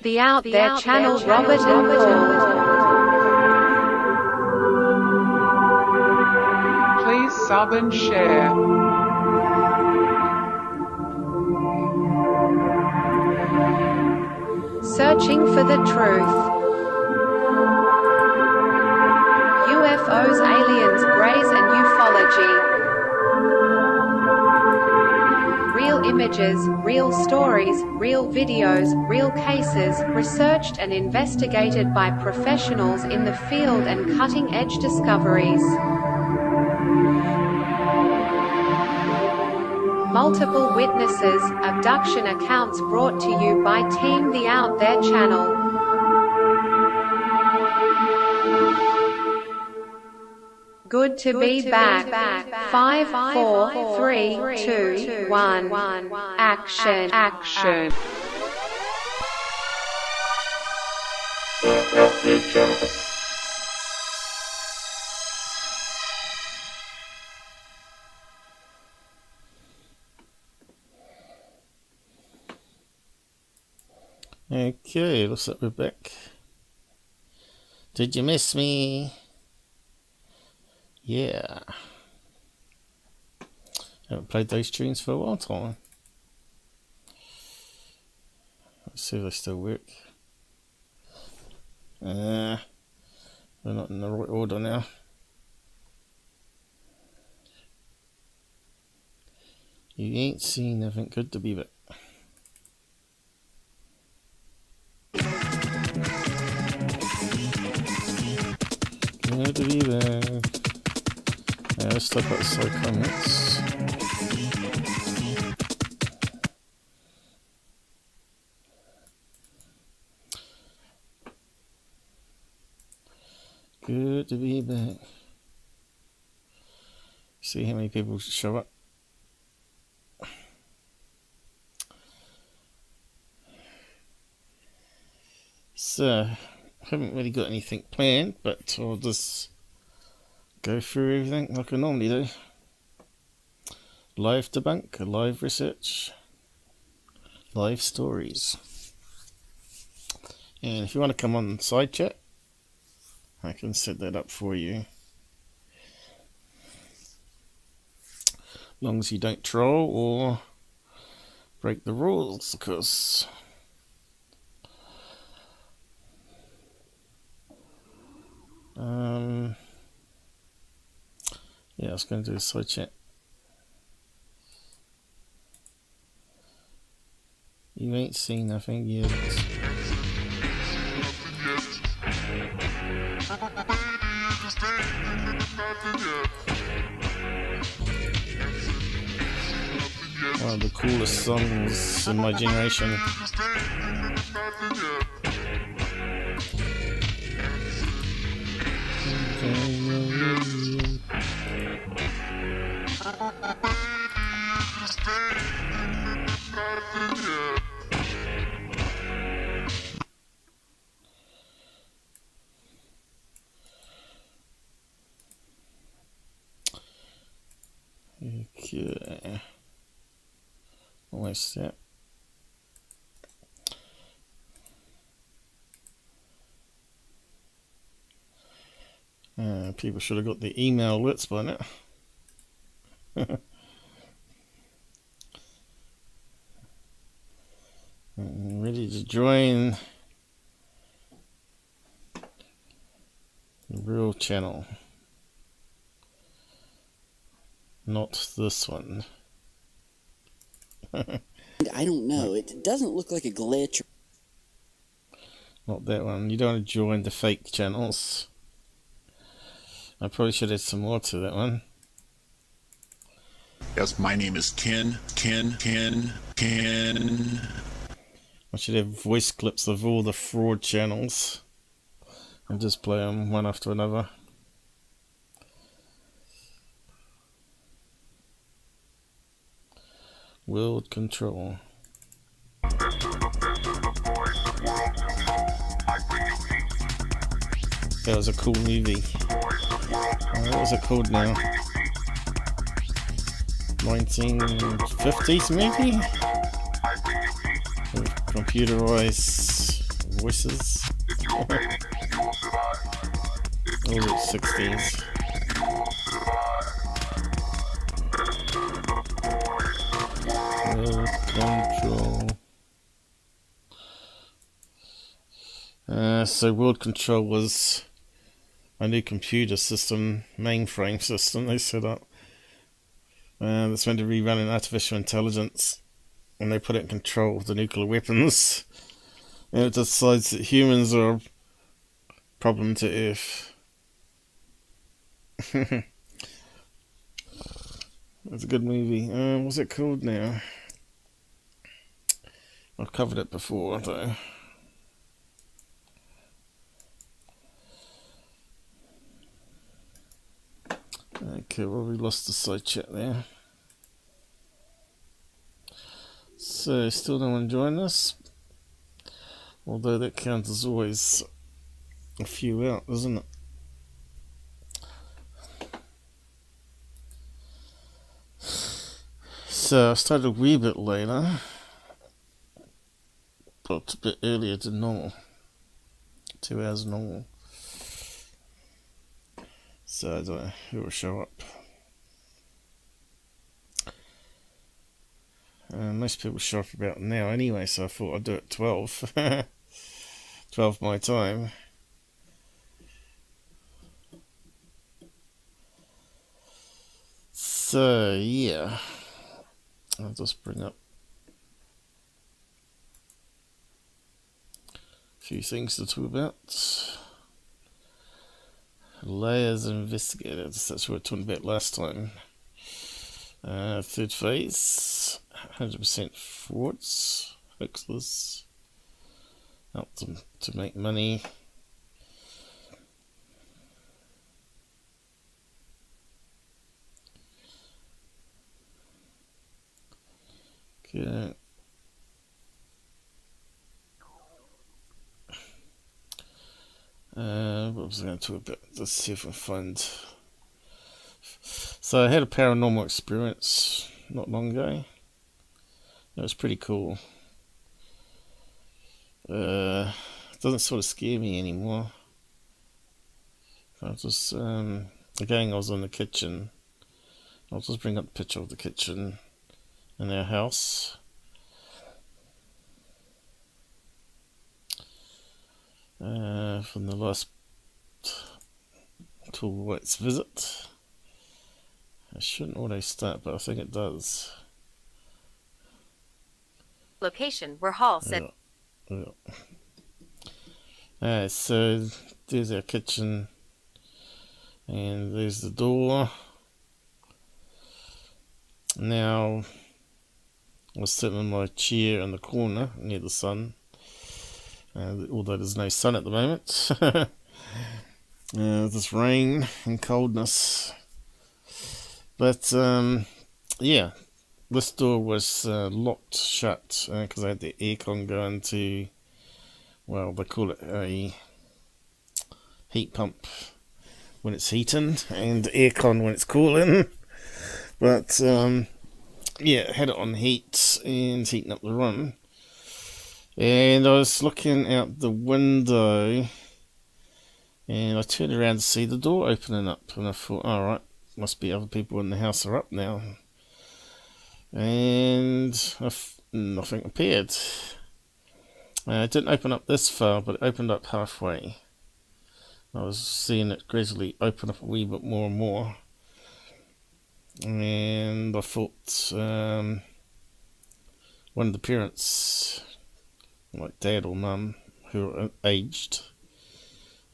The Out There channel, Robert and Paul. Please sub and share. Searching for the truth. UFOs, aliens, greys and ufology. Real images, real stories, real videos, real cases, researched and investigated by professionals in the field and cutting-edge discoveries. Multiple witnesses, abduction accounts brought to you by Team The Out There channel. Good to be back. 5, 4, 3, 2, 1. Action. Okay, looks like we're back. Did you miss me? Yeah. Haven't played those tunes for a while time. Let's see if they still work. They're not in the right order now. You ain't seen nothing good to be back. Good to be back. Let's talk about side comments. Good to be back. See how many people show up. So, haven't really got anything planned, but I'll just go through everything like I normally do. Live debunk, live research, live stories. And if you want to come on side chat, I can set that up for you. As long as you don't troll or break the rules, because yeah, I was going to do a side chat. You ain't seen nothing yet. One of the coolest songs in my generation. Okay, almost set. People should have got the email alerts by now. Ready to join the real channel. Not this one. I don't know. It doesn't look like a glitch. Not that one. You don't want to join the fake channels. I probably should add some more to that one. Yes, my name is Ken. I should have voice clips of all the fraud channels and just play them one after another. World Control. That was a cool movie. What was it called now? 1950s maybe? Computerized voices. All the 60s. World Control. So World Control was a new computer system, mainframe system they set up. That's meant to be running artificial intelligence, and they put it in control of the nuclear weapons. And it decides that humans are a problem to Earth. It's a good movie. What's it called now? I've covered it before, though. Okay, well, we lost the side chat there. So, still no one join us? Although that counts as always a few out, doesn't it? So, I started a wee bit later, but a bit earlier than normal. 2 hours normal. So, I don't know who will show up. Most people show up about now anyway, so I thought I'd do it 12. 12 my time. So, yeah. I'll just bring up a few things to talk about. Layers investigated. That's what we were talking about last time. Third phase, 100% frauds, hoaxes, help them to make money. Okay. What was I going to talk about? Let's see if I find. So I had a paranormal experience not long ago. It was pretty cool. It doesn't sort of scare me anymore. I just again, I was in the kitchen. I'll just bring up a picture of the kitchen in our house. From the last Toolwhite's visit. It shouldn't auto start, but I think it does. Location where Hall said. So there's our kitchen, and there's the door. Now, I was sitting in my chair in the corner near the sun, although there's no sun at the moment. There's rain and coldness. But, yeah, this door was locked shut because I had the aircon going to, well, they call it a heat pump when it's heating and aircon when it's cooling. But, yeah, had it on heat and heating up the room. And I was looking out the window and I turned around to see the door opening up. And I thought, alright, must be other people in the house are up now. And nothing appeared. It didn't open up this far, but it opened up halfway. I was seeing it gradually open up a wee bit more and more. And I thought one of the parents, like dad or mum, who were aged,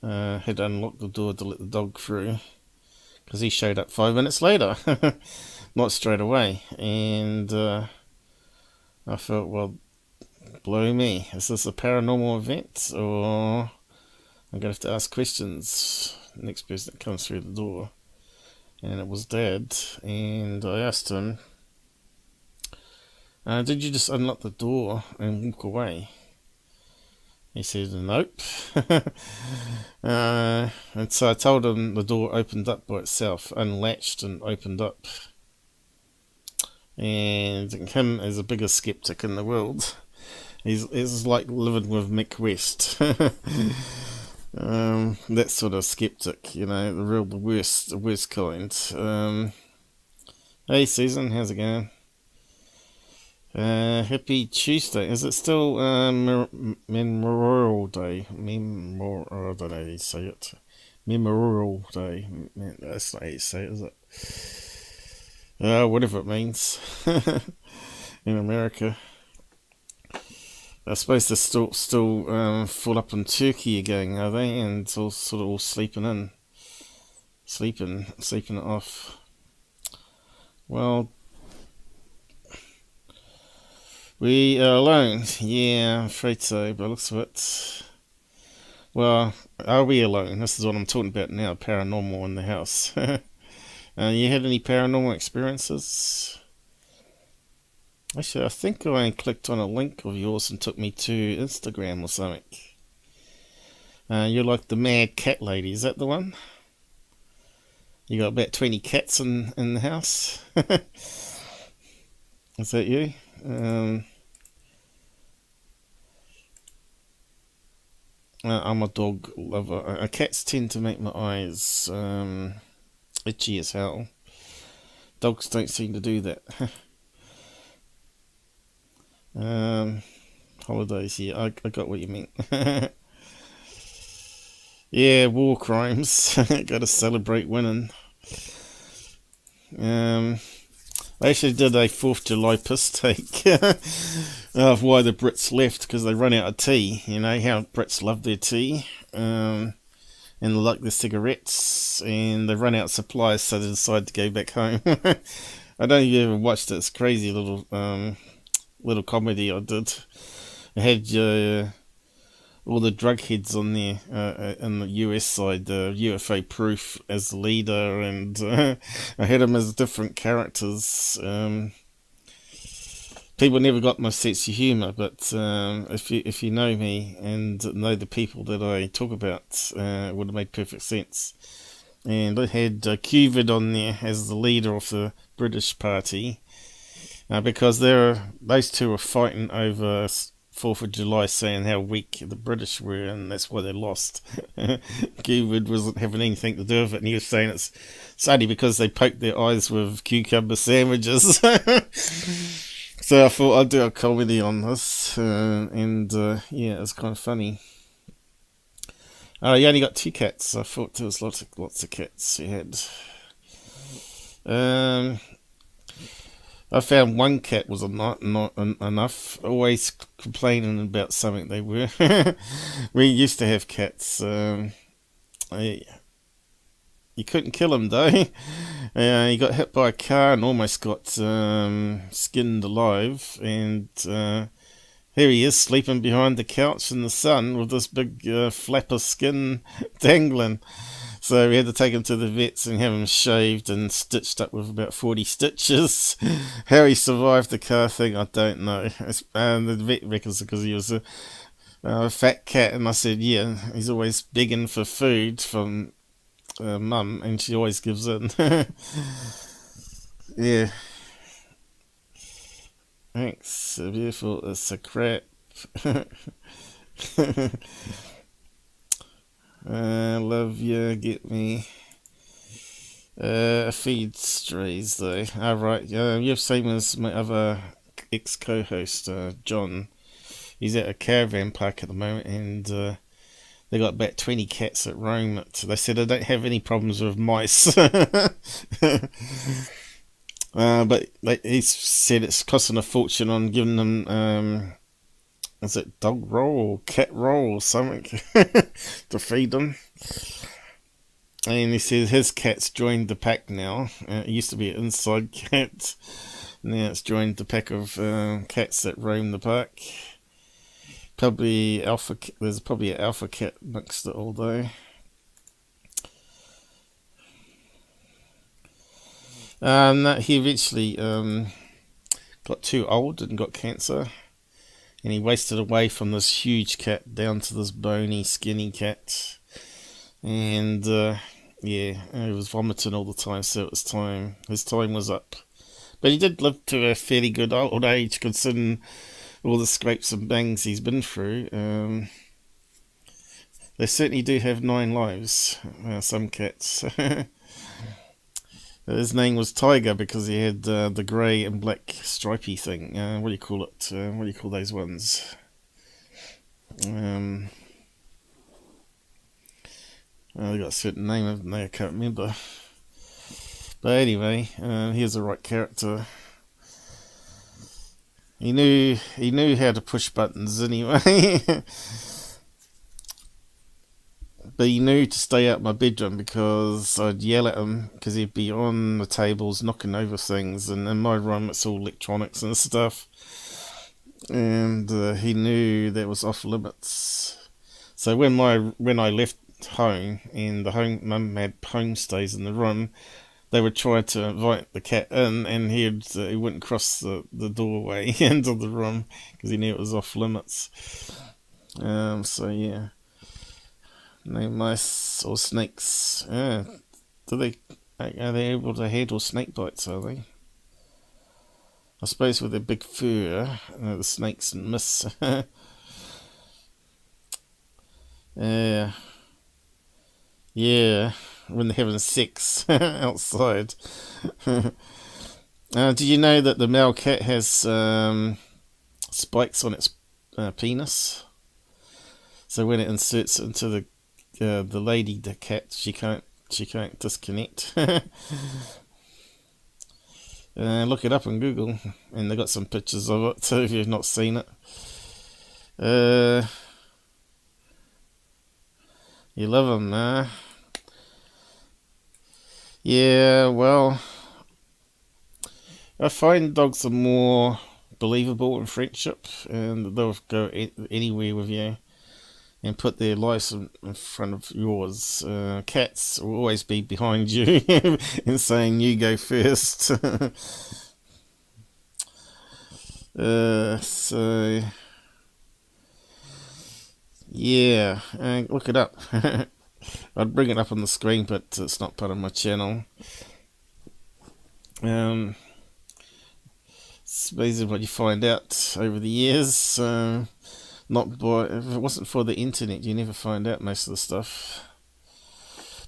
had unlocked the door to let the dog through, because he showed up 5 minutes later, not straight away. And I thought, well, blow me, is this a paranormal event, or I'm going to have to ask questions next person that comes through the door? And it was Dad, and I asked him, did you just unlock the door and walk away? He said, nope. And so I told him the door opened up by itself, unlatched and opened up. And him as the biggest skeptic in the world, He's like living with Mick West. That sort of skeptic, you know, the worst kind. Hey Susan, how's it going? Happy Tuesday. Is it still Memorial Day? I don't know how you say it. Memorial Day. That's not how you say it, is it? Whatever it means. In America. I suppose they're still full up in Turkey again, are they? And it's all sort of all sleeping it off. Well, we are alone. Yeah, I'm afraid so, by the looks of it. Well, are we alone? This is what I'm talking about now, paranormal in the house. You had any paranormal experiences? Actually, I think I clicked on a link of yours and took me to Instagram or something. You're like the mad cat lady, is that the one? You got about 20 cats in the house? Is that you? I'm a dog lover. Cats tend to make my eyes itchy as hell. Dogs don't seem to do that. Holidays, yeah, I got what you meant. Yeah, war crimes. Gotta celebrate winning. I actually did a 4th of July piss take of why the Brits left, because they run out of tea. You know how Brits love their tea, and they like their cigarettes, and they run out of supplies, so they decide to go back home. I don't know if you ever watched it. It's crazy little comedy I did. I had all the drug heads on there in the US side, UFO Proof as the leader, and I had them as different characters. People never got my sense of humour, but if you know me and know the people that I talk about, it would have made perfect sense. And I had Cuvid on there as the leader of the British Party. Because those two were fighting over 4th of July, saying how weak the British were, and that's why they lost. Cuvid wasn't having anything to do with it, and he was saying it's only because they poked their eyes with cucumber sandwiches. So I thought I'd do a comedy on this, and yeah, it's kind of funny. Oh, you only got 2 cats. I thought there was lots of cats you had. I found one cat was not enough, always complaining about something they were. We used to have cats. You couldn't kill him though. He got hit by a car and almost got skinned alive. And here he is sleeping behind the couch in the sun with this big flap of skin dangling. So we had to take him to the vets and have him shaved and stitched up with about 40 stitches. How he survived the car thing, I don't know. The vet reckons because he was a fat cat, and I said, yeah, he's always begging for food from Mum, and she always gives in. Yeah. Thanks. Beautiful. It's a crap. Love you, get me. Feed strays though. Alright, you're same as my other ex-co-host, John. He's at a caravan park at the moment, and they got about 20 cats at Rome. They said they don't have any problems with mice. But he said it's costing a fortune on giving them is it dog roll or cat roll or something to feed them. And he says his cat's joined the pack now. It used to be an inside cat. Now it's joined the pack of cats that roam the park. Probably alpha. There's probably an alpha cat mixed it all though. He eventually got too old and got cancer. And he wasted away from this huge cat down to this bony, skinny cat. And, yeah, he was vomiting all the time, so it was time. His time was up. But he did live to a fairly good old age, considering all the scrapes and bangs he's been through. They certainly do have 9 lives, some cats. His name was Tiger because he had the grey and black stripy thing. What do you call it? What do you call those ones? They got a certain name, haven't they? I can't remember. But anyway, he was the right character. He knew how to push buttons anyway. But he knew to stay out my bedroom because I'd yell at him because he'd be on the tables knocking over things, and in my room it's all electronics and stuff, and he knew that was off limits. So when I left home and the mum had home stays in the room, they would try to invite the cat in, and he wouldn't cross the doorway into the room because he knew it was off limits. So yeah. No mice or snakes. Are they able to handle snake bites, are they? I suppose with their big fur, the snakes and miss. Yeah, when they're having sex outside. Do you know that the male cat has spikes on its penis? So when it inserts into the lady, the cat, she can't disconnect. Look it up on Google, and they got some pictures of it too if you've not seen it. You love them, huh? Yeah, well, I find dogs are more believable in friendship, and they'll go anywhere with you and put their lives in front of yours. Cats will always be behind you and saying you go first. So yeah, look it up. I'd bring it up on the screen, but it's not part of my channel. It's amazing what you find out over the years. If it wasn't for the internet, you never find out most of the stuff.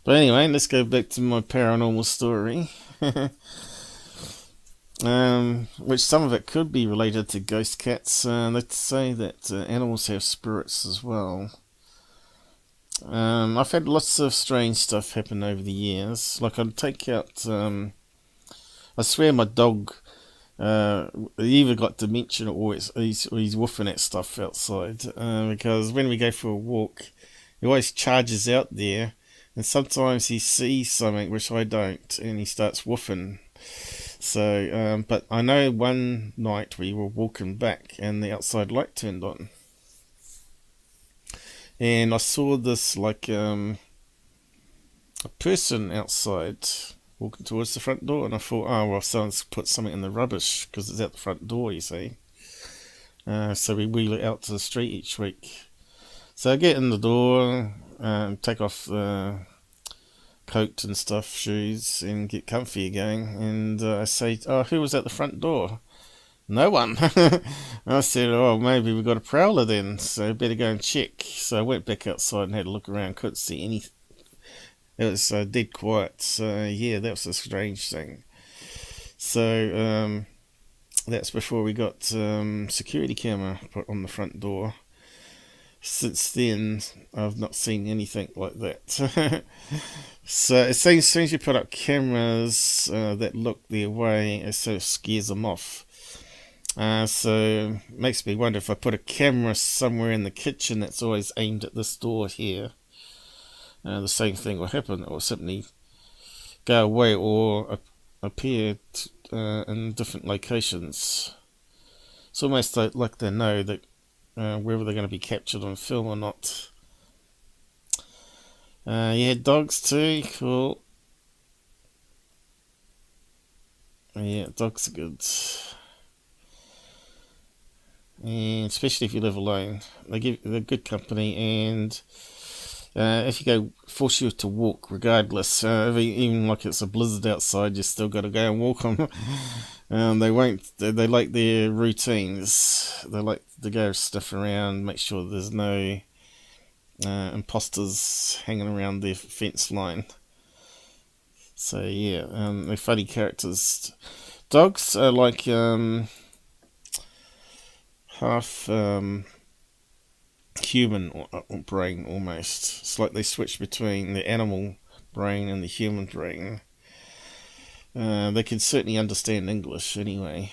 But anyway, let's go back to my paranormal story. Which some of it could be related to ghost cats. Let's say that animals have spirits as well. I've had lots of strange stuff happen over the years. Like I'd take out, I swear my dog, he either got dementia or he's woofing at stuff outside. Because when we go for a walk, he always charges out there, and sometimes he sees something which I don't, and he starts woofing. So, but I know one night we were walking back, and the outside light turned on, and I saw this like a person outside walking towards the front door, and I thought, oh well, someone's put something in the rubbish because it's out the front door, you see. So we wheel it out to the street each week. So I get in the door, take off the coat and stuff, shoes, and get comfy again, and I say, oh, who was at the front door? No one. I said, oh, maybe we got a prowler then, so better go and check. So I went back outside and had a look around, couldn't see anything. It was dead quiet. So yeah, that was a strange thing. So that's before we got security camera put on the front door. Since then, I've not seen anything like that. So as soon as you put up cameras that look their way, it sort of scares them off. So it makes me wonder if I put a camera somewhere in the kitchen that's always aimed at this door here, the same thing will happen. It will simply go away or appear in different locations. It's almost like they know that whether they're going to be captured on film or not. Yeah, dogs too, cool. Yeah, dogs are good. And especially if you live alone, they're good company, and if you go force you to walk regardless, even like it's a blizzard outside, you still got to go and walk them. They won't. They like their routines. They like to go sniff around, make sure there's no imposters hanging around their fence line. So yeah, they're funny characters. Dogs are like half human brain almost. It's like they switch between the animal brain and the human brain. They can certainly understand English anyway.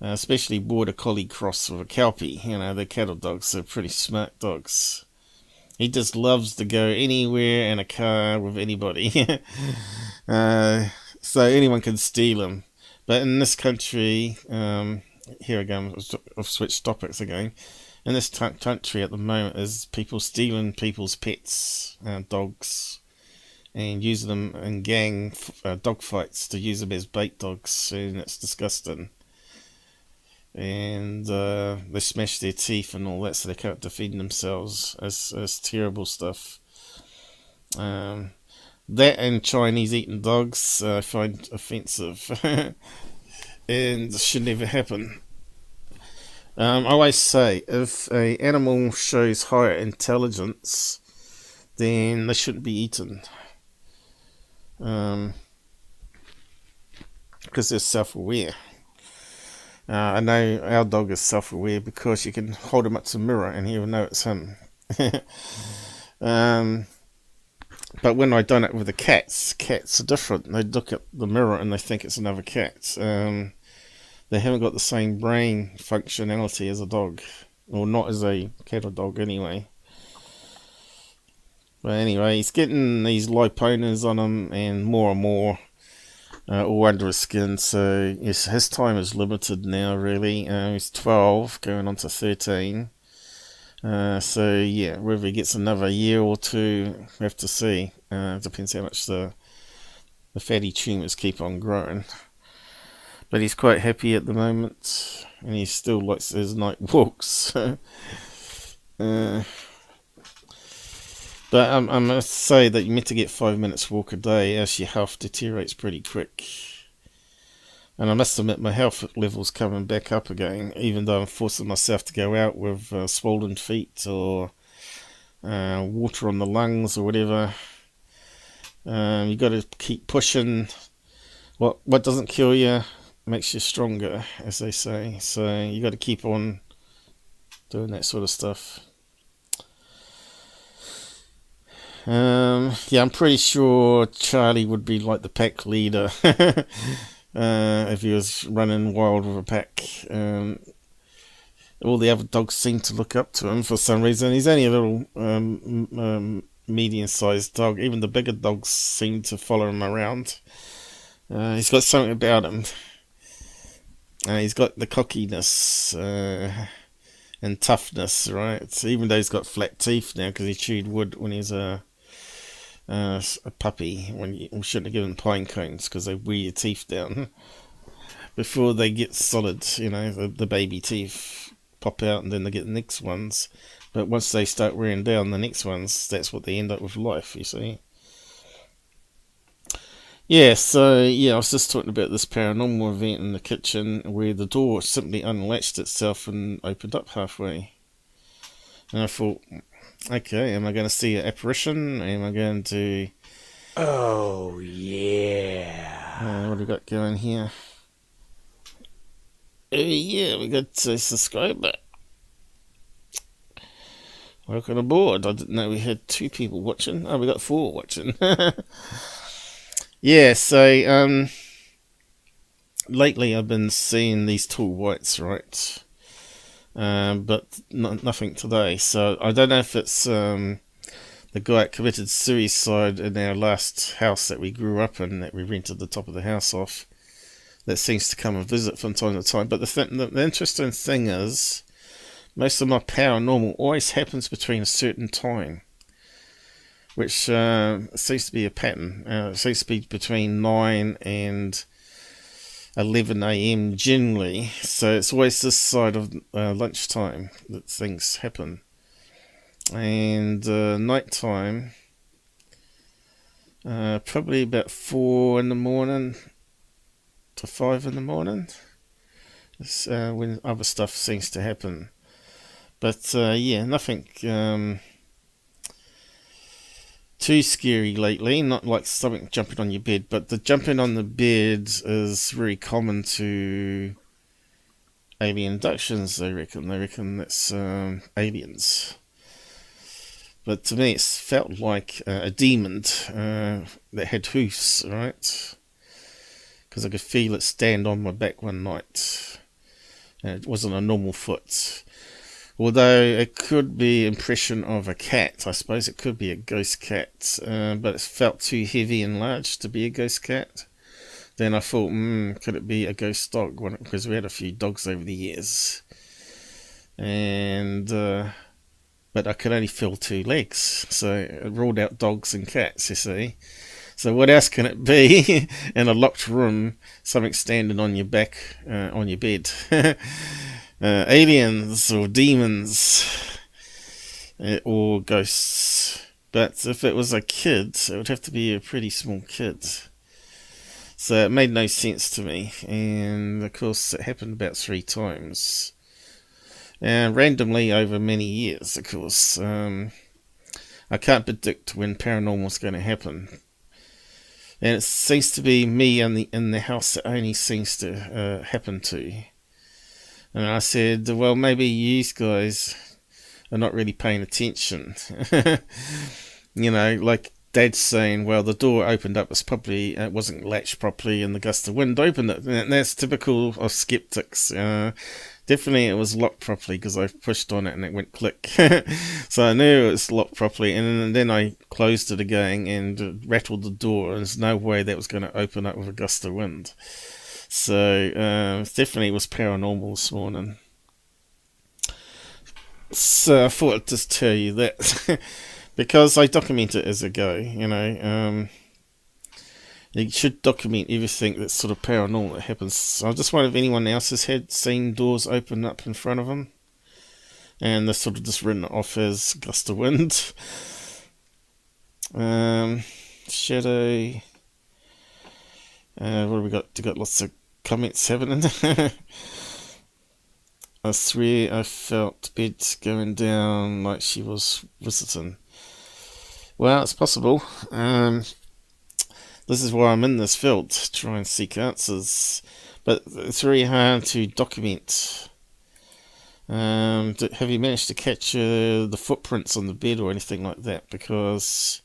Especially border collie cross with a kelpie. You know, they're cattle dogs. They're pretty smart dogs. He just loves to go anywhere in a car with anybody. So anyone can steal him. But in this country, here again, I've switched topics again. In this country at the moment is people stealing people's pets, dogs, and using them in gang dog fights to use them as bait dogs, and it's disgusting. And they smash their teeth and all that, so they can't defend themselves. It's terrible stuff. That and Chinese eating dogs I find offensive, and should never happen. I always say, if an animal shows higher intelligence, then they shouldn't be eaten. Because they're self-aware. I know our dog is self-aware because you can hold him up to the mirror and he'll know it's him. But when I done it with the cats are different. They look at the mirror and they think it's another cat. They haven't got the same brain functionality as a dog. Or not as a cat or dog anyway. But anyway, he's getting these liponas on him and more. All under his skin, so yes, his time is limited now, really. He's 12, going on to 13. So yeah, whether he gets another year or two, we have to see. Depends how much the fatty tumours keep on growing. But he's quite happy at the moment, and he still likes his night walks. But I must say that you're meant to get 5 minutes walk a day, as your health deteriorates pretty quick. And I must admit, my health level's coming back up again, even though I'm forcing myself to go out with swollen feet or water on the lungs or whatever. You got to keep pushing. What doesn't kill you makes you stronger, as they say. So you got to keep on doing that sort of stuff. Yeah, I'm pretty sure Charlie would be like the pack leader if he was running wild with a pack. All the other dogs seem to look up to him for some reason. He's only a little medium-sized dog. Even the bigger dogs seem to follow him around. He's got something about him. He's got the cockiness and toughness, right? Even though he's got flat teeth now because he chewed wood when he was a puppy, when you shouldn't have given pine cones because they wear your teeth down before they get solid. You know, the baby teeth pop out and then they get the next ones. But once they start wearing down the next ones, that's what they end up with life, you see. Yeah, so yeah, I was just talking about this paranormal event in the kitchen where the door simply unlatched itself and opened up halfway. And I thought, okay, am I going to see an apparition? Am I going to... Oh, yeah. what do we got going here? Oh, yeah, we got a subscriber. Welcome aboard. I didn't know we had 2 people watching. Oh, we got 4 watching. Yeah, so, lately I've been seeing these tall whites, right? But nothing today. So I don't know if it's the guy that committed suicide in our last house that we grew up in, that we rented the top of the house off, that seems to come and visit from time to time. But the interesting thing is, most of my paranormal always happens between a certain time, which seems to be a pattern. It seems to be between 9 and 11 a.m. generally, so it's always this side of lunchtime that things happen. And night time, probably about 4 in the morning to 5 in the morning. It's, when other stuff seems to happen. But yeah, nothing too scary lately. Not like something jumping on your bed, but the jumping on the bed is very common to alien abductions. They reckon that's aliens. But to me, it felt like a demon that had hoofs, right? Because I could feel it stand on my back one night. And it wasn't a normal foot. Although it could be impression of a cat. I suppose it could be a ghost cat. But it felt too heavy and large to be a ghost cat. Then I thought, could it be a ghost dog? Because we had a few dogs over the years. And... but I could only feel 2 legs. So it ruled out dogs and cats, you see. So what else can it be in a locked room, something standing on your back, on your bed? Aliens or demons or ghosts. But if it was a kid, it would have to be a pretty small kid. So it made no sense to me. And of course it happened about 3 times. And randomly over many years, of course. I can't predict when paranormal's going to happen. And it seems to be me in the house that only seems to happen to. And I said, well, maybe you guys are not really paying attention. You know, like Dad's saying, well, the door opened up, it wasn't latched properly, and the gust of wind opened it. And that's typical of skeptics. Definitely it was locked properly because I pushed on it and it went click. So I knew it was locked properly, and then I closed it again and rattled the door. There's no way that was going to open up with a gust of wind. So definitely was paranormal this morning. So I thought I'd just tell you that. Because I document it as I go, you know. You should document everything that's sort of paranormal that happens. So I just wonder if anyone else has seen doors open up in front of them. And they're sort of just written off as gust of wind. Shadow. What have we got? We got lots of comments happening. I swear I felt bed going down like she was visiting. Well, it's possible. This is why I'm in this field, to try and seek answers. But it's very hard to document. Have you managed to capture the footprints on the bed or anything like that? Because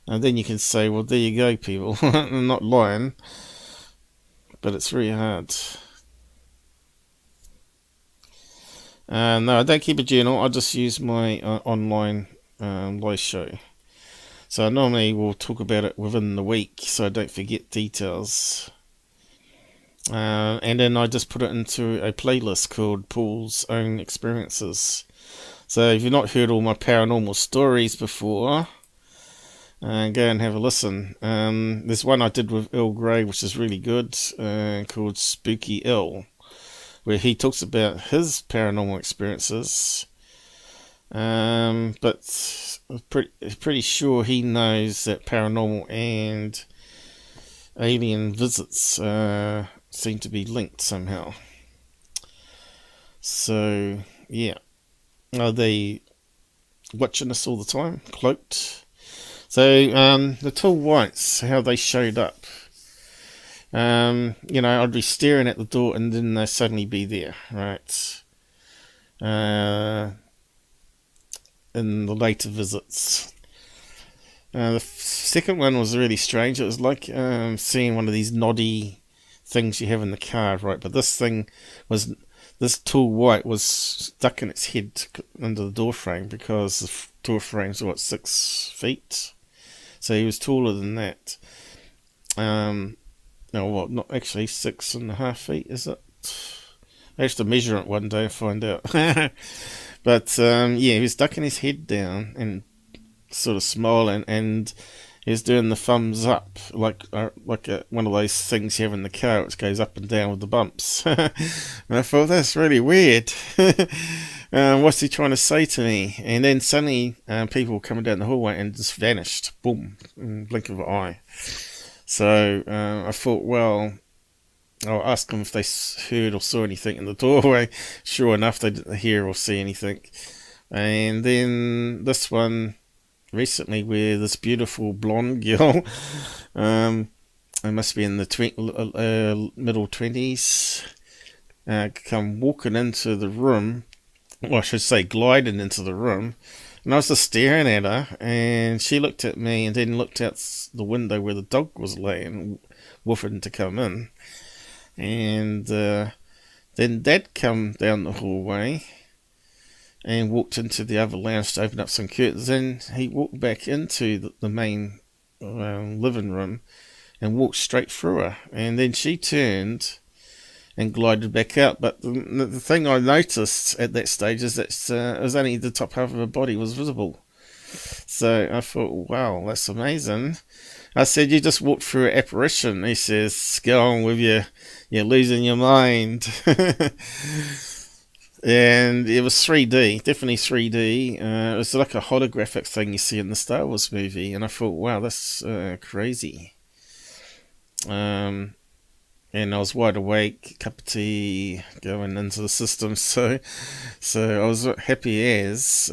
then you can say, well, there you go, people. I'm not lying. But it's very hard. No, I don't keep a journal. I just use my online live show. So I normally will talk about it within the week, so I don't forget details. And then I just put it into a playlist called Paul's Own Experiences. So if you've not heard all my paranormal stories before, go and have a listen. There's one I did with Earl Grey, which is really good, called Spooky Earl, where he talks about his paranormal experiences. But I'm pretty sure he knows that paranormal and alien visits seem to be linked somehow. So, yeah. Are they watching us all the time? Cloaked? So, the tall whites, how they showed up. You know, I'd be staring at the door and then they'd suddenly be there, right? In the later visits. The second one was really strange. It was like seeing one of these noddy things you have in the car, right? But this thing was, this tall white was stuck in its head under the door frame, because the door frame's 6 feet, so he was taller than that. No, what? Not actually 6.5 feet, is it? I have to measure it one day and find out. But yeah, he was ducking his head down and sort of smiling, and he was doing the thumbs up, like one of those things you have in the car which goes up and down with the bumps. And I thought, that's really weird. What's he trying to say to me? And then suddenly people were coming down the hallway and just vanished, boom, in the blink of an eye. So I thought, well, I'll ask them if they heard or saw anything in the doorway. Sure enough, they didn't hear or see anything. And then this one recently, where this beautiful blonde girl, I must be in the middle 20s, come walking into the room, well, I should say gliding into the room, and I was just staring at her, and she looked at me and then looked out the window where the dog was laying, woofing to come in. And then Dad come down the hallway and walked into the other lounge to open up some curtains. Then he walked back into the main living room and walked straight through her. And then she turned and glided back out. But the thing I noticed at that stage is that it was only the top half of her body was visible. So I thought, wow, that's amazing. I said, you just walked through an apparition. He says, go on with you. You're losing your mind. And it was 3D, definitely 3D. It was like a holographic thing you see in the Star Wars movie. And I thought, wow, that's crazy. And I was wide awake, cup of tea, going into the system. So I was happy as.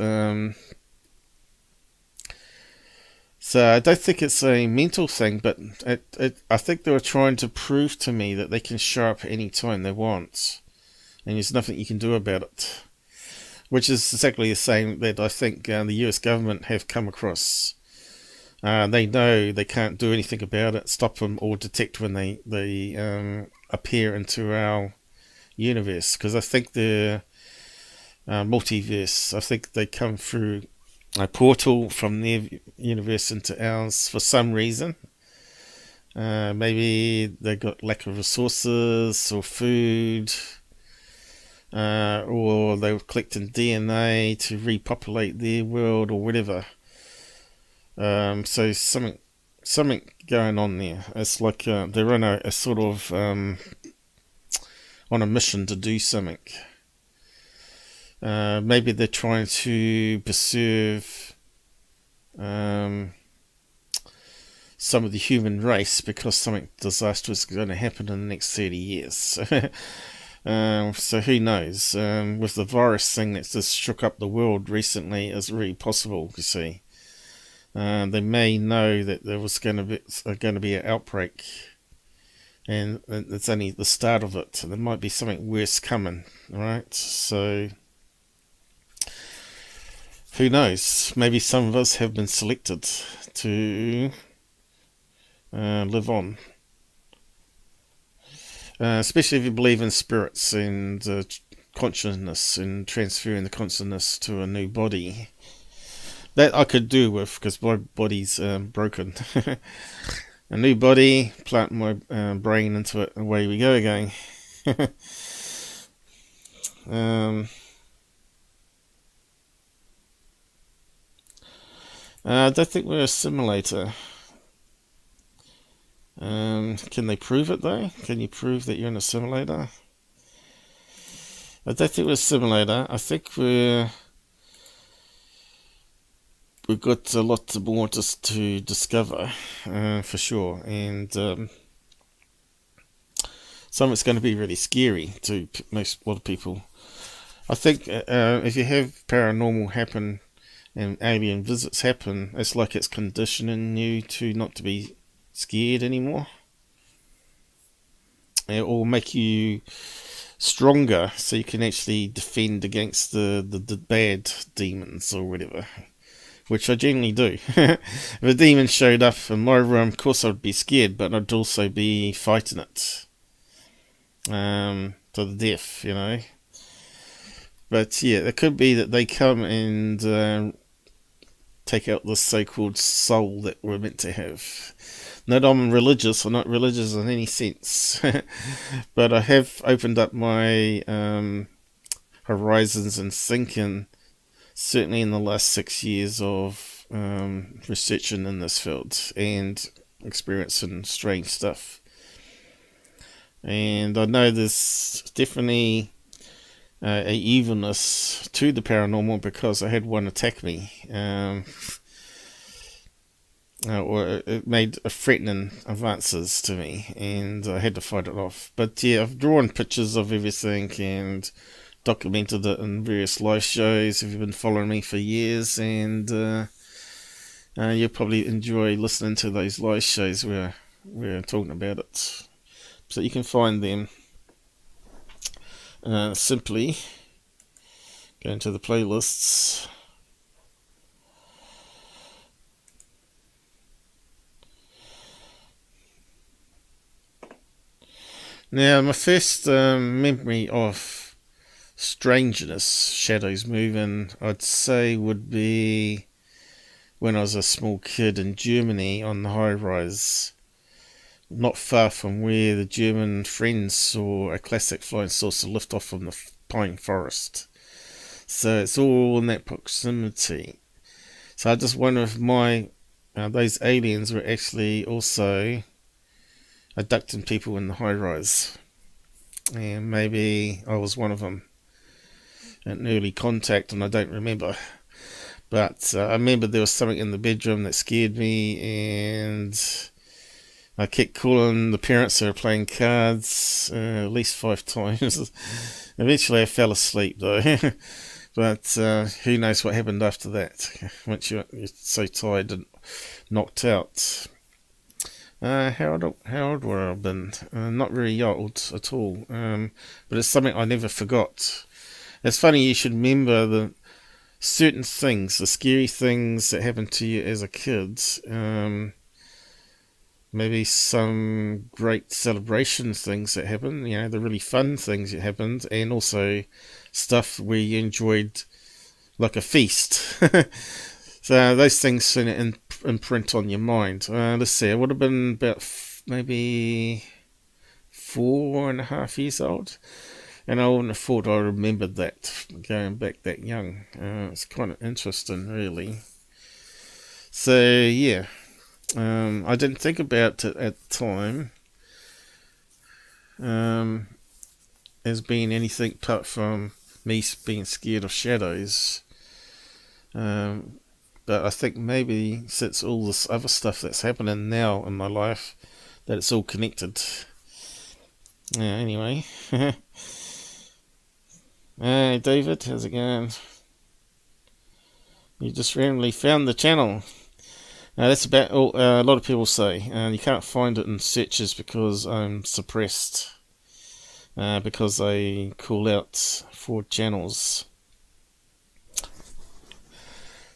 So I don't think it's a mental thing, but I think they were trying to prove to me that they can show up any time they want. And there's nothing you can do about it. Which is exactly the same that I think the US government have come across. They know they can't do anything about it, stop them, or detect when they appear into our universe. Because I think the multiverse, I think they come through a portal from their universe into ours for some reason. Maybe they got lack of resources or food. Or they were collecting DNA to repopulate their world or whatever. So something going on there. It's like they're on a sort of on a mission to do something. Maybe they're trying to preserve some of the human race because something disastrous is going to happen in the next 30 years. So who knows? With the virus thing that's just shook up the world recently, it's really possible, you see. They may know that there was going to be an outbreak, and it's only the start of it. There might be something worse coming, right? So who knows? Maybe some of us have been selected to live on. Especially if you believe in spirits and consciousness and transferring the consciousness to a new body. That I could do with, because my body's broken. A new body, plant my brain into it, and away we go again. I don't think we're a simulator. Can they prove it though? Can you prove that you're in a simulator? I don't think we're a simulator. I think we've got a lot more just to discover, for sure. And some of it's going to be really scary to a lot of people. I think if you have paranormal happen and alien visits happen, it's like it's conditioning you to not to be scared anymore. It will make you stronger so you can actually defend against the bad demons or whatever, which I generally do. If a demon showed up in my room, of course I'd be scared, but I'd also be fighting it to the death, you know. But yeah, it could be that they come and take out the so-called soul that we're meant to have. Not I'm religious, or not religious in any sense, but I have opened up my horizons and thinking, certainly in the last 6 years of researching in this field and experiencing strange stuff. And I know there's definitely a evilness to the paranormal because I had one attack me. or it made a threatening advances to me, and I had to fight it off. But yeah, I've drawn pictures of everything and documented it in various live shows if you've been following me for years, and you'll probably enjoy listening to those live shows where we're talking about it. So you can find them simply go into the playlists. Now, my first memory of strangeness, shadows moving, I'd say would be when I was a small kid in Germany on the high rise, not far from where the German friends saw a classic flying saucer lift off from the pine forest. So it's all in that proximity. So I just wonder if those aliens were actually also abducting people in the high rise, and maybe I was one of them, an early contact, and I don't remember. But I remember there was something in the bedroom that scared me, and I kept calling the parents who were playing cards at least 5 times. Eventually I fell asleep though. But who knows what happened after that, once you're so tired and knocked out. How old would I have been? Not very old at all, but it's something I never forgot. It's funny you should remember the certain things, the scary things that happened to you as a kid. Maybe some great celebration things that happened, the really fun things that happened, and also stuff where you enjoyed like a feast. So those things sort of imprint on your mind. Let's see, I would have been about maybe 4.5 years old, and I wouldn't have thought I remembered that going back that young. It's kind of interesting, really. So yeah, I didn't think about it at the time as being anything apart from me being scared of shadows. But I think maybe since all this other stuff that's happening now in my life, that it's all connected. Anyway. Hey David, how's it going? You just randomly found the channel. That's about all a lot of people say. You can't find it in searches because I'm suppressed. Because I call out 4 channels.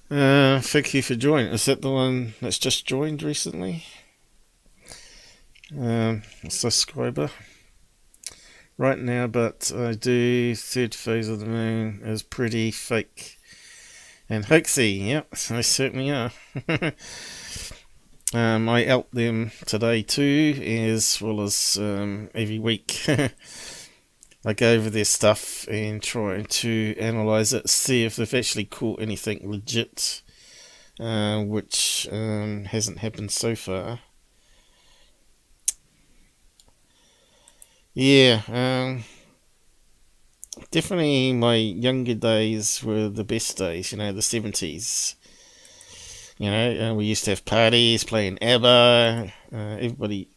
Thank you for joining. Is that the one that's just joined recently? Subscriber right now, but I do third phase of the moon is pretty fake and hoaxy. Yep, they certainly are. I out them today too, as well as every week. I go over their stuff and try to analyse it, see if they've actually caught anything legit, which hasn't happened so far. Yeah, definitely my younger days were the best days, the 70s. We used to have parties, playing ABBA, everybody,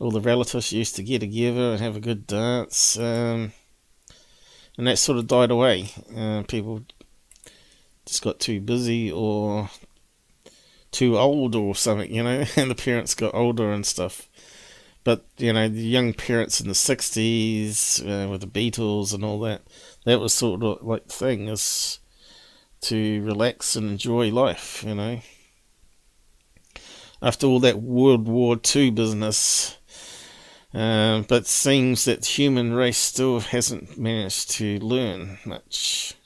all the relatives used to get together and have a good dance, and that sort of died away. People just got too busy or too old or something, and the parents got older and stuff. But, the young parents in the 60s, with the Beatles and all that, that was sort of like the thing, is to relax and enjoy life, After all that World War II business. But it seems that the human race still hasn't managed to learn much.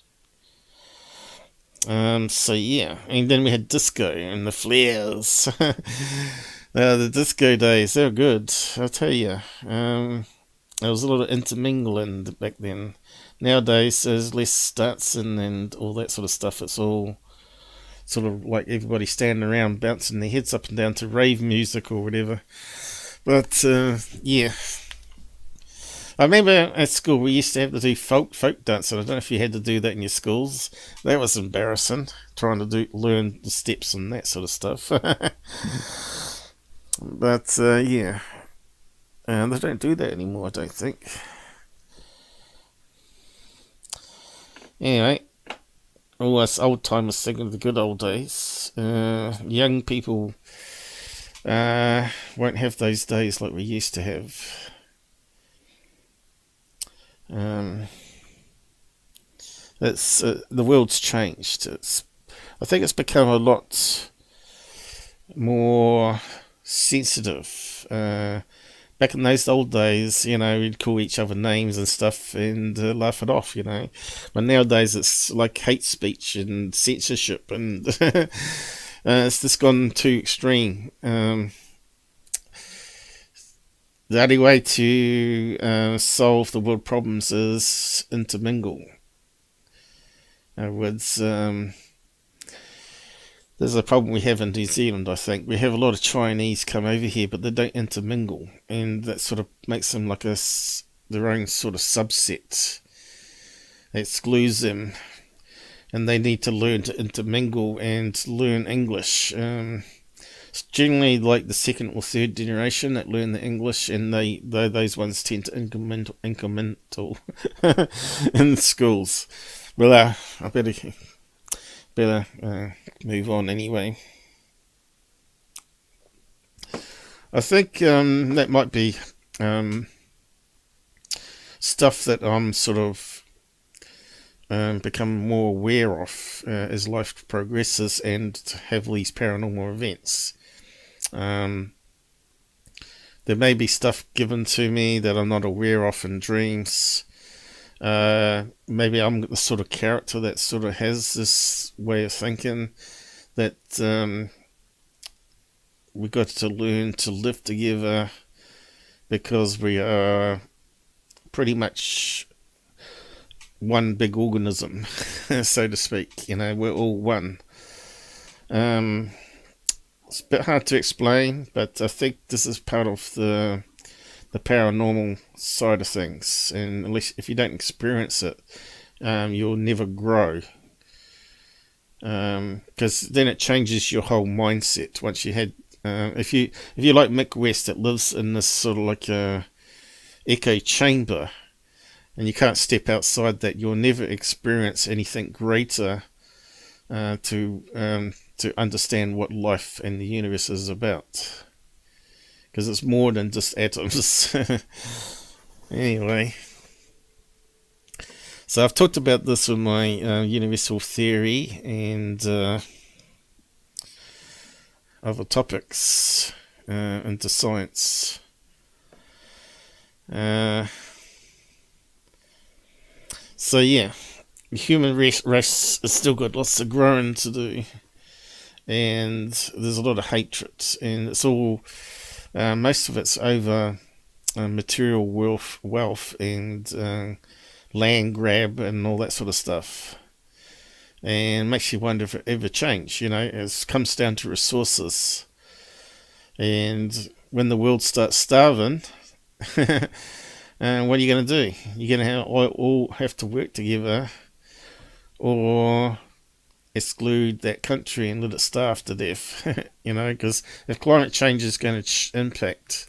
So yeah, and then we had disco and the flares. The disco days, they were good, I'll tell you. There was a lot of intermingling back then. Nowadays, there's less dancing and all that sort of stuff. It's all sort of like everybody standing around bouncing their heads up and down to rave music or whatever. But, yeah. I remember at school we used to have to do folk dance, and I don't know if you had to do that in your schools. That was embarrassing, trying to learn the steps and that sort of stuff. But yeah, they don't do that anymore, I don't think. Anyway, all us old timers thinking of the good old days. Young people won't have those days like we used to have. It's the world's changed. I think it's become a lot more sensitive. Back in those old days, we'd call each other names and stuff and laugh it off, But nowadays it's like hate speech and censorship, and it's just gone too extreme. The only way to solve the world problems is intermingle. In other words, there's a problem we have in New Zealand, I think. We have a lot of Chinese come over here, but they don't intermingle, and that sort of makes them like their own sort of subset. It excludes them, and they need to learn to intermingle and learn English. It's generally like the second or third generation that learn the English, and those ones tend to incremental in schools. Well, I better move on anyway. I think that might be stuff that I'm sort of become more aware of as life progresses and have these paranormal events. There may be stuff given to me that I'm not aware of in dreams. Maybe I'm the sort of character that sort of has this way of thinking that we got to learn to live together because we are pretty much one big organism, so to speak. We're all one. It's a bit hard to explain, but I think this is part of the paranormal side of things, and at least if you don't experience it, you'll never grow, because then it changes your whole mindset. Once you had, if you like Mick West, that lives in this sort of like a echo chamber, and you can't step outside that, you'll never experience anything greater to understand what life and the universe is about. Because it's more than just atoms. Anyway. So I've talked about this with my universal theory and other topics into science. So yeah, the human race has still got lots of growing to do. And there's a lot of hatred. And it's all... most of it's over material wealth and land grab and all that sort of stuff, and makes you wonder if it ever change. It comes down to resources, and when the world starts starving, what are you going to do? You're going to all have to work together, or exclude that country and let it starve to death. Because if climate change is going to impact,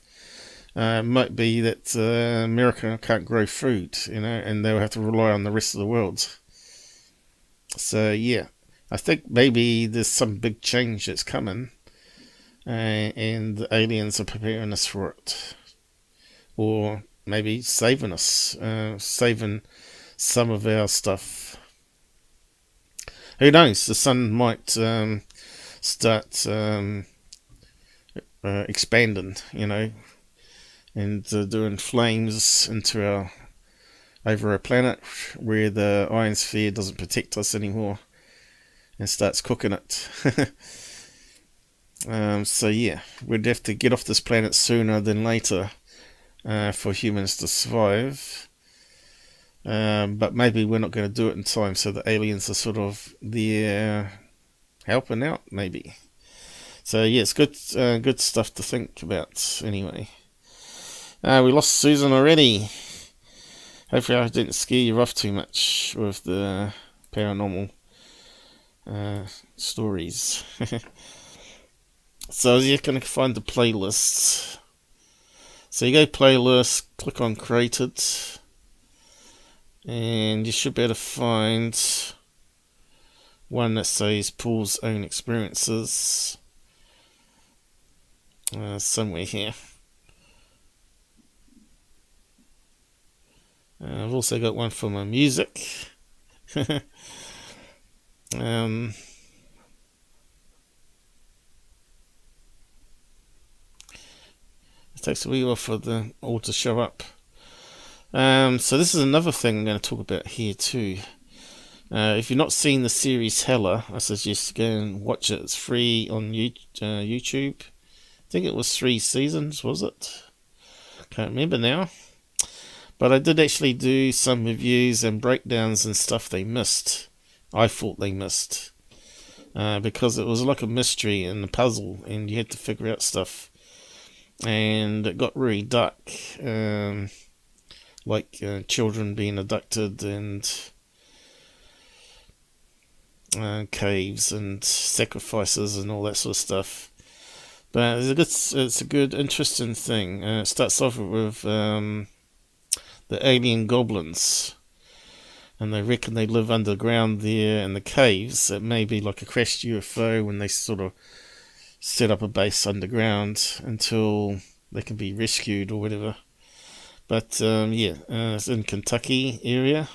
it might be that America can't grow food, and they'll have to rely on the rest of the world. So yeah, I think maybe there's some big change that's coming, and the aliens are preparing us for it, or maybe saving us, saving some of our stuff. Who knows? The sun might start expanding, and doing flames over our planet, where the ionosphere doesn't protect us anymore, and starts cooking it. So yeah, we'd have to get off this planet sooner than later for humans to survive. But maybe we're not going to do it in time, so the aliens are sort of there helping out, maybe. So yeah, it's good stuff to think about anyway. We lost Susan already. hopefully I didn't scare you off too much with the paranormal stories. So you're going to find the playlists. So you go playlist, click on created, and you should be able to find one that says Paul's own experiences somewhere here. I've also got one for my music. It takes a wee while for them all to show up. So this is another thing I'm going to talk about here too. If you've not seen the series Hella, I suggest go and watch it. It's free on YouTube. I think it was 3 seasons, was it? Can't remember now. But I did actually do some reviews and breakdowns and stuff they missed. I thought they missed. Because it was like a mystery and a puzzle, and you had to figure out stuff. And it got really dark. Like children being abducted and caves and sacrifices and all that sort of stuff. But it's a good, interesting thing. It starts off with the alien goblins, and they reckon they live underground there in the caves. It may be like a crashed UFO when they sort of set up a base underground until they can be rescued or whatever. But it's in Kentucky area,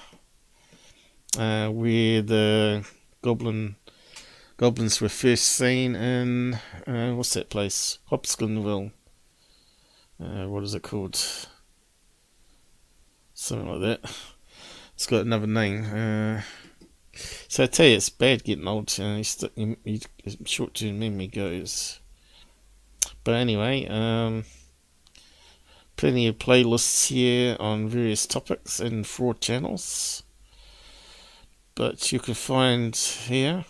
where the goblins were first seen in what's that place? Hopkinsville. What is it called? Something like that. It's got another name. So I tell you, it's bad getting old. Short-term memory goes. But anyway, plenty of playlists here on various topics and 4 channels. But you can find here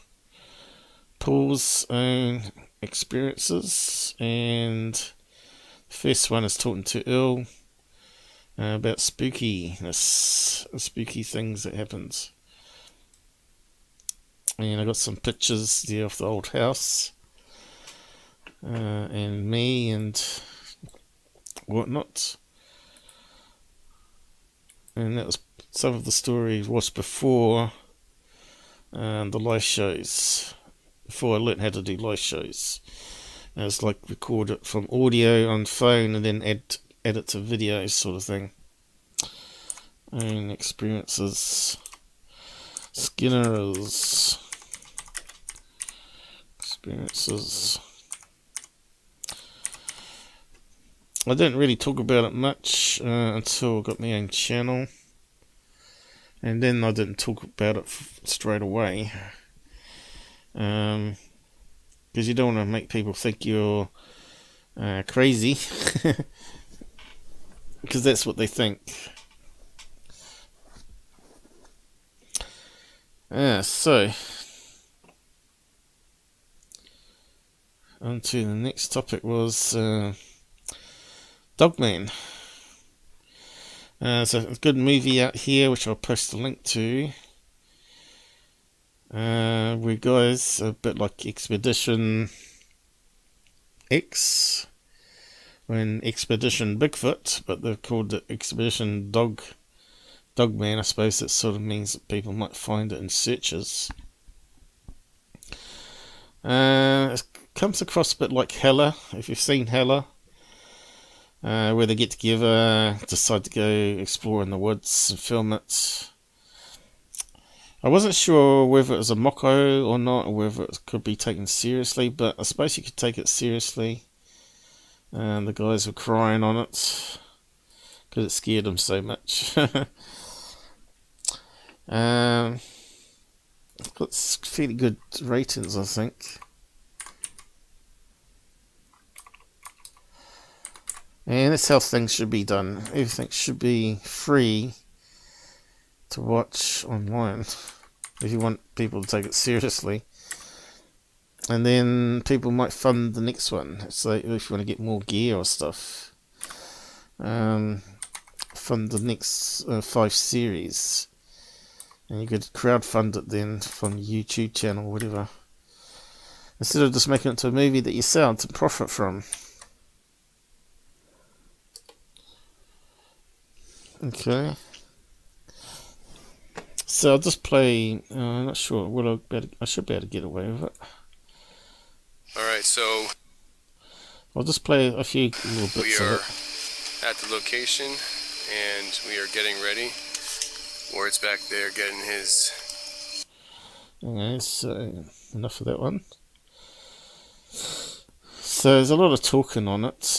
Paul's own experiences, and the first one is talking to Earl about spookiness, spooky things that happens. And I got some pictures there of the old house, and me and whatnot. And that was some of the story was before the live shows. Before I learned how to do live shows, and it's like record it from audio on phone and then add it to video sort of thing. And experiences, Skinner's experiences. I didn't really talk about it much until I got my own channel, and then I didn't talk about it straight away. Because you don't want to make people think you're crazy, because that's what they think. So on to the next topic was Dogman. It's a good movie out here which I'll post a link to. We guys a bit like Expedition X when Expedition Bigfoot, but they've called it Expedition Dogman. I suppose that sort of means that people might find it in searches. It comes across a bit like Hella, if you've seen Hella, where they get together, decide to go explore in the woods and film it. I wasn't sure whether it was a mocko or not, or whether it could be taken seriously, but I suppose you could take it seriously. And the guys were crying on it because it scared them so much. It's got fairly good ratings, I think. And that's how things should be done. Everything should be free to watch online if you want people to take it seriously, and then people might fund the next one. So if you want to get more gear or stuff, fund the next 5 series. And you could crowdfund it then from your YouTube channel or whatever. Instead of just making it to a movie that you sell to profit from. Okay. So I'll just play, I'm not sure, I should be able to get away with it. Alright, so I'll just play a few little bits we of are it. at the location and we are getting ready. Ward's back there getting his... Okay, so enough of that one. So there's a lot of talking on it,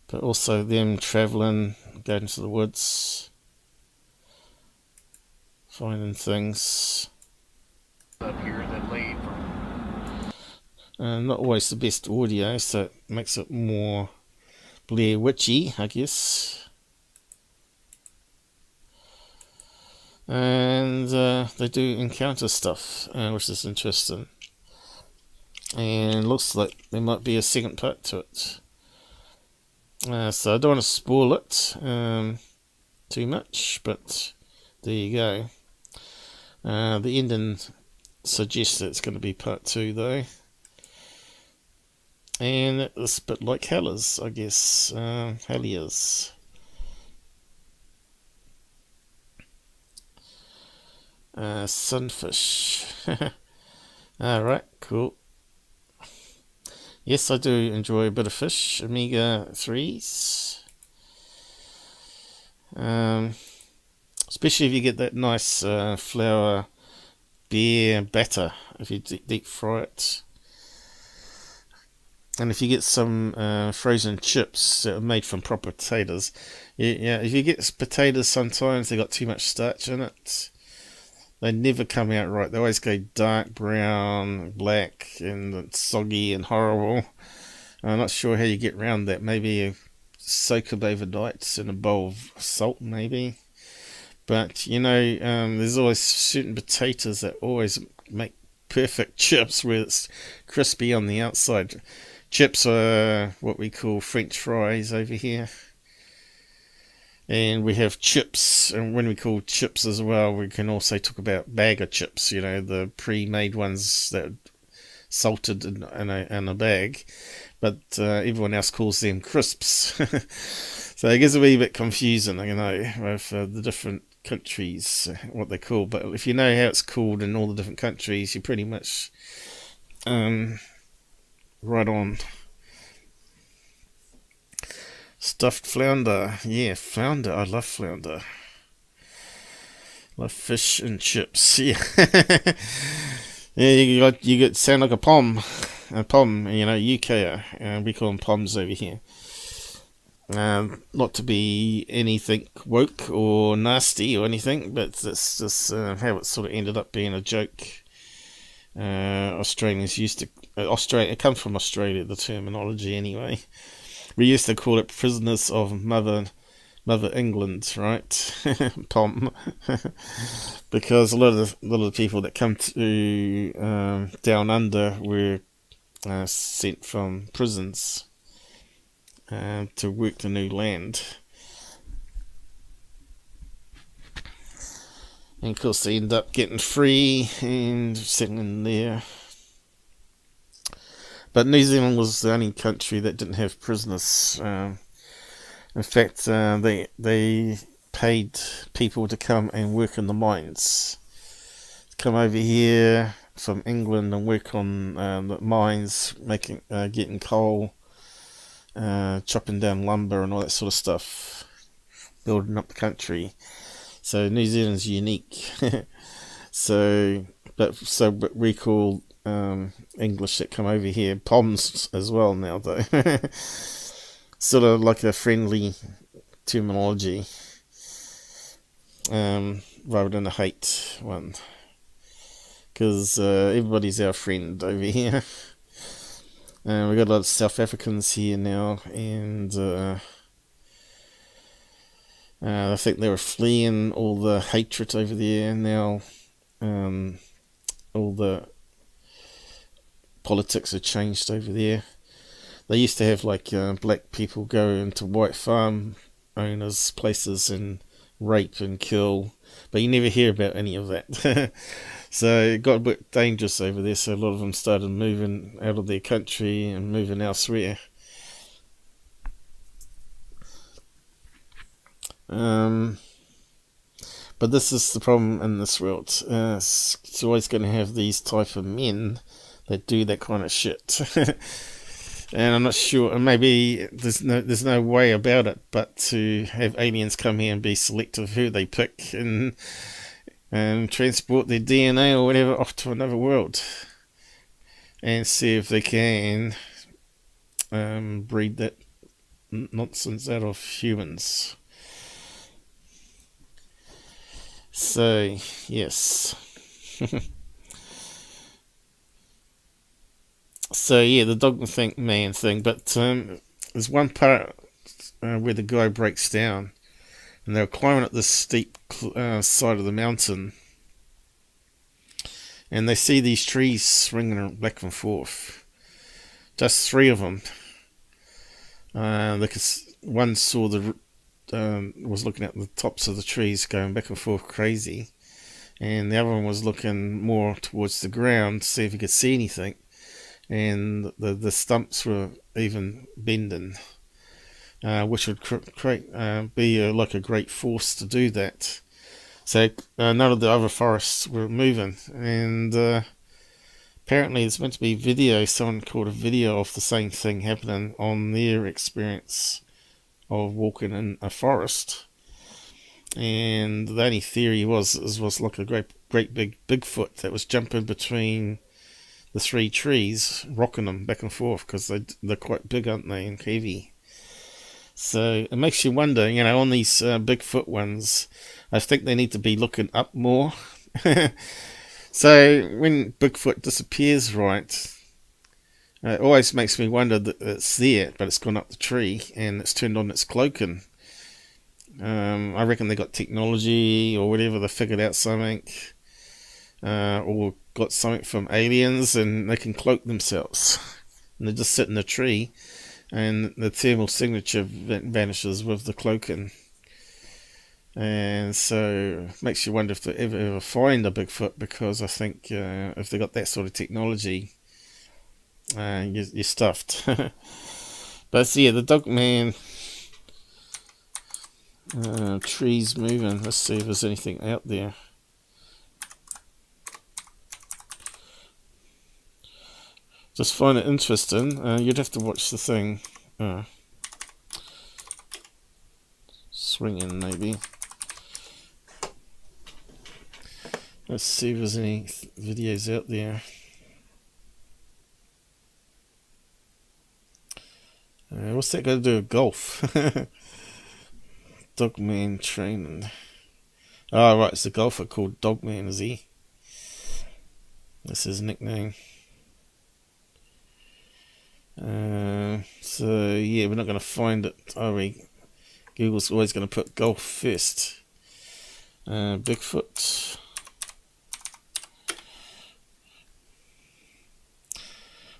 but also them travelling, going into the woods, finding things. Up here that laid Not always the best audio, so it makes it more Blair Witchy, I guess. And they do encounter stuff, which is interesting. And looks like there might be a second part to it. So I don't want to spoil it too much, but there you go. The ending suggests that it's going to be part 2 though. And it's a bit like Hellas, I guess. Helliers. Sunfish. Alright, cool. Yes, I do enjoy a bit of fish. Omega-3s. Especially if you get that nice flour beer batter, if you deep fry it. And if you get some frozen chips that are made from proper potatoes. Yeah, if you get potatoes sometimes they got too much starch in it. They never come out right. They always go dark brown, black, and soggy and horrible. I'm not sure how you get around that. Maybe you soak them overnight in a bowl of salt, maybe. But, you know, there's always certain potatoes that always make perfect chips where it's crispy on the outside. Chips are what we call French fries over here. And we have chips, and when we call chips as well, we can also talk about bag of chips, you know, the pre-made ones that are salted in a bag, but everyone else calls them crisps. So it gets a wee bit confusing, you know, with the different countries, what they're called, but if you know how it's called in all the different countries, you're pretty much right on. Stuffed flounder. Yeah, flounder. I love flounder. Love fish and chips. Yeah. Yeah, you get sound like a pom. A pom, you know, UK. We call them poms over here. Not to be anything woke or nasty or anything, but that's just how it sort of ended up being a joke. Australians used to... it comes from Australia, the terminology anyway. We used to call it prisoners of Mother England, right? Pom. Because a lot of the people that come to down under were sent from prisons to work the new land. And of course they end up getting free and settling there. But New Zealand was the only country that didn't have prisoners. In fact, they paid people to come and work in the mines. Come over here from England and work on the mines, getting coal, chopping down lumber and all that sort of stuff, building up the country. So New Zealand's unique. But we call English that come over here poms as well now, though. Sort of like a friendly terminology, rather than a hate one, because everybody's our friend over here. We've got a lot of South Africans here now, and I think they were fleeing all the hatred over there. Now all the politics have changed over there. they used to have like black people go into white farm owners' places and rape and kill, but you never hear about any of that. So it got a bit dangerous over there, so a lot of them started moving out of their country and moving elsewhere. But this is the problem in this world. It's always going to have these type of men that do that kind of shit. And I'm not sure, maybe there's no way about it but to have aliens come here and be selective who they pick and transport their DNA or whatever off to another world and see if they can breed that nonsense out of humans. So, yes. So, yeah, the dogman thing. But there's one part where the guy breaks down. And they're climbing up this steep side of the mountain. And they see these trees swinging back and forth. Just 3 of them. One saw was looking at the tops of the trees going back and forth crazy, and the other one was looking more towards the ground to see if he could see anything, and the stumps were even bending, which would be like a great force to do that. So none of the other forests were moving, and apparently there's meant to be video, someone caught a video of the same thing happening on their experience of walking in a forest, and the only theory was like a great big Bigfoot that was jumping between the 3 trees, rocking them back and forth, because they're quite big, aren't they, and heavy. So it makes you wonder, on these Bigfoot ones, I think they need to be looking up more. So when Bigfoot disappears, right, it always makes me wonder that it's there, but it's gone up the tree and it's turned on its cloaking. I reckon they got technology or whatever, they figured out something, or got something from aliens and they can cloak themselves. And they just sit in the tree and the thermal signature vanishes with the cloaking. And so it makes you wonder if they ever find a Bigfoot, because I think if they got that sort of technology, you're stuffed. But yeah, the dogman, trees moving. Let's see if there's anything out there. Just find it interesting. You'd have to watch the thing swinging, maybe. Let's see if there's any videos out there. What's that got to do with golf? Dogman training. Oh, right, it's a golfer called Dogman, is he? That's his nickname. So, yeah, we're not going to find it, are we? Google's always going to put golf first. Bigfoot.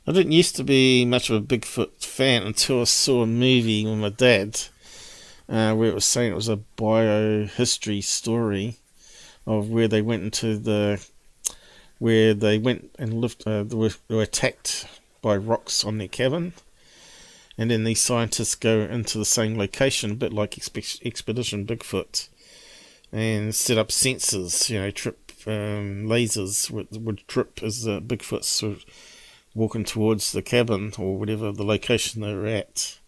I didn't used to be much of a Bigfoot fan until I saw a movie with my dad where it was saying it was a biohistory story of where they went and lived, they were attacked by rocks on their cabin, and then these scientists go into the same location, a bit like Expedition Bigfoot, and set up sensors, trip lasers would trip as the Bigfoots were walking towards the cabin or whatever the location they were at.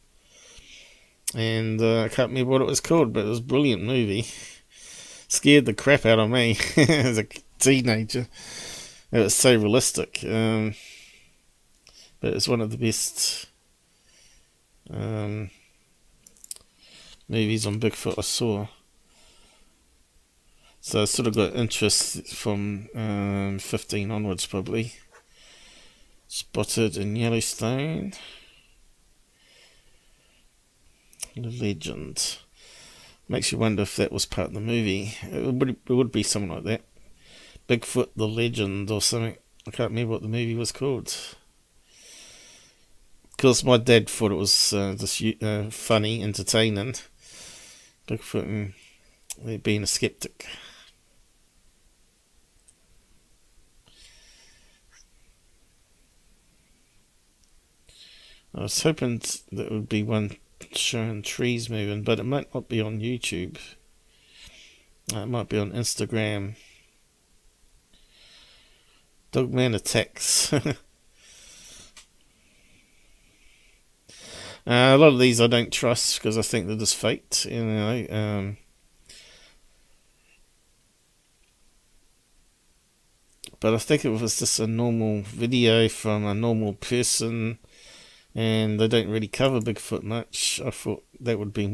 And I can't remember what it was called, but it was a brilliant movie. Scared the crap out of me as a teenager. It was so realistic. But it's one of the best movies on Bigfoot I saw. So I sort of got interest from 15 onwards, probably. Spotted in Yellowstone. The Legend. Makes you wonder if that was part of the movie. It would be something like that. Bigfoot the Legend or something. I can't remember what the movie was called. course, my dad thought it was just funny, entertaining. Bigfoot and being a skeptic. I was hoping that would be one showing trees moving, but it might not be on YouTube. It might be on Instagram. Dogman attacks. A lot of these I don't trust because I think they're just faked, you know. But I think it was just a normal video from a normal person, and they don't really cover Bigfoot much. I thought that would be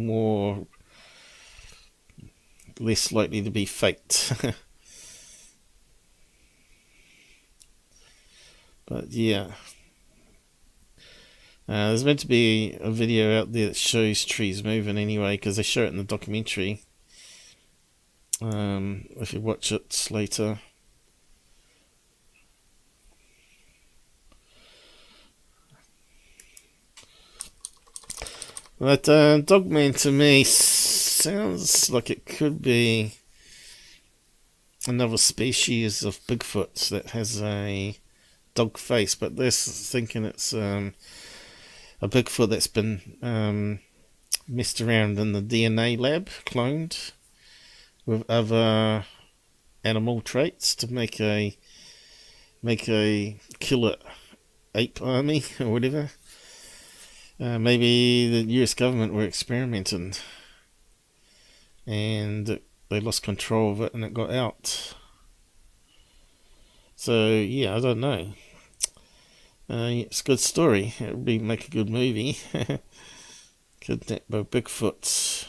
less likely to be faked. But yeah. There's meant to be a video out there that shows trees moving anyway, because they show it in the documentary. If you watch it later. But Dogman to me sounds like it could be another species of Bigfoot that has a dog face, but they're thinking it's a Bigfoot that's been messed around in the DNA lab, cloned with other animal traits to make a killer ape army or whatever. Maybe the US government were experimenting and they lost control of it and it got out. So yeah, I don't know. It's a good story. It would make a good movie. Kidnapped by Bigfoot.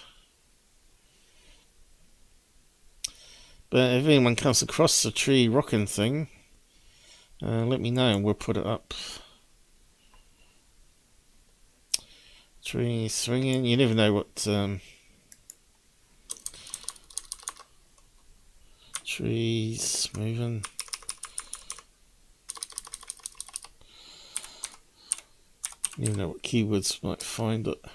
But if anyone comes across the tree rocking thing, let me know and we'll put it up. Tree swinging. You never know what trees moving. You never know what keywords might find it.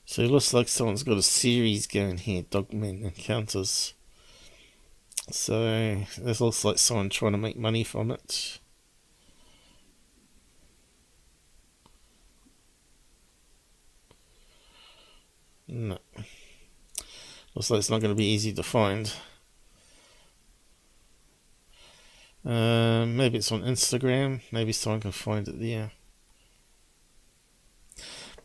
So it looks like someone's got a series going here, Dogman Encounters. So this looks like someone trying to make money from it. No. Looks like it's not going to be easy to find. Maybe it's on Instagram. Maybe someone can find it there.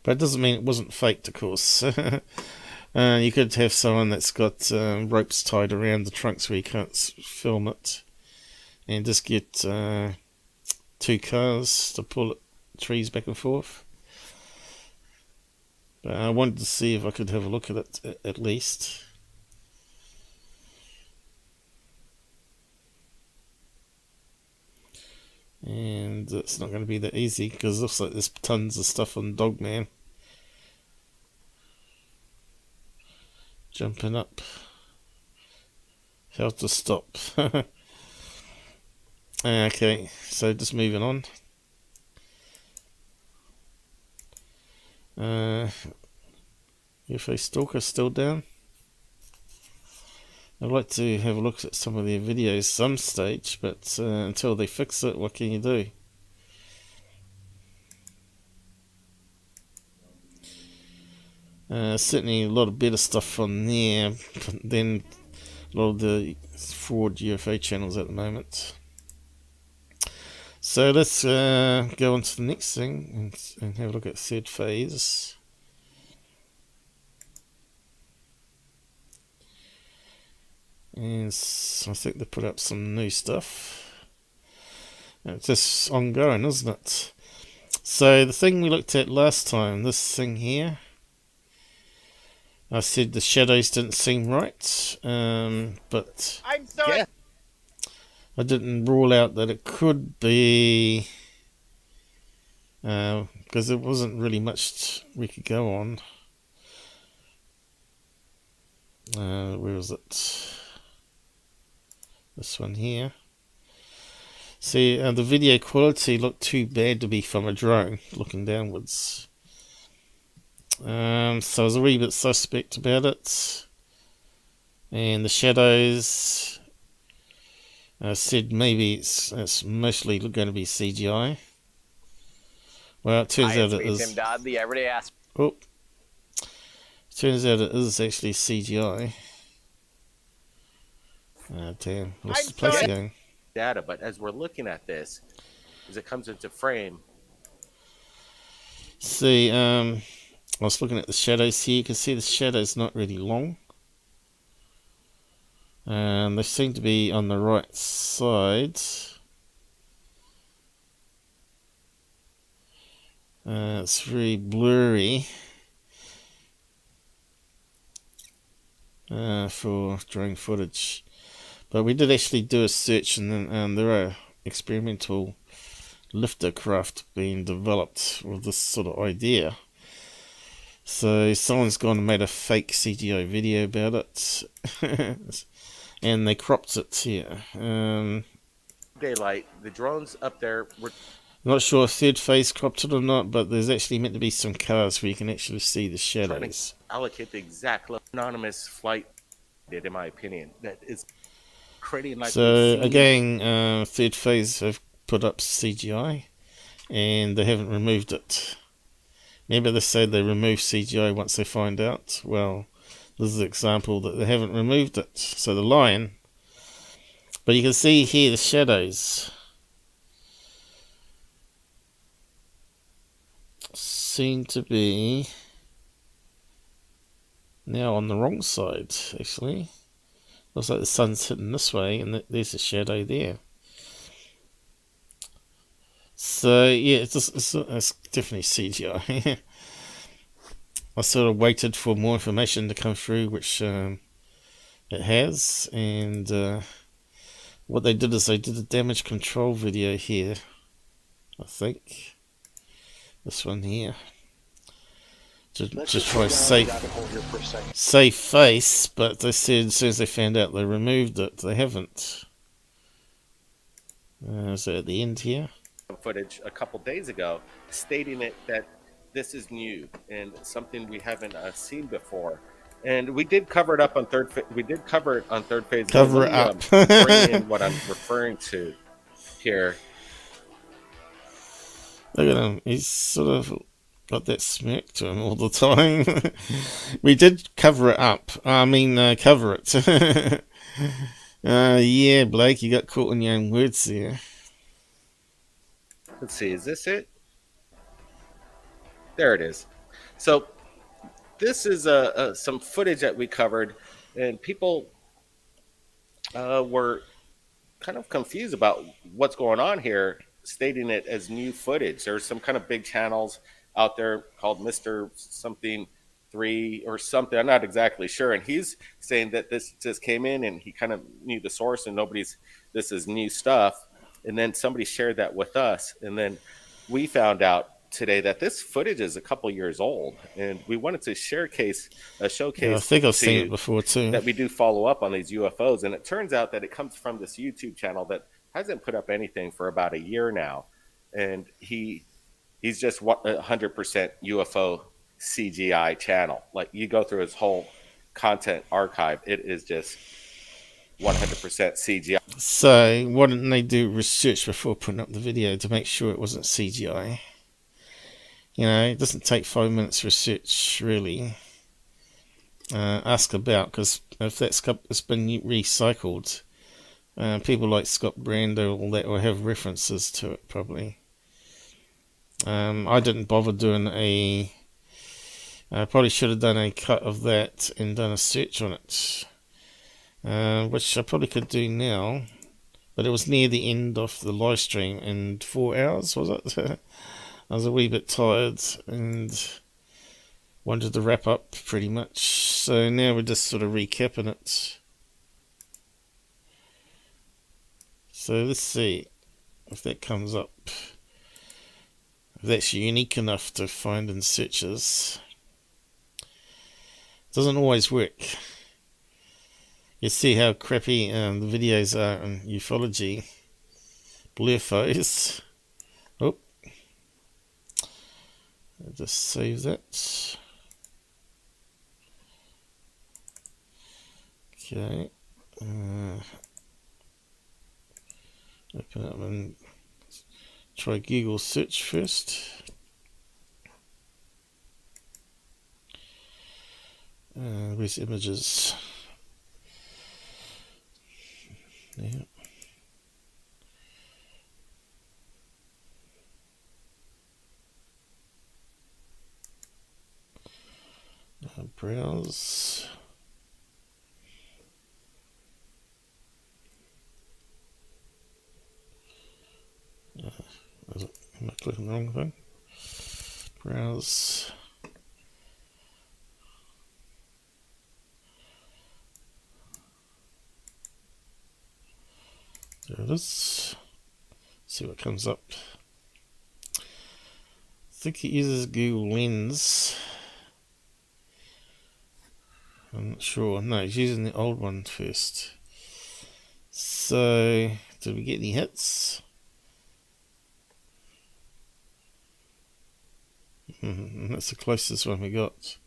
But it doesn't mean it wasn't faked, of course. You could have someone that's got ropes tied around the trunks where you can't film it, and just get 2 cars to pull trees back and forth. But I wanted to see if I could have a look at it at least. And it's not going to be that easy because it looks like there's tons of stuff on Dogman. Jumping up. How to stop. Okay, so just moving on. UFO Stalker still down. I'd like to have a look at some of their videos some stage, but until they fix it, what can you do? Certainly a lot of better stuff on there than a lot of the fraud UFO channels at the moment. So let's go on to the next thing and have a look at third phase. And I think they put up some new stuff. It's just ongoing, isn't it? So the thing we looked at last time, this thing here, I said the shadows didn't seem right, but I'm sorry. Yeah. I didn't rule out that it could be, because there wasn't really much we could go on. Where is it? This one here. See, the video quality looked too bad to be from a drone looking downwards. So I was a wee bit suspect about it. And the shadows, I said maybe it's mostly going to be CGI. Well, it turns out it is. Tim Dodd, the everyday ass. Oh, turns out it is actually CGI. Ah, damn, what's the place going? Data, but as we're looking at this, as it comes into frame. See, I was looking at the shadows here. You can see the shadows not really long. They seem to be on the right side. It's very blurry for drone footage. But we did actually do a search, and then there are experimental lifter craft being developed with this sort of idea. So someone's gone and made a fake CGI video about it. And they cropped it here. Daylight, the drones up there were... Not sure if Third Phase cropped it or not, but there's actually meant to be some cars where you can actually see the shadows. Trying to allocate the exact anonymous flight, in my opinion, that is creating like... So again, Third Phase have put up CGI, and they haven't removed it. Remember they said they remove CGI once they find out? Well, this is an example that they haven't removed it. So the lion, but you can see here the shadows seem to be now on the wrong side, actually. Looks like the sun's hitting this way, and there's a shadow there. So yeah, it's definitely CGI. I sort of waited for more information to come through, which it has, and what they did is they did a damage control video here, I think. This one here. To try save face, but they said as soon as they found out they removed it. They haven't. So at the end here. Footage a couple days ago stating that this is new and something we haven't seen before. And we did cover it up on third. We did cover it on Third Phase. Cover it up. Bring in what I'm referring to here. Look at him. He's sort of got that smirk to him all the time. We did cover it up. I mean, cover it. Yeah, Blake, you got caught on your own words there. Let's see. Is this it? There it is. So this is some footage that we covered, and people were kind of confused about what's going on here, stating it as new footage. There's some kind of big channels out there called Mr. Something 3 or something. I'm not exactly sure. And he's saying that this just came in and he kind of knew the source and this is new stuff. And then somebody shared that with us. And then we found out today that this footage is a couple years old, and we wanted to showcase. Yeah, I think I've seen it before too. That we do follow up on these UFOs, and it turns out that it comes from this YouTube channel that hasn't put up anything for about a year now, and he's just 100% UFO CGI channel. Like, you go through his whole content archive, it is just 100% CGI. So why didn't they do research before putting up the video to make sure it wasn't CGI? You know, it doesn't take 5 minutes research, really. Ask about, because if it's been recycled, people like Scott Brando or all that will have references to it, probably. I didn't bother doing I probably should have done a cut of that and done a search on it, which I probably could do now, but it was near the end of the live stream in 4 hours, was it? I was a wee bit tired and wanted to wrap up pretty much, so now we're just sort of recapping it. So let's see if that comes up, if that's unique enough to find in searches. Doesn't always work. You see how crappy the videos are in ufology. Blurphase. Oh. I'll just save that. Okay. Open up and try Google search first. Where's images? Yeah. Browse. Am I clicking the wrong thing? Browse. There it is. See what comes up. I think it uses Google Lens. I'm not sure. No, he's using the old one first. So, did we get any hits? That's the closest one we got.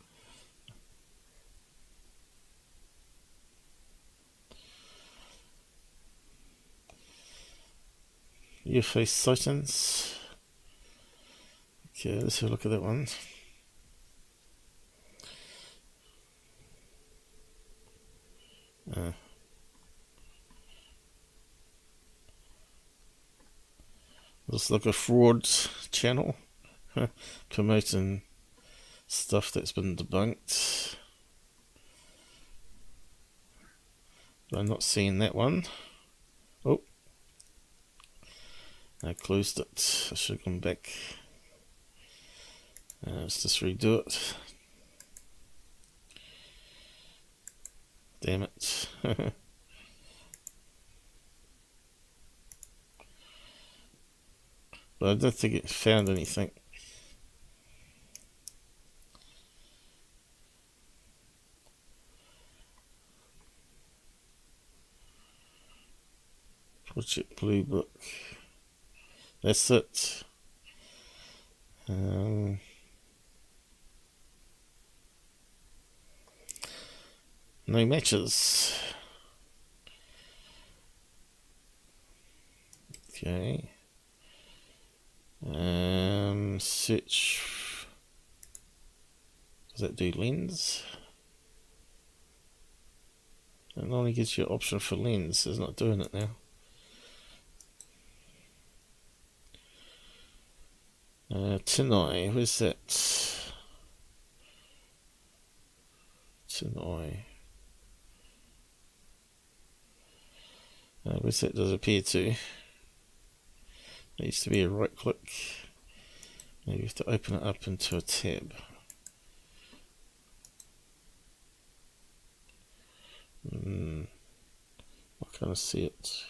UFO sightings. Okay, let's have a look at that one. Looks like a fraud channel promoting stuff that's been debunked. But I'm not seeing that one. Oh, I closed it. I should have gone back. Let's just redo it. Damn it. But I don't think it found anything. Project Blue Book. That's it. No matches. Okay. Search. Does that do lens? It only gives you an option for lens. It's not doing it now. Tinoi, where's that? Tinoi. Where's that disappear to? There used to be a right click. Now you have to open it up into a tab. I can't see it.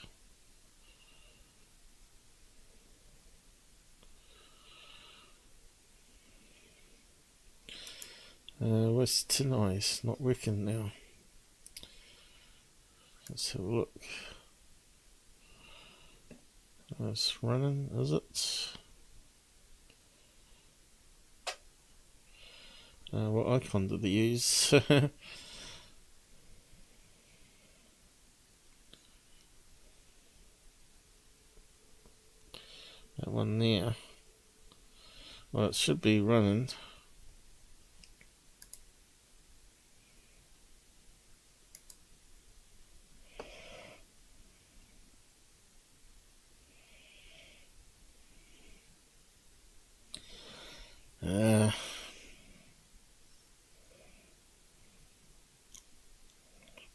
Where's Tinoi? It's not working now. Let's have a look. It's running, is it? What icon did they use? That one there. Well, it should be running.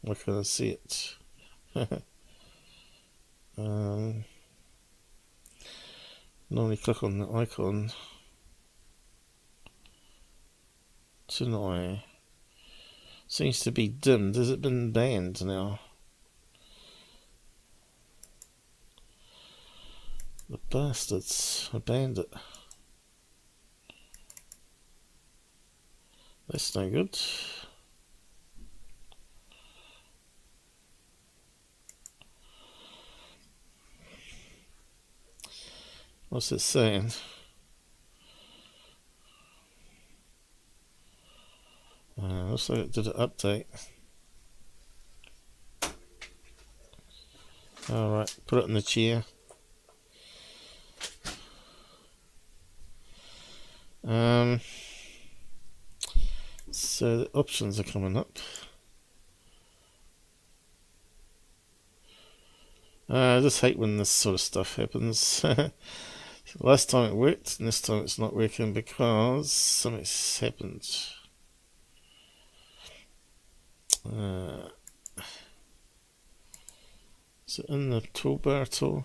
Why can't I see it? Normally click on the icon. Tonight seems to be dimmed. Has it been banned now? The bastards. I banned it. That's no good. What's it saying? Looks like it did an update. Alright, put it in the chair. So the options are coming up. I just hate when this sort of stuff happens. Last time it worked, and this time it's not working because something's happened. Is it in the toolbar at all?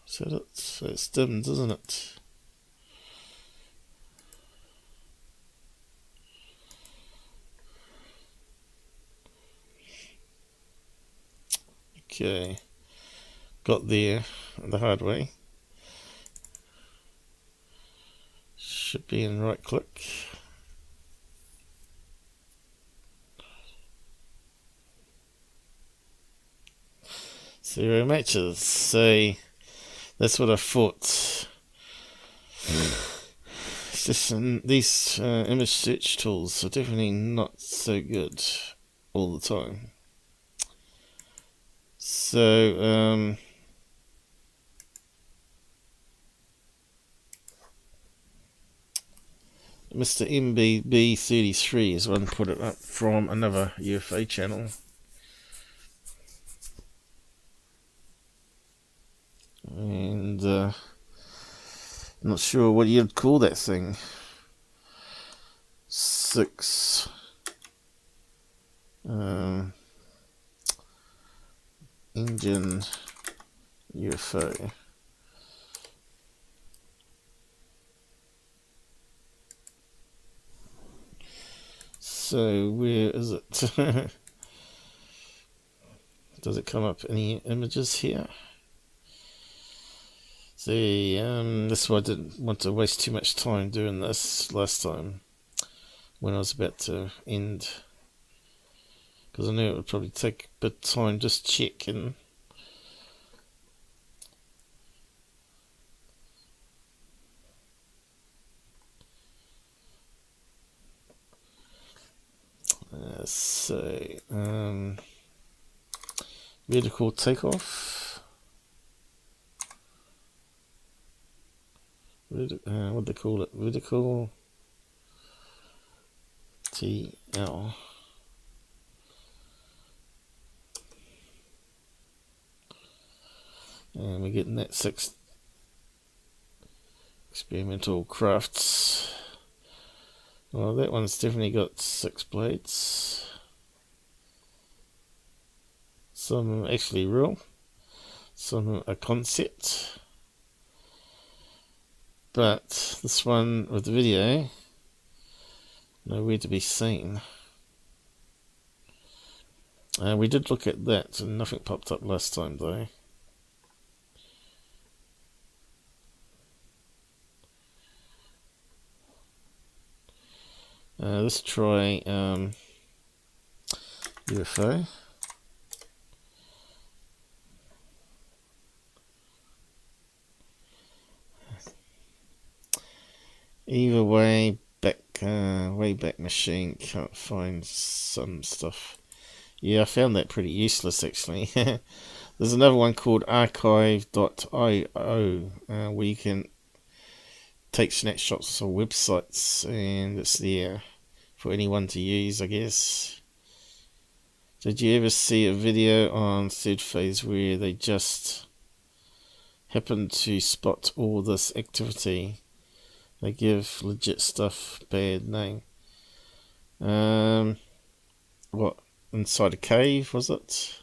Is that it? It's dimmed, isn't it? Okay, got there the hard way. Should be in right click. Zero matches. So that's what I thought. It's just these image search tools are definitely not so good all the time. So Mr. MBB33 is one put it up from another UFO channel. And I'm not sure what you'd call that thing. 6 engine UFO. So where is it? Does it come up any images here? See, this is why I didn't want to waste too much time doing this last time when I was about to end, because I knew it would probably take a bit of time just checking. So, vertical takeoff. What do they call it? Vertical TL. And we're getting that 6 experimental crafts. Well, that one's definitely got 6 blades. Some actually real, some a concept. But this one with the video, nowhere to be seen. We did look at that and nothing popped up last time though. Let's try UFO. Either way back machine, can't find some stuff. Yeah, I found that pretty useless actually. There's another one called archive.io where you can take snapshots of websites and it's there for anyone to use, I guess. Did you ever see a video on Third Phase where they just happened to spot all this activity? They give legit stuff bad name. What, inside a cave was it?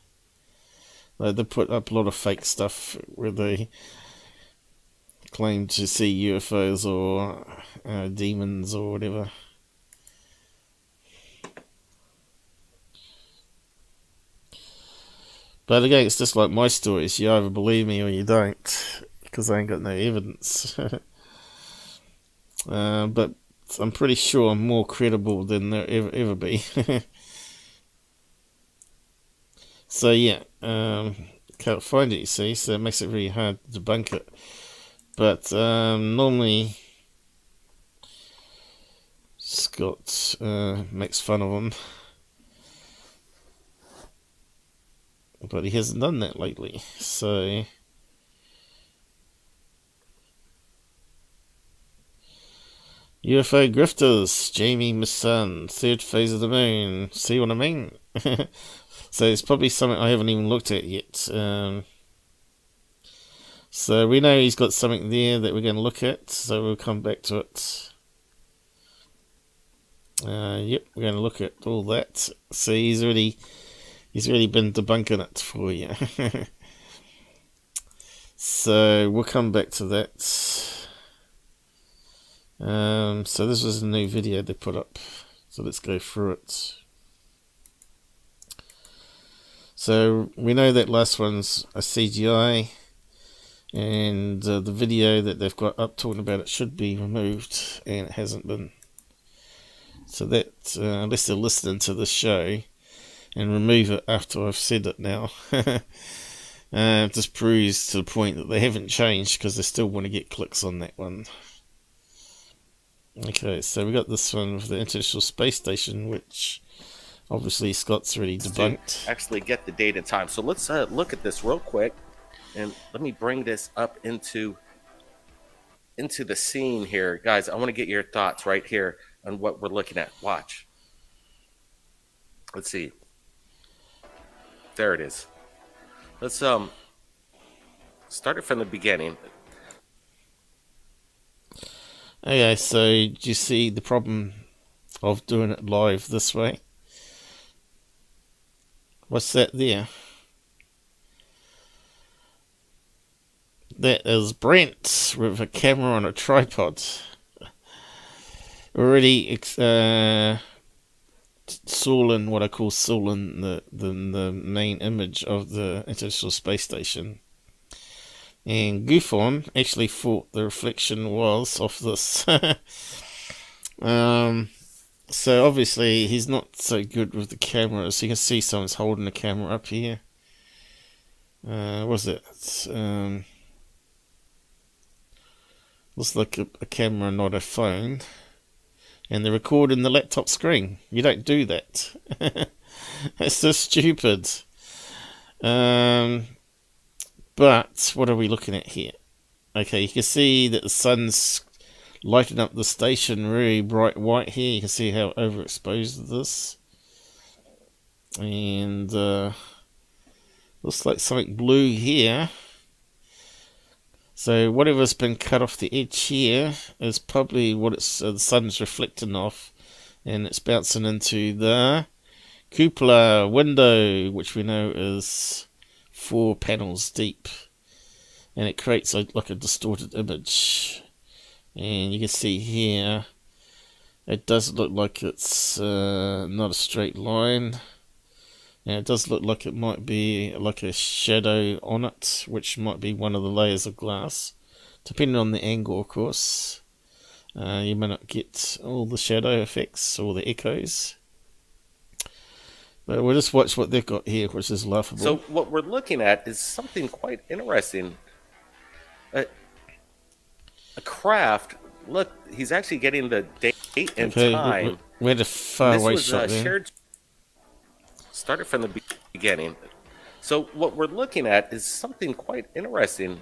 They put up a lot of fake stuff where they claim to see UFOs or demons or whatever. But again, it's just like my stories. You either believe me or you don't, because I ain't got no evidence. But I'm pretty sure I'm more credible than there ever be. So yeah, can't find it, you see, so it makes it really hard to debunk it. But normally Scott makes fun of him, but he hasn't done that lately. So UFO grifters, Jamie Misson, third phase of the moon. See what I mean? So it's probably something I haven't even looked at yet. So we know he's got something there that we're going to look at, so we'll come back to it. Yep, we're going to look at all that. So he's already been debunking it for you. So we'll come back to that. So this was a new video they put up. So let's go through it. So we know that last one's a CGI. And the video that they've got up talking about it should be removed, and it hasn't been. So that, unless they're listening to the show and remove it after I've said it now, just proves to the point that they haven't changed, because they still want to get clicks on that one. Okay, so we got this one with the International Space Station, which obviously Scott's already debunked. To actually get the date and time. So let's look at this real quick. And let me bring this up into the scene here. Guys, I want to get your thoughts right here on what we're looking at. Watch. Let's see. There it is. Let's start it from the beginning. Okay, so do you see the problem of doing it live this way? What's that there? That is Brent with a camera on a tripod. Already stalling what I call stalling the main image of the International Space Station. And Goofon actually thought the reflection was off this. So obviously he's not so good with the camera. So you can see someone's holding the camera up here. Was it? Looks like a camera, not a phone. And they're recording the laptop screen. You don't do that. That's so stupid. But what are we looking at here? Okay, you can see that the sun's lighting up the station really bright white here. You can see how overexposed it is. And looks like something blue here. So whatever's been cut off the edge here is probably what it's the sun's reflecting off, and it's bouncing into the cupola window, which we know is 4 panels deep, and it creates like a distorted image. And you can see here, it does look like it's not a straight line. And it does look like it might be like a shadow on it, which might be one of the layers of glass. Depending on the angle, of course. You may not get all the shadow effects or the echoes. But we'll just watch what they've got here, which is laughable. So what we're looking at is something quite interesting. A craft. Look, he's actually getting the date and time. We had a faraway shot there. Shared. Started from the beginning. So what we're looking at is something quite interesting.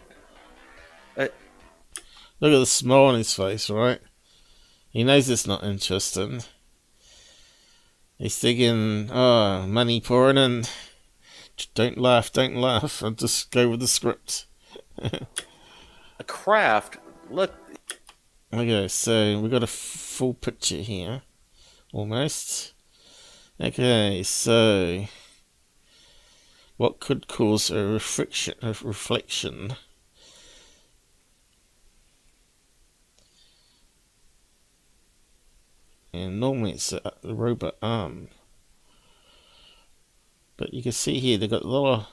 Look at the smile on his face, right? He knows it's not interesting. He's thinking, oh, money pouring in. Don't laugh, I'll just go with the script. A craft, look. Okay, so we got a full picture here. Almost. Okay, so what could cause a reflection? And normally it's a robot arm. But you can see here they've got a lot of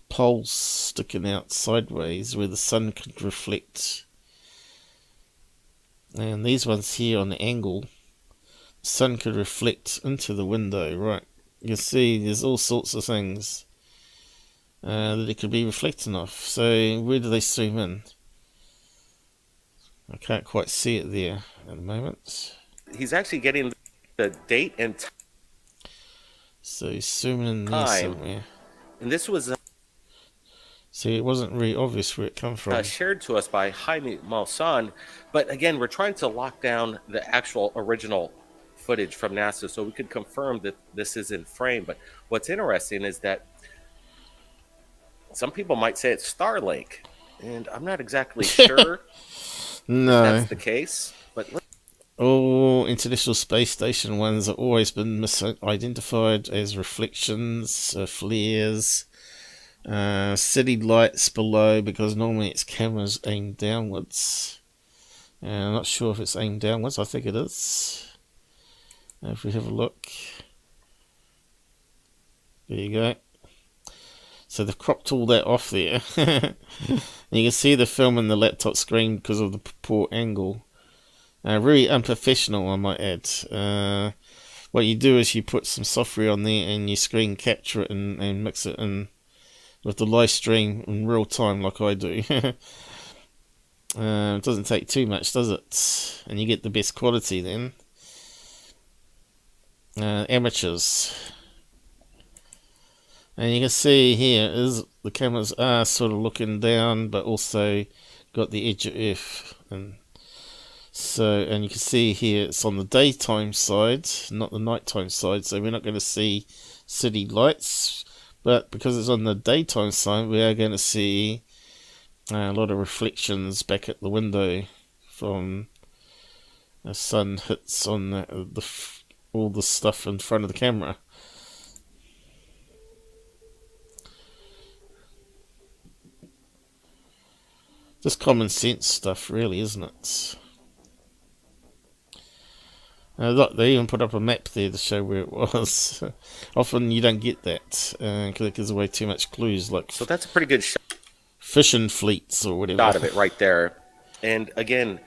poles sticking out sideways where the sun could reflect. And these ones here on the angle, sun could reflect into the window, right? You can see there's all sorts of things. that it could be reflecting off. So where do they zoom in? I can't quite see it there at the moment. He's actually getting the date and So he's zooming in there time. somewhere. And this was See, it wasn't really obvious where it come from. shared to us by Jaime Maussan. But again, we're trying to lock down the actual original footage from NASA so we could confirm that this is in frame. But what's interesting is that some people might say it's Starlink, and I'm not exactly sure No. that's the case. But All International Space Station ones have always been misidentified as reflections, flares, city lights below, because normally it's cameras aimed downwards. I'm not sure if it's aimed downwards. I think it is. If we have a look. There you go. So they've cropped all that off there. And you can see the film in the laptop screen because of the poor angle. Really unprofessional, I might add. What you do is you put some software on there and you screen capture it and mix it in with the live stream in real time like I do. It doesn't take too much, does it? And you get the best quality then. Amateurs. And you can see here is the cameras are sort of looking down, but also got the edge of Earth. And you can see here it's on the daytime side, not the nighttime side. So we're not going to see city lights, but because it's on the daytime side, we are going to see a lot of reflections back at the window from the sun hits on all the stuff in front of the camera. Just common sense stuff, really, isn't it? Look, they even put up a map there to show where it was. Often you don't get that because it gives away too much clues, like so that's a pretty good shot fishing fleets or whatever. of it right there. And again,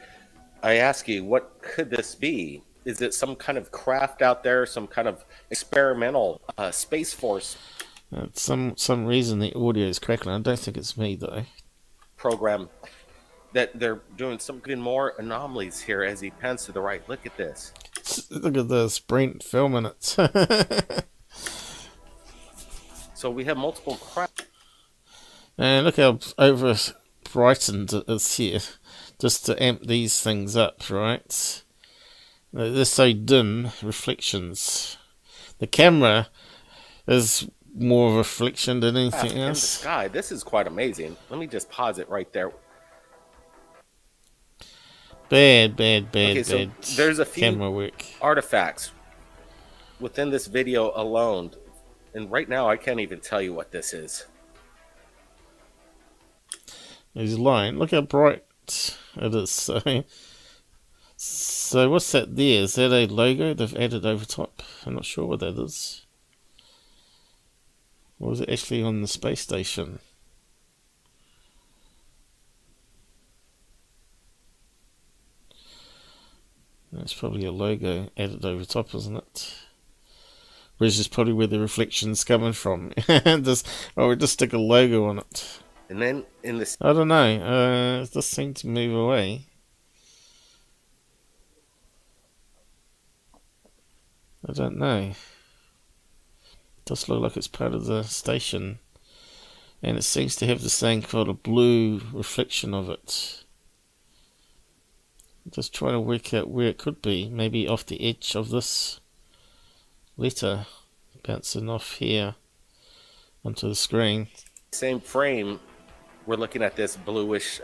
I ask you, what could this be? Is it some kind of craft out there, some kind of experimental Space Force Some reason the audio is crackling. I don't think it's me though. program that they're doing something more anomalies here as he pans to the right? Look at this. Look at this, Brent filming it. So we have multiple craft. And look how over brightened it is here, just to amp these things up, right? They're so dim, reflections. The camera is more of a reflection than anything in the else. sky. This is quite amazing. Let me just pause it right there. Bad So there's a few camera work. artifacts within this video alone, and right now I can't even tell you what this is. He's lying. Look how bright it is. So what's that there? Is that a logo they've added over top? I'm not sure what that is. Or was it actually on the space station? That's probably a logo added over top, isn't it? Which is probably where the reflection's coming from. We just stick a logo on it. And then in this, I don't know. It just seemed to move away. I don't know. It does look like it's part of the station. And it seems to have the same kind of blue reflection of it. Just trying to work out where it could be. Maybe off the edge of this letter. Bouncing off here onto the screen. same frame, we're looking at this bluish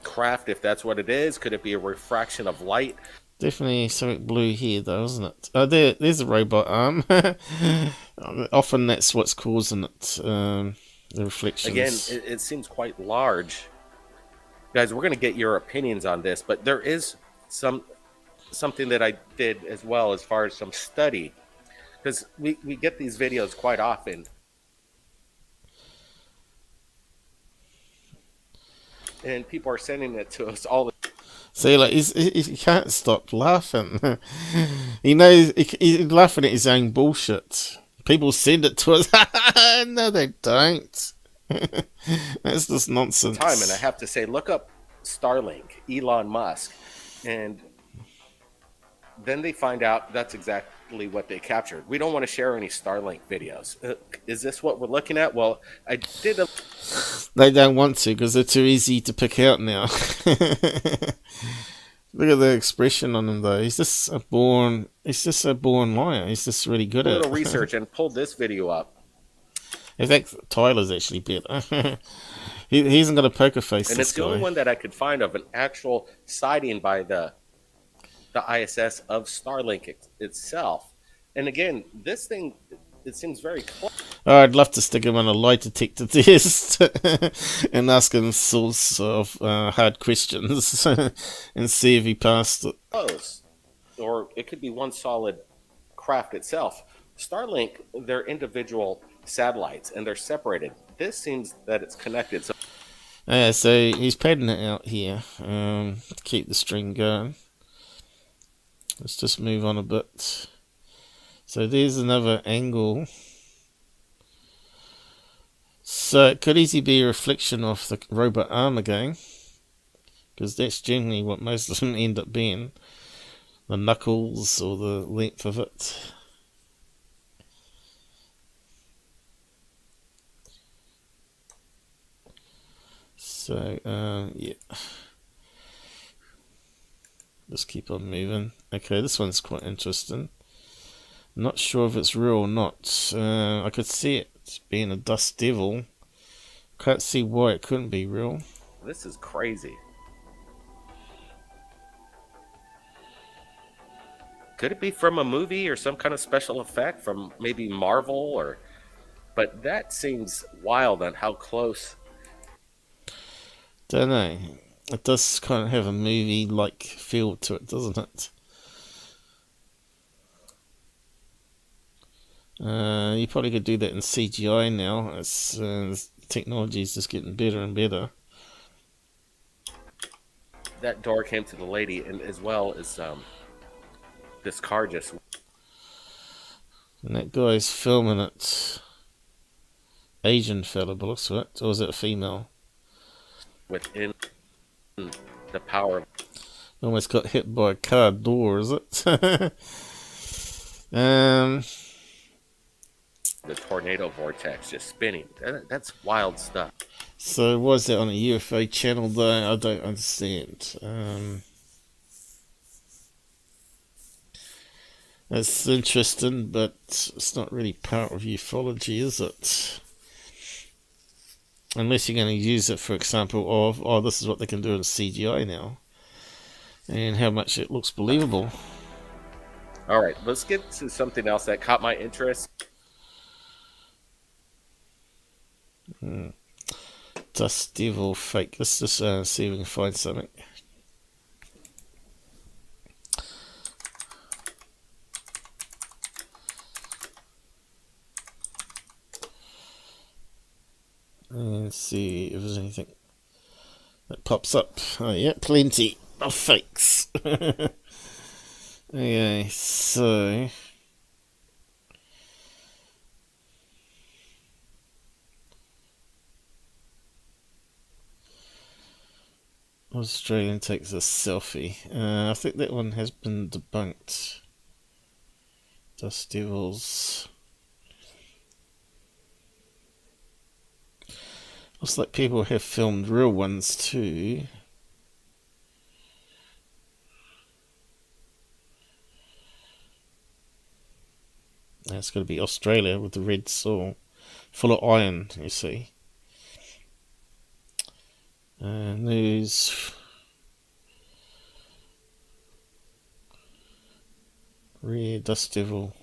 craft, if that's what it is. Could it be a refraction of light? Definitely something blue here though, isn't it? Oh, there's a robot arm. Often that's what's causing it. The reflections. Again, it seems quite large. Guys, we're going to get your opinions on this, but there is something that I did as well as far as some study. Because we get these videos quite often. And people are sending it to us all the time. See, like he can't stop laughing. He knows he's laughing at his own bullshit. People send it to us. No, they don't. That's just nonsense. Time, and I have to say, look up Starlink, Elon Musk, and then they find out that's exactly what they captured. We don't want to share any Starlink videos. Is this what we're looking at? Well, I did a... They don't want to because they're too easy to pick out now. Look at the expression on him, though. He's just a born liar. He's just really good at it. A little research and pulled this video up. In fact, Tyler's actually better. He hasn't got a poker face. And it's the only one that I could find of an actual sighting by the ISS of Starlink itself. And again, this thing, it seems very close. Oh, I'd love to stick him on a lie detector test and ask him sorts of hard questions and see if he passed it. Close. Or it could be one solid craft itself. Starlink, they're individual satellites and they're separated. This seems that it's connected. So yeah, so he's padding it out here to keep the string going. Let's just move on a bit. So there's another angle. So it could easily be a reflection of the robot arm again, because that's generally what most of them end up being. The knuckles or the length of it. So, yeah. Just keep on moving. Okay, this one's quite interesting. Not sure if it's real or not. I could see it being a dust devil. Can't see why it couldn't be real. this is crazy. Could it be from a movie or some kind of special effect from maybe Marvel or... But that seems wild on how close. Don't know. It does kind of have a movie-like feel to it, doesn't it? You probably could do that in CGI now, as technology is just getting better and better. That door came to the lady, and as well as this car just... And that guy's filming it. Asian fella, but looks like it. Or is it a female? within the power of... Almost got hit by a car door, is it? the tornado vortex just spinning. That's wild stuff. So was that on a UFO channel though? I don't understand. That's interesting, but it's not really part of ufology, is it? Unless you're going to use it for example of, oh, this is what they can do in CGI now. And how much it looks believable. Alright, let's get to something else that caught my interest. Dust Devil fake. Let's just see if we can find something. And see if there's anything that pops up. Oh yeah, plenty of fakes. Okay, so Australian takes a selfie. I think that one has been debunked. Dust Devils. Looks like people have filmed real ones too. That's going to be Australia with the red soil. Full of iron, you see. News. Rare Dust Devil.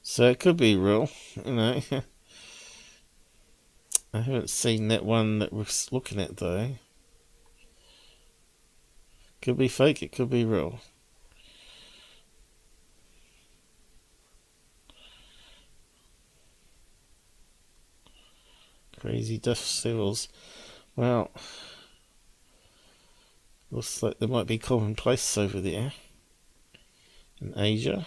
So it could be real, you know. I haven't seen that one that we're looking at though. Could be fake, it could be real. Crazy Dust Devils. Well, looks like there might be commonplace over there in Asia.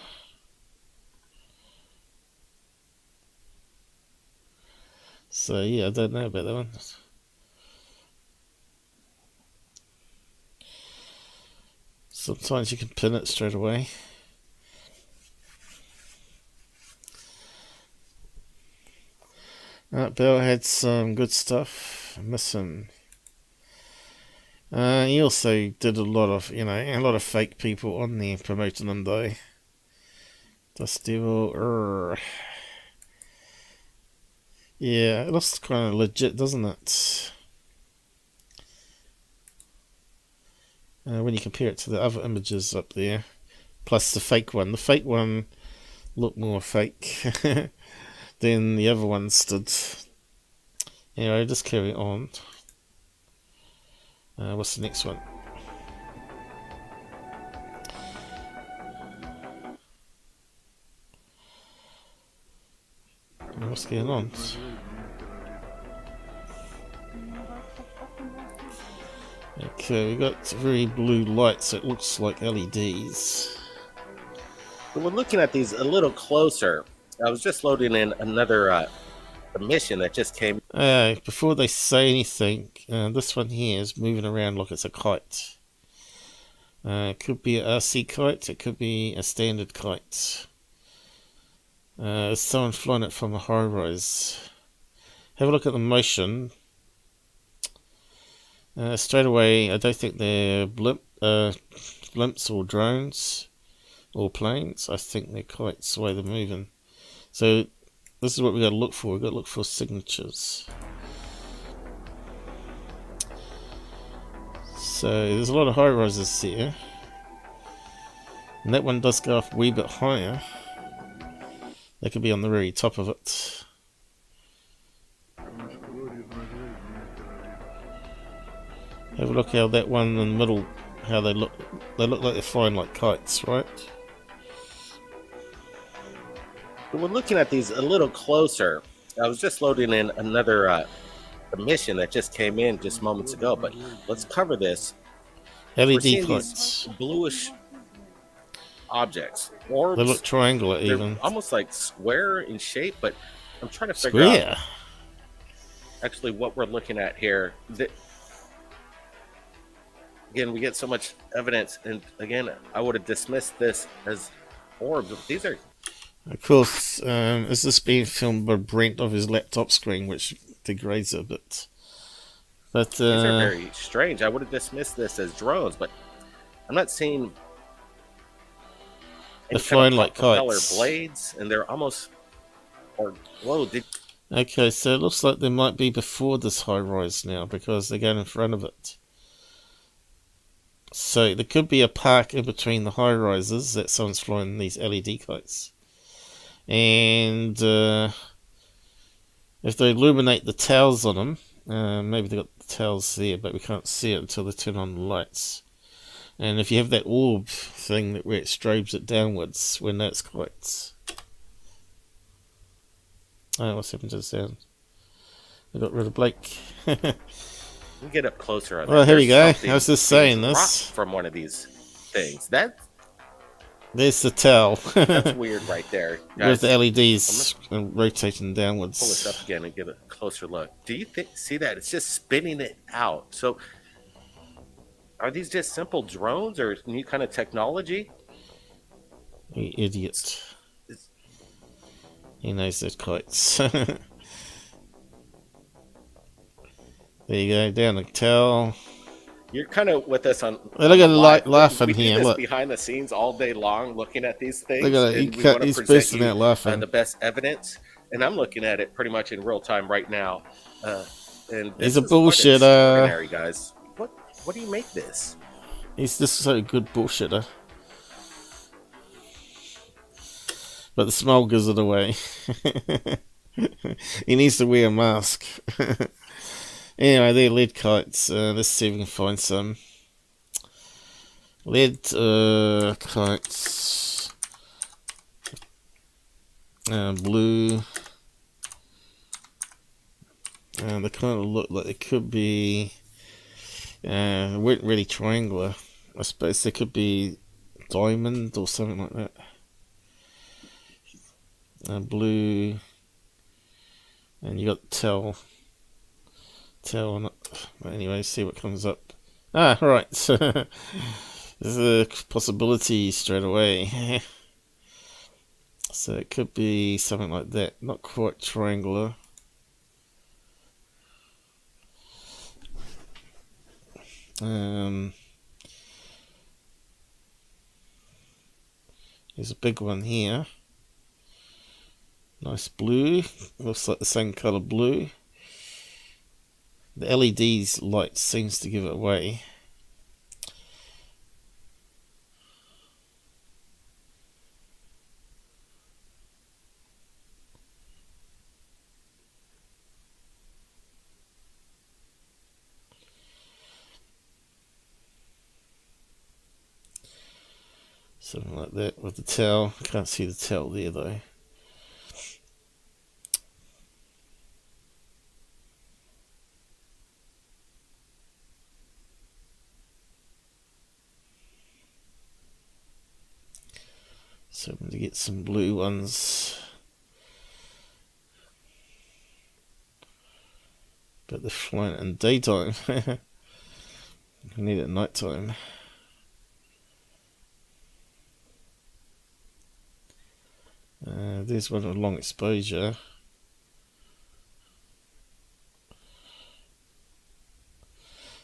So yeah, I don't know about that one. Sometimes you can pin it straight away. Bill had some good stuff. Missing. He also did a lot of, a lot of fake people on there promoting them though. Dust Devil, yeah, it looks kind of legit, doesn't it? When you compare it to the other images up there, plus the fake one. The fake one looked more fake than the other ones did. Anyway, just carry on. What's the next one? What's going on? Okay, we got very blue lights. It looks like LEDs. But we're looking at these a little closer. I was just loading in another mission that just came. Before they say anything, this one here is moving around like it's a kite. It could be a RC kite. It could be a standard kite. Someone flying it from a high rise. Have a look at the motion. Straight away, I don't think they're blimps or drones or planes. I think they're kites, the way they're moving. So this is what we've got to look for. We've got to look for signatures. So there's a lot of high rises here. And that one does go up a wee bit higher. They could be on the very top of it. Have a look how that one in the middle, how they look. They look like they're flying like kites, right? But we're looking at these a little closer. I was just loading in another mission that just came in just moments ago. But let's cover this. LED kites. Bluish objects. Orbs. They look triangular even. Almost like square in shape, but I'm trying to figure out actually what we're looking at here. Again, we get so much evidence, and again, I would have dismissed this as orbs. These are... Of course, is this being filmed by Brent off his laptop screen, which degrades it a bit. But these are very strange. I would have dismissed this as drones, but I'm not seeing... They're flying like kites. Blades, and they're almost... Okay, so it looks like they might be before this high rise now, because they're going in front of it. So there could be a park in between the high rises that someone's flying these LED kites. And if they illuminate the towers on them, maybe they've got the towers there, but we can't see it until they turn on the lights. And if you have that orb thing where it strobes it downwards, we know it's kites. Oh, what's happened to the sound? I got rid of Blake. We get up closer on well, here we go. I was just saying this. From one of these things. There's the towel. That's weird right there. With Guys, the LEDs rotating downwards. Pull this up again and get a closer look. Do you see that? It's just spinning it out. So are these just simple drones or new kind of technology? You idiot. He knows those kites. There you go, down the towel. You're kind of with us on. Well, look at the laughing here. We do this look. behind the scenes all day long, looking at these things. Look at it. He's bursting out laughing. The best evidence, and I'm looking at it pretty much in real time right now. And he's a bullshitter, guys. What do you make this? He's just so good bullshitter. But the smell gives it away. He needs to wear a mask. Anyway, they're lead kites. Let's see if we can find some. Lead kites. Blue. They kind of look like they could be... they weren't really triangular. I suppose they could be diamond or something like that. Blue. And you got tell on it. But anyway, see what comes up. Ah, right. There's a possibility straight away. So it could be something like that. Not quite triangular. There's a big one here. Nice blue. Looks like the same colour blue. The LED's light seems to give it away. Something like that with the tail. Can't see the tail there though. So I'm going to get some blue ones. But they're flying in daytime. I need it at night time. There's one with long exposure.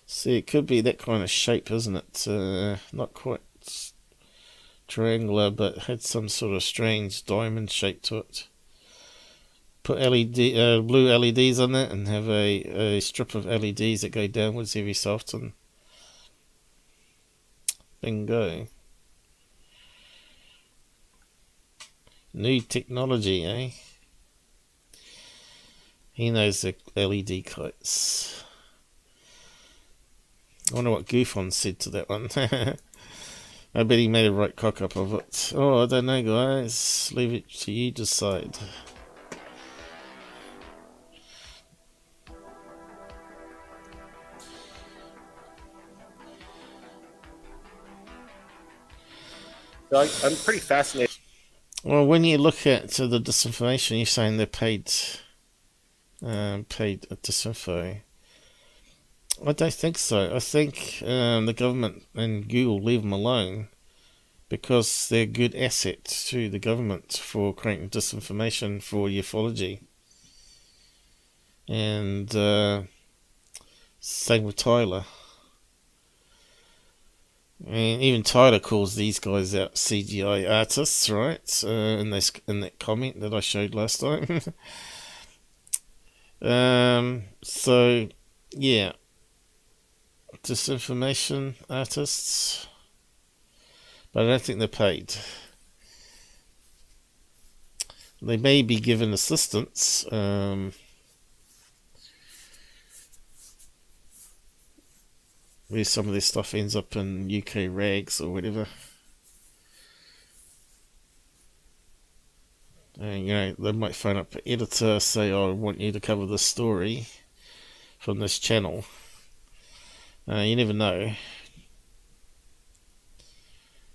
See, it could be that kind of shape, isn't it? Not quite triangular, but had some sort of strange diamond shape to it. Put blue LEDs on it and have a strip of LEDs that go downwards every so often. Bingo. New technology, eh? He knows the LED kites. I wonder what Goofon said to that one. I bet he made a right cock up of it. Oh, I don't know, guys. Leave it to you to decide. So I'm pretty fascinated. Well, when you look at the disinformation, you're saying they're paid disinfo. I don't think so. I think the government and Google leave them alone because they're a good asset to the government for creating disinformation for ufology. And same with Tyler. And even Tyler calls these guys out CGI artists, right? In that comment that I showed last time. So, yeah. Disinformation artists. But I don't think they're paid. They may be given assistance. Where some of this stuff ends up in UK rags or whatever. And, you know, they might phone up an editor, say, oh, I want you to cover this story from this channel. You never know.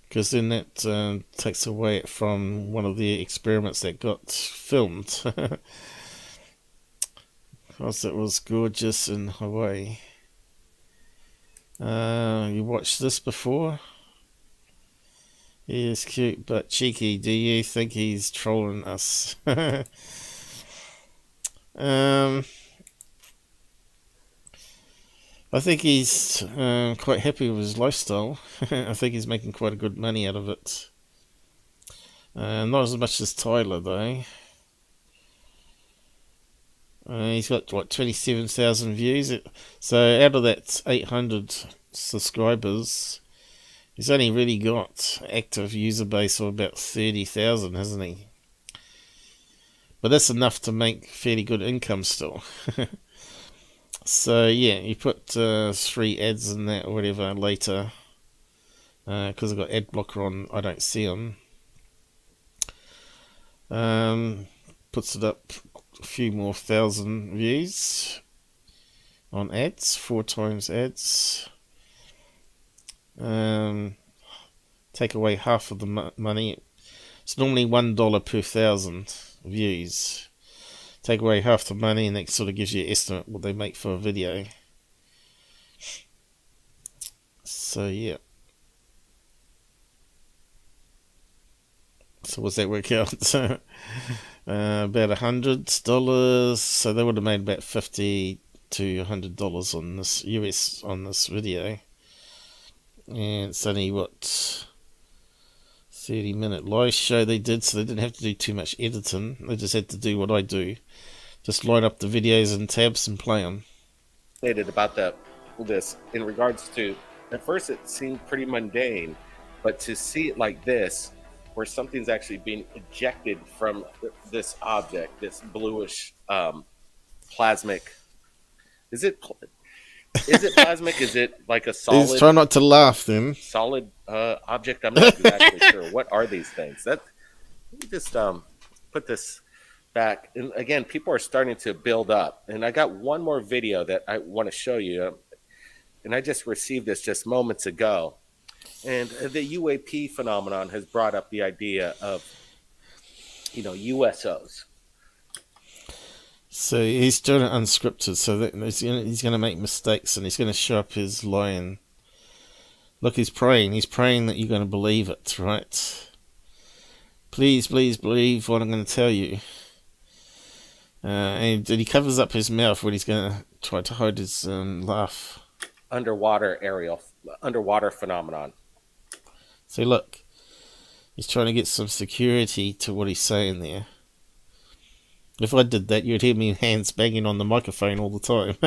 Because then that takes away from one of the experiments that got filmed. Because it was gorgeous in Hawaii. You watched this before? He is cute but cheeky. Do you think he's trolling us? I think he's quite happy with his lifestyle. I think he's making quite a good money out of it. Not as much as Tyler, though. He's got, what, 27,000 views? So out of that 800 subscribers, he's only really got active user base of about 30,000, hasn't he? But that's enough to make fairly good income still. So yeah, you put 3 ads in that or whatever later. Because I've got ad blocker on, I don't see them. Puts it up a few more thousand views on ads, 4 times ads. Take away half of the money. It's normally $1 per 1,000 views. take away half the money, and that sort of gives you an estimate what they make for a video. So yeah. So what's that work out? About $100. So they would have made about $50 to $100 on this US on this video. And it's only what 30-minute live show they did, so they didn't have to do too much editing. They just had to do what I do, just line up the videos in tabs and play them. About this in regards to, at first it seemed pretty mundane, but to see it like this, where something's actually being ejected from this object, this bluish plasmic. Is it plasmic? Is it like a solid? Try not to laugh then. Solid object? I'm not exactly sure. What are these things? Let me just put this back. And again, people are starting to build up. And I got one more video that I want to show you. And I just received this just moments ago. And the UAP phenomenon has brought up the idea of, USOs. So he's doing it unscripted, so that he's going to make mistakes, and he's going to show up his lying. Look, he's praying. He's praying that you're going to believe it, right? Please, please believe what I'm going to tell you. And he covers up his mouth when he's going to try to hide his laugh. Underwater phenomenon. So look, he's trying to get some security to what he's saying there. If I did that, you'd hear me hands banging on the microphone all the time.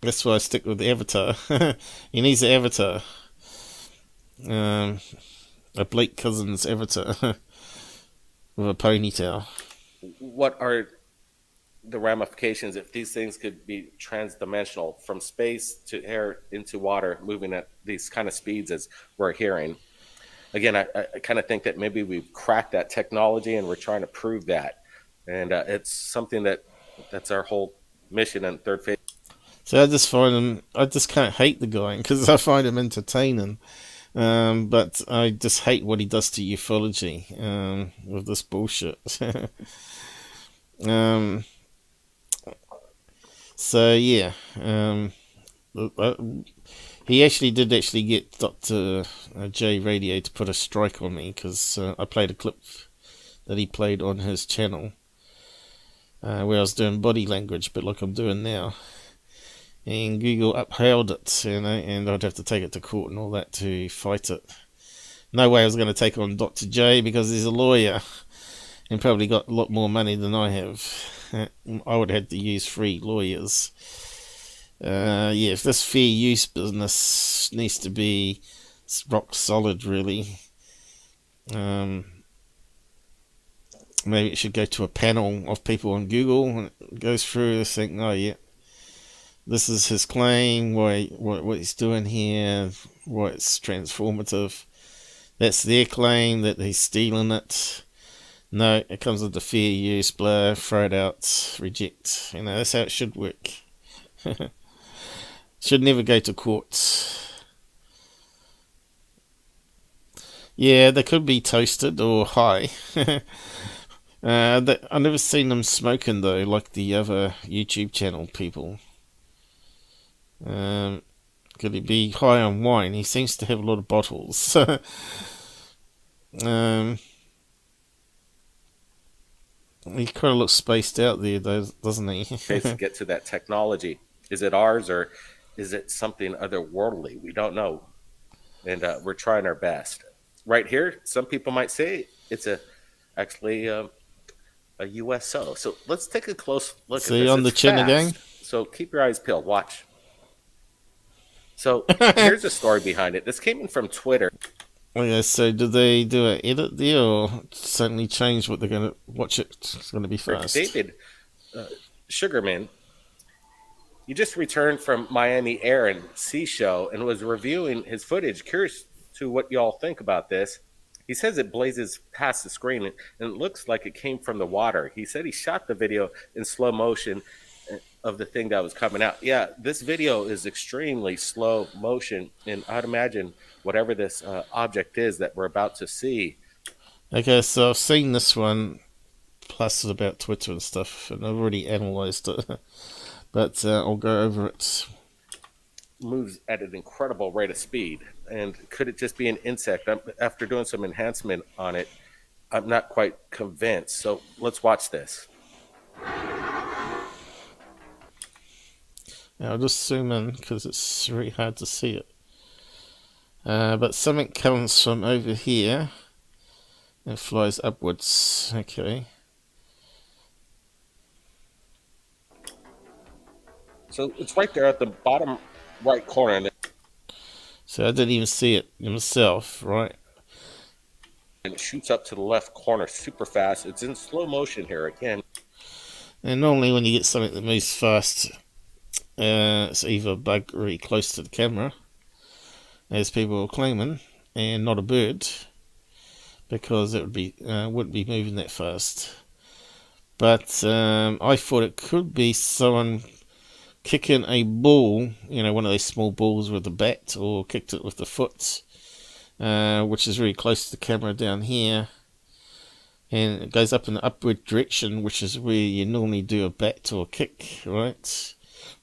That's why I stick with the avatar. He needs an avatar. A Blake Cousins avatar with a ponytail. What are the ramifications if these things could be transdimensional, from space to air into water, moving at these kind of speeds as we're hearing? Again, I kind of think that maybe we've cracked that technology and we're trying to prove that. And it's something that's our whole mission in Third Phase. So I just can't hate the guy because I find him entertaining. But I just hate what he does to ufology with this bullshit. So yeah, he did get Dr. J Radio to put a strike on me because I played a clip that he played on his channel where I was doing body language, but like I'm doing now, and Google upheld it, and I'd have to take it to court and all that to fight it. No way I was going to take on Dr. J because he's a lawyer and probably got a lot more money than I have. I would have had to use free lawyers. If this fair use business needs to be rock solid, really. Maybe it should go to a panel of people on Google and it goes through and think, oh yeah, this is his claim, what he's doing here, why it's transformative. That's their claim that he's stealing it. No, it comes with the fair use, blah, throw it out, reject. That's how it should work. Should never go to court. Yeah, they could be toasted or high. I've never seen them smoking though, like the other YouTube channel people. Could he be high on wine? He seems to have a lot of bottles. He kind of looks spaced out there, though, doesn't he? To get to that technology. Is it ours or is it something otherworldly? We don't know. And we're trying our best. Right here, some people might say it's actually a USO. So let's take a close look at this. See on the chin again? So keep your eyes peeled. Watch. So here's a story behind it. This came in from Twitter. Okay, so did they do an edit there or suddenly change what they're going to watch? It's going to be fast. David Sugarman, he just returned from Miami Air and Sea Show and was reviewing his footage. Curious to what y'all think about this. He says it blazes past the screen and it looks like it came from the water. He said he shot the video in slow motion of the thing that was coming out. Yeah, this video is extremely slow motion, and I'd imagine whatever this object is that we're about to see Okay, so I've seen this one, plus about Twitter and stuff, and I've already analysed it. But I'll go over it. Moves at an incredible rate of speed. And could it just be an insect? After doing some enhancement on it, I'm not quite convinced. So let's watch this. Now I'll just zoom in because it's really hard to see it. But something comes from over here and flies upwards. Okay. So it's right there at the bottom right corner. So I didn't even see it myself, right? And it shoots up to the left corner super fast. It's in slow motion here again. And normally when you get something that moves fast, it's either a bug really close to the camera, as people are claiming, and not a bird, because it would be wouldn't be moving that fast. But I thought it could be someone kicking a ball, one of those small balls with a bat, or kicked it with the foot, which is really close to the camera down here, and it goes up in the upward direction, which is where you normally do a bat or a kick, right?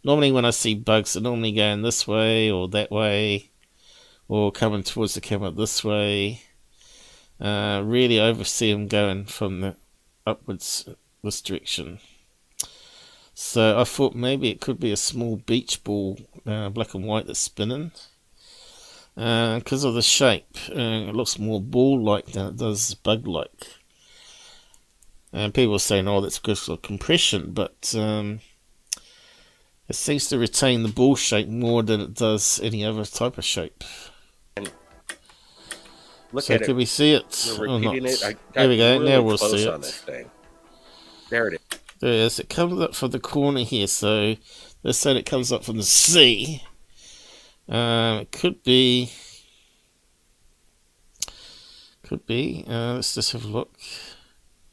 Normally when I see bugs, they're normally going this way or that way, or coming towards the camera this way. Really I oversee them going from the upwards this direction. So I thought maybe it could be a small beach ball, black and white, that's spinning. Because of the shape, it looks more ball-like than it does bug-like. And people are saying, oh, that's because of compression, but it seems to retain the ball shape more than it does any other type of shape. Look So at can it. we see it We're or not? repeating it. I got There we go, really now we'll close see on it. this thing. There it is. There it is. It comes up from the corner here, so let's say it comes up from the sea. It could be. Let's just have a look.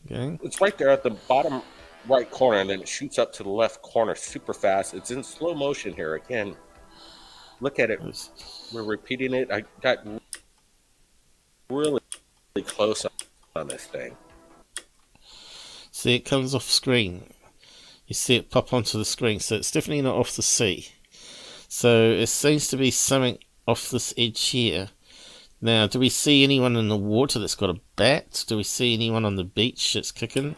Okay. It's right there at the bottom right corner, and then it shoots up to the left corner super fast. It's in slow motion here again. Look at it. We're repeating it. I got really close on this thing. See, it comes off screen. You see it pop onto the screen, so it's definitely not off the sea. So it seems to be something off this edge here. Now, do we see anyone in the water that's got a bat? Do we see anyone on the beach that's kicking?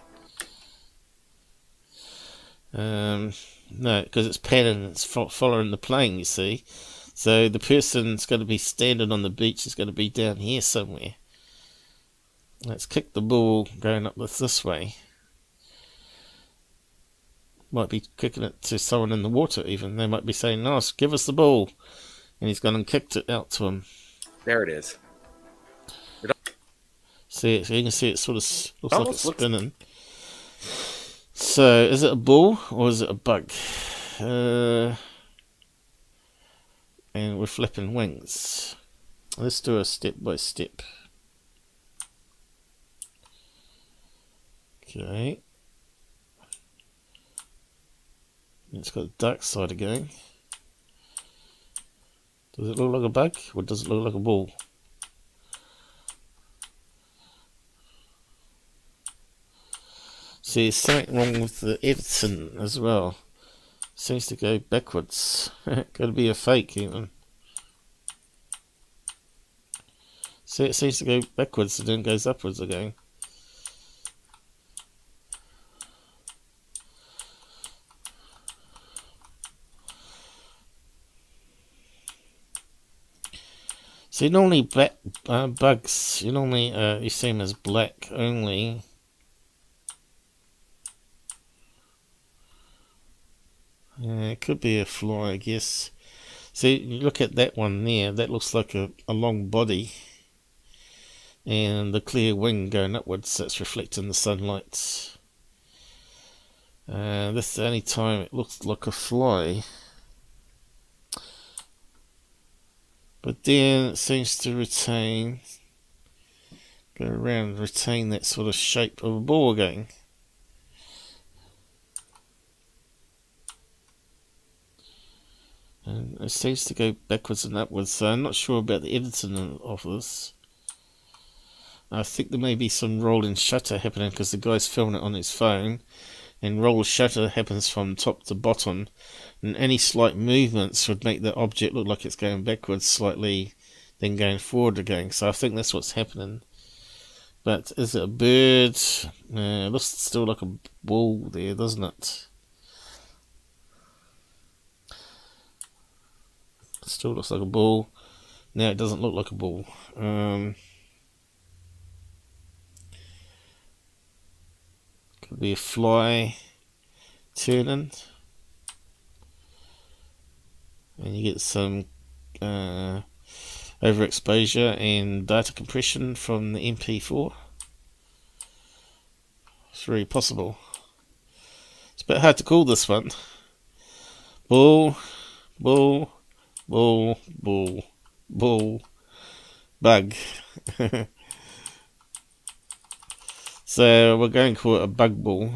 No, because it's panning, it's following the plane, you see. So the person's going to be standing on the beach is going to be down here somewhere. Let's kick the ball going up this way. Might be kicking it to someone in the water even. They might be saying, nice, give us the ball. And he's gone and kicked it out to him. There it is. See it, so you can see it sort of looks like it's Looks- spinning. So, is it a ball or is it a bug? And we're flipping wings. Let's do a step by step. Okay. It's got the dark side again. Does it look like a bug or does it look like a ball? See, there's something wrong with the editing as well. Seems to go backwards. Could be a fake even. See, it seems to go backwards and then goes upwards again. See, normally bugs, you normally you see them as black only. It could be a fly, I guess. See, you look at that one there, that looks like a long body. And the clear wing going upwards, that's reflecting the sunlight. This is the only time it looks like a fly. But then it seems to go around and retain that sort of shape of a ball again. And it seems to go backwards and upwards, so I'm not sure about the editing of this. I think there may be some rolling shutter happening because the guy's filming it on his phone, and roll shutter happens from top to bottom, and any slight movements would make the object look like it's going backwards slightly, then going forward again. So I think that's what's happening. But is it a bird? It looks still like a bull there, doesn't it? Still looks like a bull. Now it doesn't look like a bull. Could be a fly turning, and you get some overexposure and data compression from the MP4. It's very possible. It's a bit hard to call this one. Bull, bull, bull, bull, bull, bug. So we're going to call it a bug bull.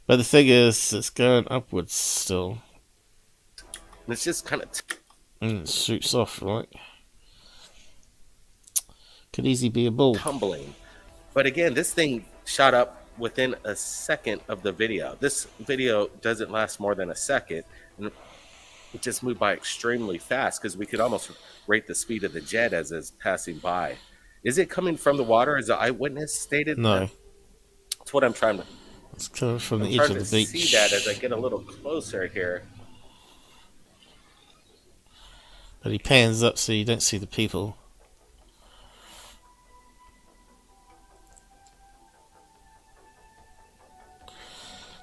But the thing is, it's going upwards still. It's just kind of And it shoots off, right? Could easily be a bull. tumbling. But again, this thing shot up within a second of the video. This video doesn't last more than a second. And it just moved by extremely fast because we could almost rate the speed of the jet as it's passing by. Is it coming from the water, as the eyewitness stated? No. That's what I'm trying to. It's coming from the I'm edge trying of the to beach. see that as I get a little closer here. But he pans up so you don't see the people.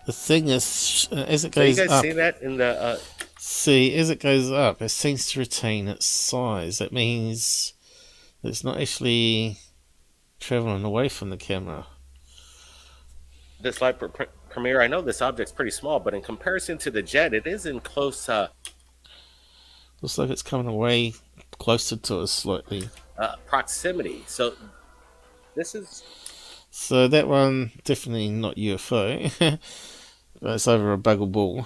The thing is, as it So you goes guys up, see that in the see, as it goes up, it seems to retain its size. That means it's not actually traveling away from the camera. this light premiere? I know this object's pretty small, but in comparison to the jet, it is in close Looks like it's coming away closer to us slightly. proximity. So this is So that one, definitely not UFO. But it's over a buggle ball.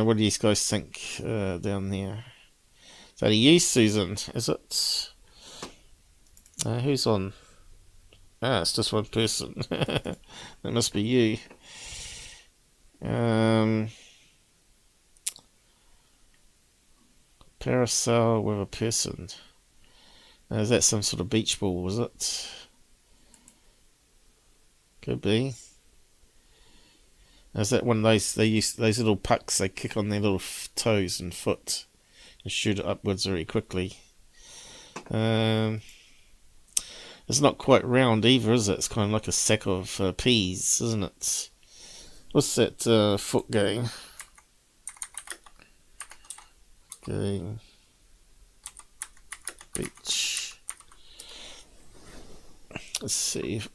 What do you guys think down there? Is that a you, Susan? Is it? Who's on? Ah, it's just one person. That must be you. Parasail with a person. Is that some sort of beach ball, was it? Could be. Is that one of those, they use those little pucks they kick on their little toes and foot and shoot it upwards very quickly. It's not quite round either, is it? It's kind of like a sack of peas, isn't it? What's that foot going? Going beach. Let's see if I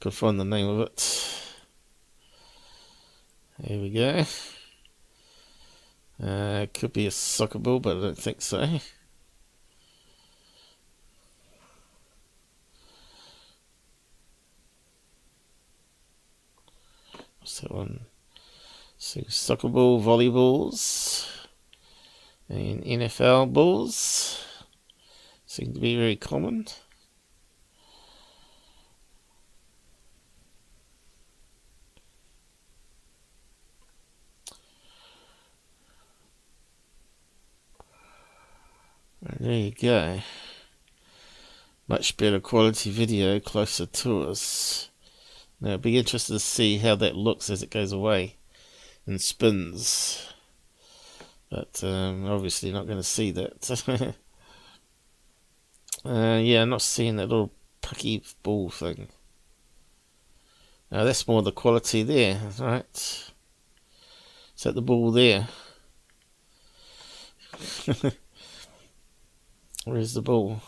can find the name of it. Here we go. Could be a soccer ball, but I don't think so. What's that one? So soccer ball, volleyballs, and NFL balls seem to be very common. There you go. Much better quality video closer to us. Now it'd be interesting to see how that looks as it goes away and spins. But obviously not going to see that. Yeah, I'm not seeing that little pucky ball thing. Now that's more the quality there, right? Is that the ball there? Where's the ball?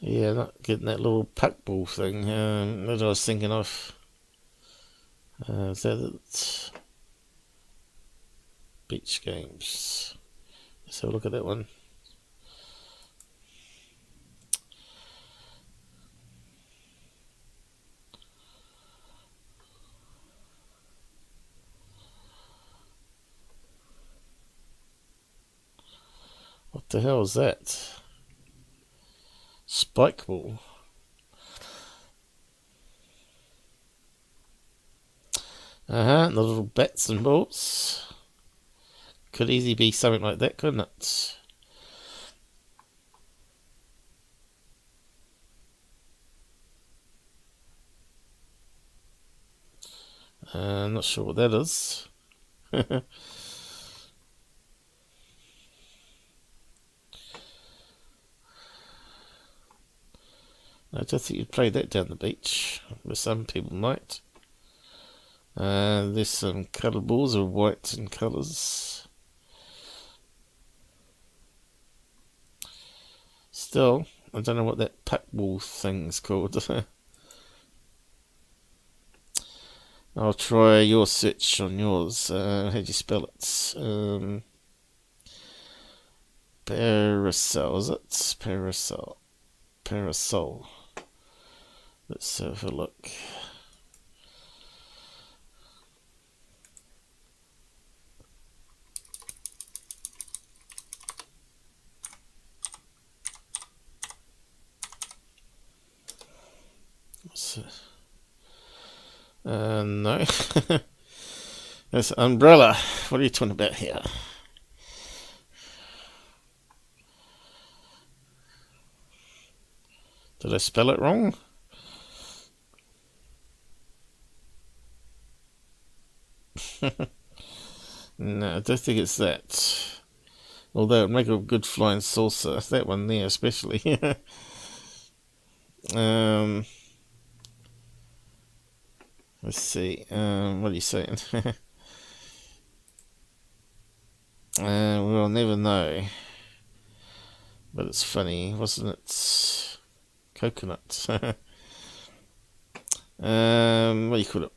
Yeah, not getting that little puck ball thing that I was thinking of. Is that it? Beach games. Let's have a look at that one. What the hell is that? Spike ball. The little bats and balls. Could easily be something like that, couldn't it? I'm not sure what that is. I don't think you'd play that down the beach, but some people might. There's some colour balls of white in colours. Still, I don't know what that puck ball thing's called. I'll try your search on yours. How do you spell it? Parasol, is it? Parasol. Parasol. Let's have a look. No. That's umbrella. What are you talking about here? Did I spell it wrong? No, I don't think it's that. Although it'd make a good flying saucer. That one there especially. Let's see. What are you saying? We'll never know. But it's funny, wasn't it? Coconut. What do you call it?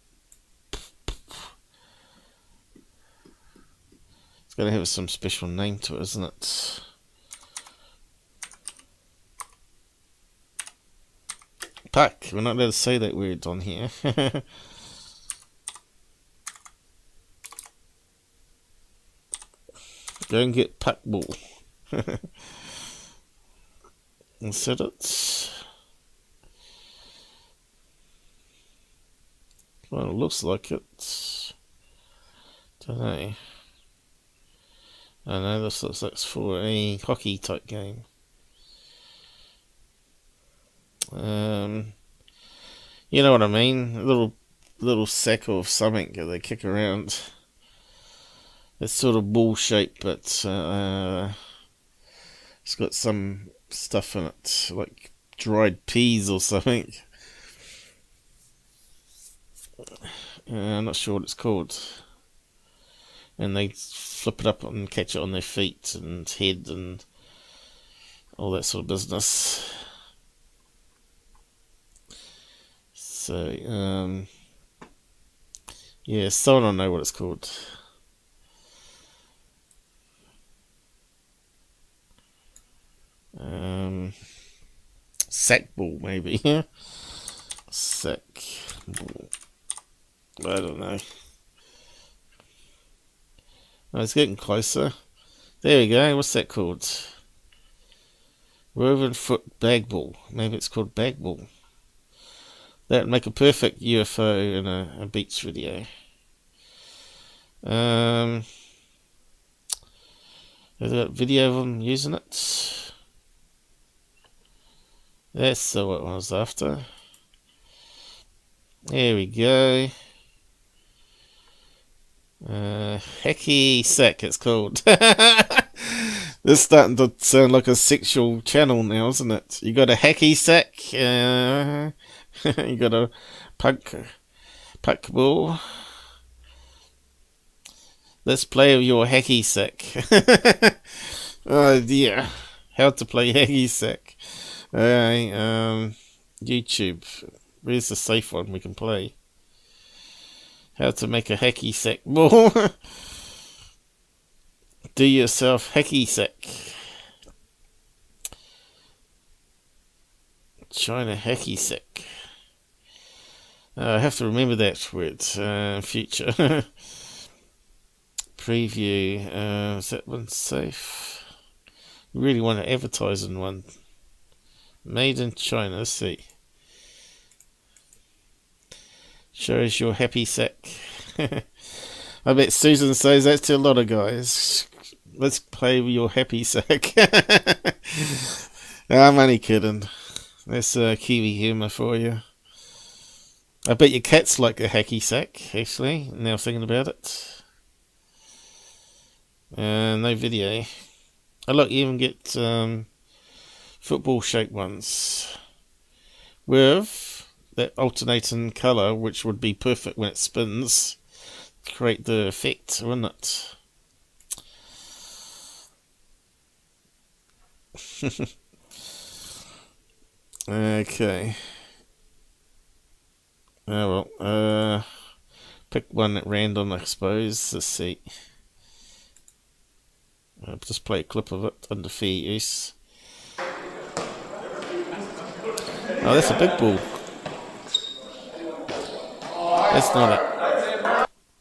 It's going to have some special name to it, isn't it? Puck. We're not allowed to say that word on here. Go and get puck ball. And set it. Well, it looks like it. Don't know. I know this looks like it's for a hockey type game. You know what I mean? A little sack of something that they kick around. It's sort of ball shaped, but it's got some stuff in it, like dried peas or something. I'm not sure what it's called. And they flip it up and catch it on their feet and head and all that sort of business. So, yeah, still don't know what it's called. Sack ball, maybe. Sack ball. I don't know. Oh, it's getting closer. There we go. What's that called? Woven foot bag ball. Maybe it's called bag ball. That would make a perfect UFO in a beach video. There's a video of them using it. That's what I was after. There we go. Hacky sack, it's called. This is starting to sound like a sexual channel now, isn't it? You got a hacky sack. You got a puck ball. Let's play with your hacky sack. Oh dear. How to play hacky sack. YouTube. Where's the safe one we can play? How to make a hacky sack ball. Do yourself hacky sack. China hacky sack. I have to remember that word future. Preview. Is that one safe? Really want to advertise in one. Made in China. Let's see. Shows your happy sack. I bet Susan says that to a lot of guys. Let's play with your happy sack. I'm only kidding. That's Kiwi humour for you. I bet your cats like a hacky sack, actually, now thinking about it. No video. I like you even get football shaped ones with that alternating colour, which would be perfect when it spins, create the effect, wouldn't it? Okay. Oh well, pick one at random, I suppose. Let's see. I'll just play a clip of it under fair use. Oh, that's a big ball.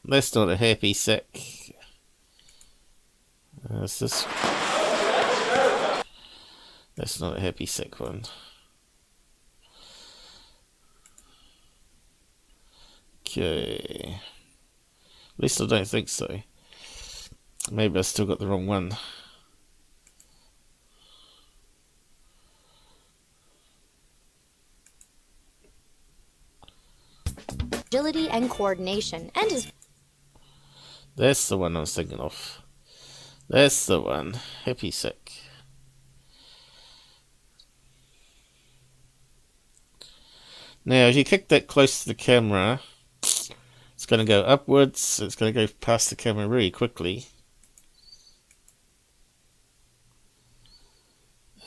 That's not a happy sack. It's this. That's not a happy sack one. Okay. At least I don't think so. Maybe I still got the wrong one. Agility and coordination, and his... That's the one I was thinking of. That's the one. Happy sack. Now, if you kick that close to the camera, it's going to go upwards. It's going to go past the camera really quickly.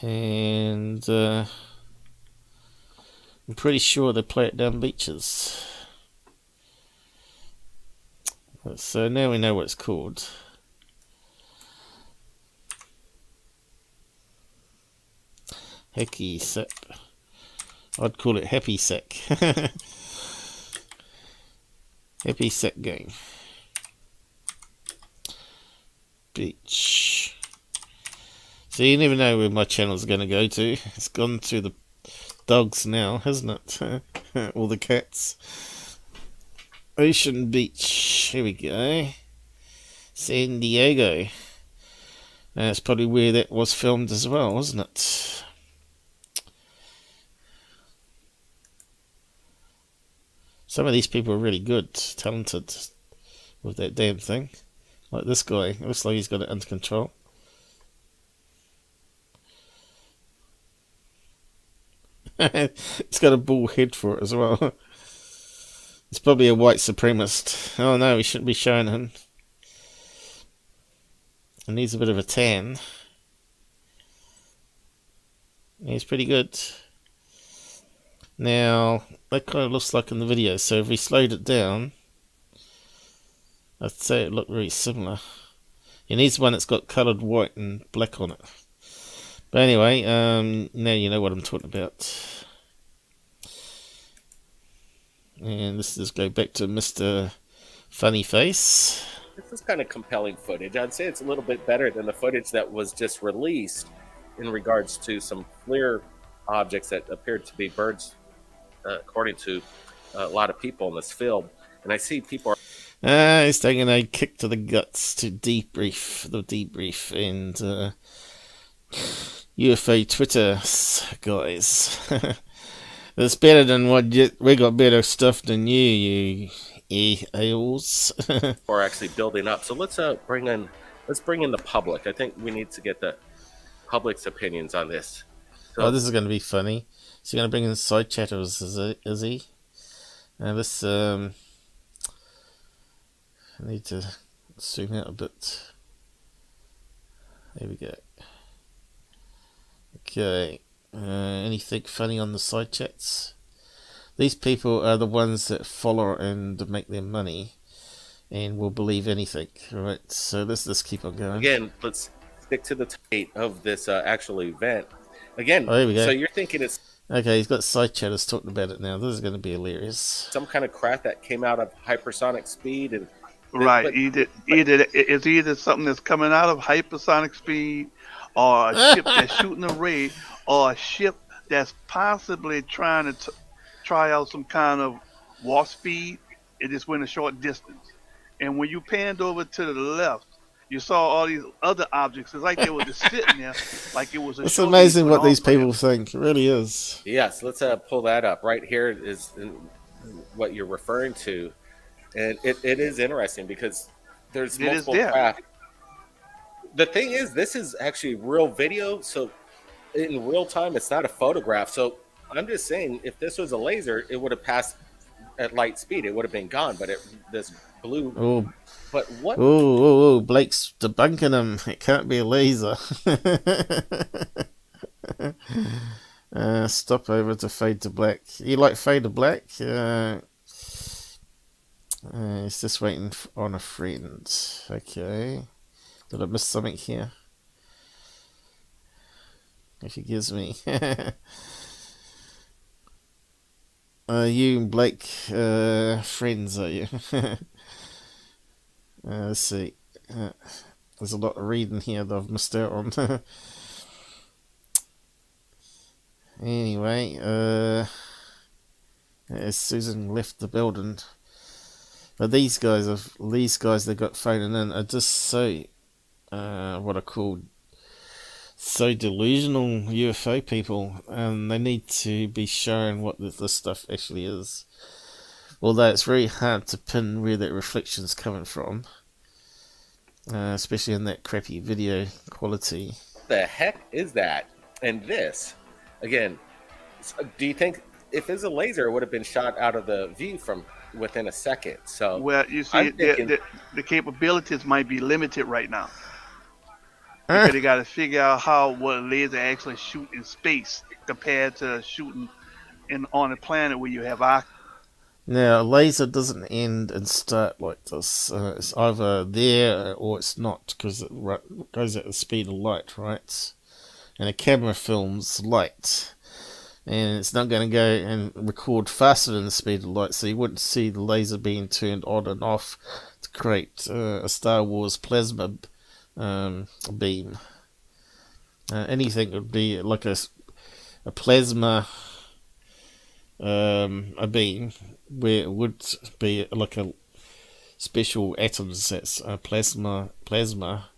And I'm pretty sure they play it down beaches. So now we know what it's called. Hacky sack. I'd call it happy sack. Happy sack game. Beach. So you never know where my channel's going to go to. It's gone to the dogs now, hasn't it? Or the cats. Ocean Beach. Here we go. San Diego. That's probably where that was filmed as well, wasn't it? Some of these people are really good, talented with that damn thing. Like this guy. Looks like he's got it under control. It's got a bull head for it as well. It's probably a white supremacist. Oh no, we shouldn't be showing him. He needs a bit of a tan. He's pretty good. Now, that kind of looks like in the video, so if we slowed it down, I'd say it looked really similar. He needs one that's got coloured white and black on it. But anyway, now you know what I'm talking about. And let's just go back to Mr. Funny Face. This is kind of compelling footage. I'd say it's a little bit better than the footage that was just released in regards to some FLIR objects that appeared to be birds, according to a lot of people in this field. And I see people are... He's taking a kick to the guts to debrief and UFO Twitter guys. It's better than we got better stuff than you ales. are actually building up. So let's bring in the public. I think we need to get the public's opinions on this. So, oh, this is going to be funny. So you're going to bring in side chatters, is he? This I need to zoom out a bit. There we go. Okay. Anything funny on the side chats? These people are the ones that follow and make their money. and we'll believe anything. Right, so let's just keep on going. Again, let's stick to the date of this actual event. Again, Oh, here we go. so you're thinking it's Okay, he's got side chatters talking about it now. This is going to be hilarious. some kind of craft that came out of hypersonic speed, and Right. but- It's either something that's coming out of hypersonic speed, or a ship that's shooting a ray, or a ship that's possibly trying to try out some kind of warp speed. It just went a short distance. And when you panned over to the left, you saw all these other objects. It's like they were just sitting there, like it was a It's show amazing they what put these on for them. people think. It really is. yes, let's pull that up. Right here is what you're referring to, and it is interesting because there's It is multiple there. craft. The thing is, this is actually real video, so in real time, it's not a photograph. So I'm just saying, if this was a laser, it would have passed at light speed. It would have been gone, but this blue. Oh, But what? oh, Blake's debunking him. It can't be a laser. Stop over to fade to black. You like fade to black? He's just waiting on a friend. Okay. Did I miss something here? If he gives me. You and Blake friends, are you? Let's see. There's a lot of reading here that I've missed out on. Anyway, as Susan left the building, but these guys they got phoning in are just so what I call so delusional UFO people, and they need to be shown what this stuff actually is. Although it's very hard to pin where that reflection's coming from, especially in that crappy video quality. The heck is that? And this, again, do you think if it's a laser, it would have been shot out of the view from within a second? So, Well, you see, I'm thinking- the capabilities might be limited right now. Because they got to figure out what a laser actually shoot in space compared to shooting on a planet where you have Now, a laser doesn't end and start like this. It's either there or it's not, because it goes at the speed of light, right? And a camera films light, and it's not going to go and record faster than the speed of light, so you wouldn't see the laser being turned on and off to create a Star Wars plasma beam. Anything would be like a plasma a beam, where it would be like a special atoms that's plasma,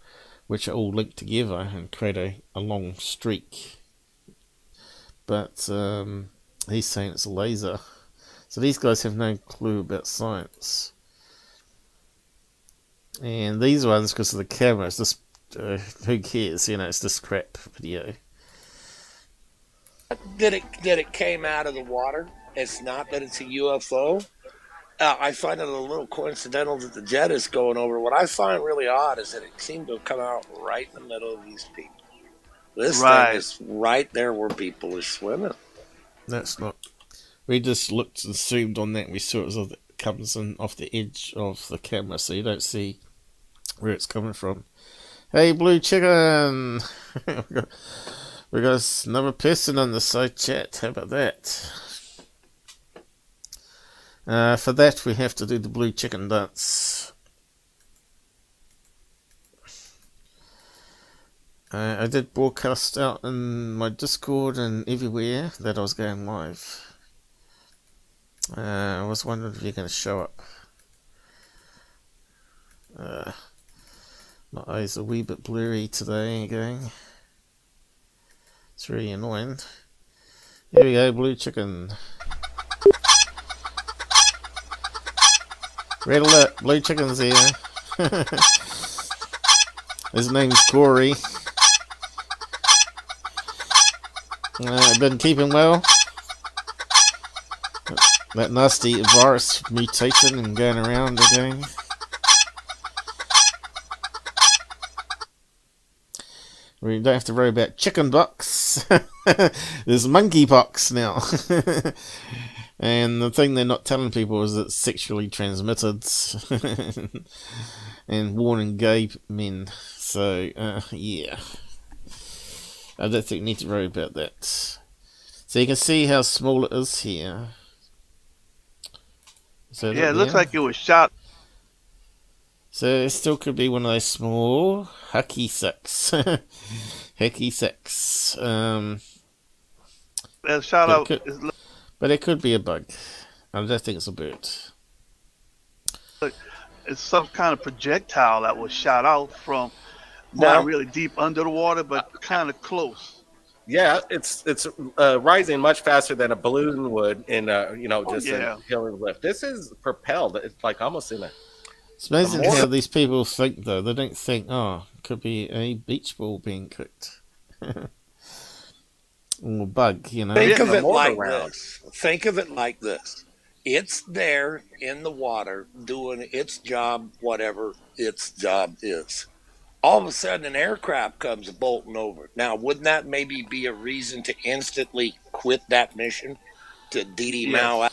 which are all linked together and create a long streak. But he's saying it's a laser. So these guys have no clue about science. And these ones, because of the camera, it's just, who cares, it's just crap video. That it came out of the water. It's not that it's a UFO. I find it a little coincidental that the jet is going over. What I find really odd is that it seemed to come out right in the middle of these people. This thing is right there where people are swimming. That's not. We just looked and zoomed on that, and we saw it comes in off the edge of the camera, so you don't see where it's coming from. Hey, Blue Chicken! we got another person on the side chat. How about that? For that, we have to do the Blue Chicken dance. I did broadcast out in my Discord and everywhere that I was going live. I was wondering if you're going to show up. My eyes are a wee bit blurry today again. It's really annoying. Here we go, Blue Chicken. Red alert, Blue Chicken's here. His name's Corey. Been keeping well. That nasty virus mutating and going around again. We don't have to worry about chicken ducks. monkeypox. There's monkeypox now. And the thing they're not telling people is it's sexually transmitted. And warning gay men. So, yeah. I don't think we need to worry about that. So you can see how small it is here. So Yeah, it looks like it was shot. So it still could be one of those small hacky sacks. Hacky sacks. Shot out. But it could be a bug. I don't think it's a bird. It's some kind of projectile that was shot out from not really deep under the water, but kind of close. Yeah, it's rising much faster than a balloon would in a hill and lift. This is propelled. It's like almost in a. It's amazing how these people think, though. They don't think, oh, it could be a beach ball being cooked. Or bug, you know. Think of it like this. Think of it like this. It's there in the water doing its job, whatever its job is. All of a sudden, an aircraft comes bolting over. Now, wouldn't that maybe be a reason to instantly quit that mission to Dee Mao?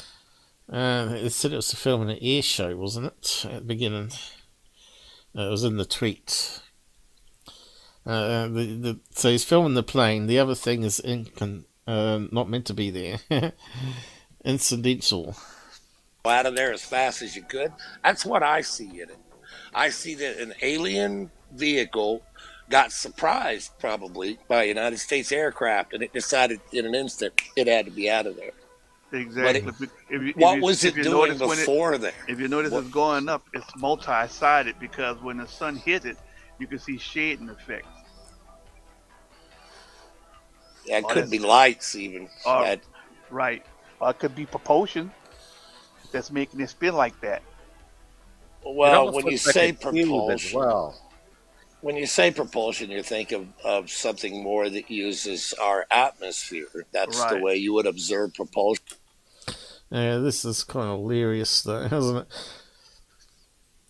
It said it was to film an air show, wasn't it? At the beginning. It was in the tweet. So he's filming the plane. The other thing is not meant to be there. Incidental. Out of there as fast as you could. That's what I see in it. I see that an alien vehicle got surprised probably by a United States aircraft, and it decided in an instant it had to be out of there. Exactly. What was it doing before there? If you notice it's going up, it's multi-sided because when the sun hit it, you can see shading effects. Yeah, it could be lights even. Right. Or it could be propulsion that's making it spin like that. Well, when you say propulsion, when you say propulsion, you think of something more that uses our atmosphere. That's the way you would observe propulsion. Yeah, this is kind of hilarious, though, isn't it?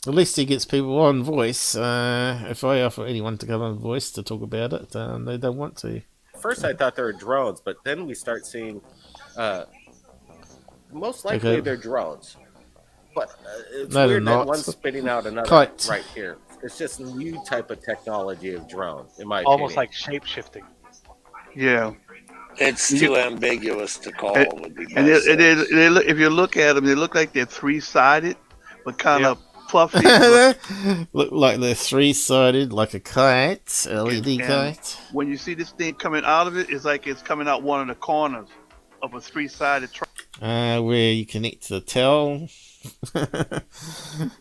At least he gets people on voice. If I offer anyone to come on voice to talk about it, they don't want to. First, I thought they were drones, but then we start seeing, most likely they're drones. But it's weird that one's spitting out another right here. It's just a new type of technology of drone, in my opinion. Almost like shape-shifting. Yeah. It's too ambiguous to call. And if you look at them, they look like they're three-sided, but kind of fluffy. Look like they're three-sided, like a kite, LED kite. When you see this thing coming out of it, it's like it's coming out one of the corners of a three-sided where you connect to the towel.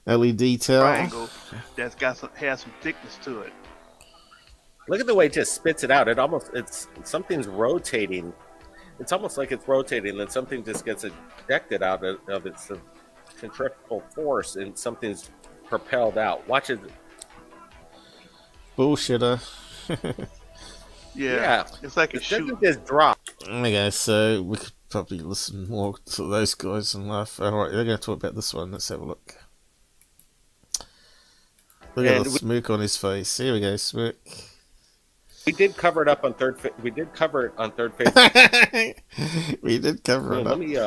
LED towel. Triangle that's has some thickness to it. Look at the way it just spits it out. It's something's rotating. It's almost like it's rotating, and something just gets ejected out of its centrifugal force, and something's propelled out. Watch it. Bullshitter. Yeah. It's like it doesn't just drop. Okay, so we could probably listen more to those guys and laugh. Alright, they're going to talk about this one. Let's have a look. Look at the smirk on his face. Here we go, smirk. We did cover it up on third. We did cover it on third phase. We did cover it up. Let me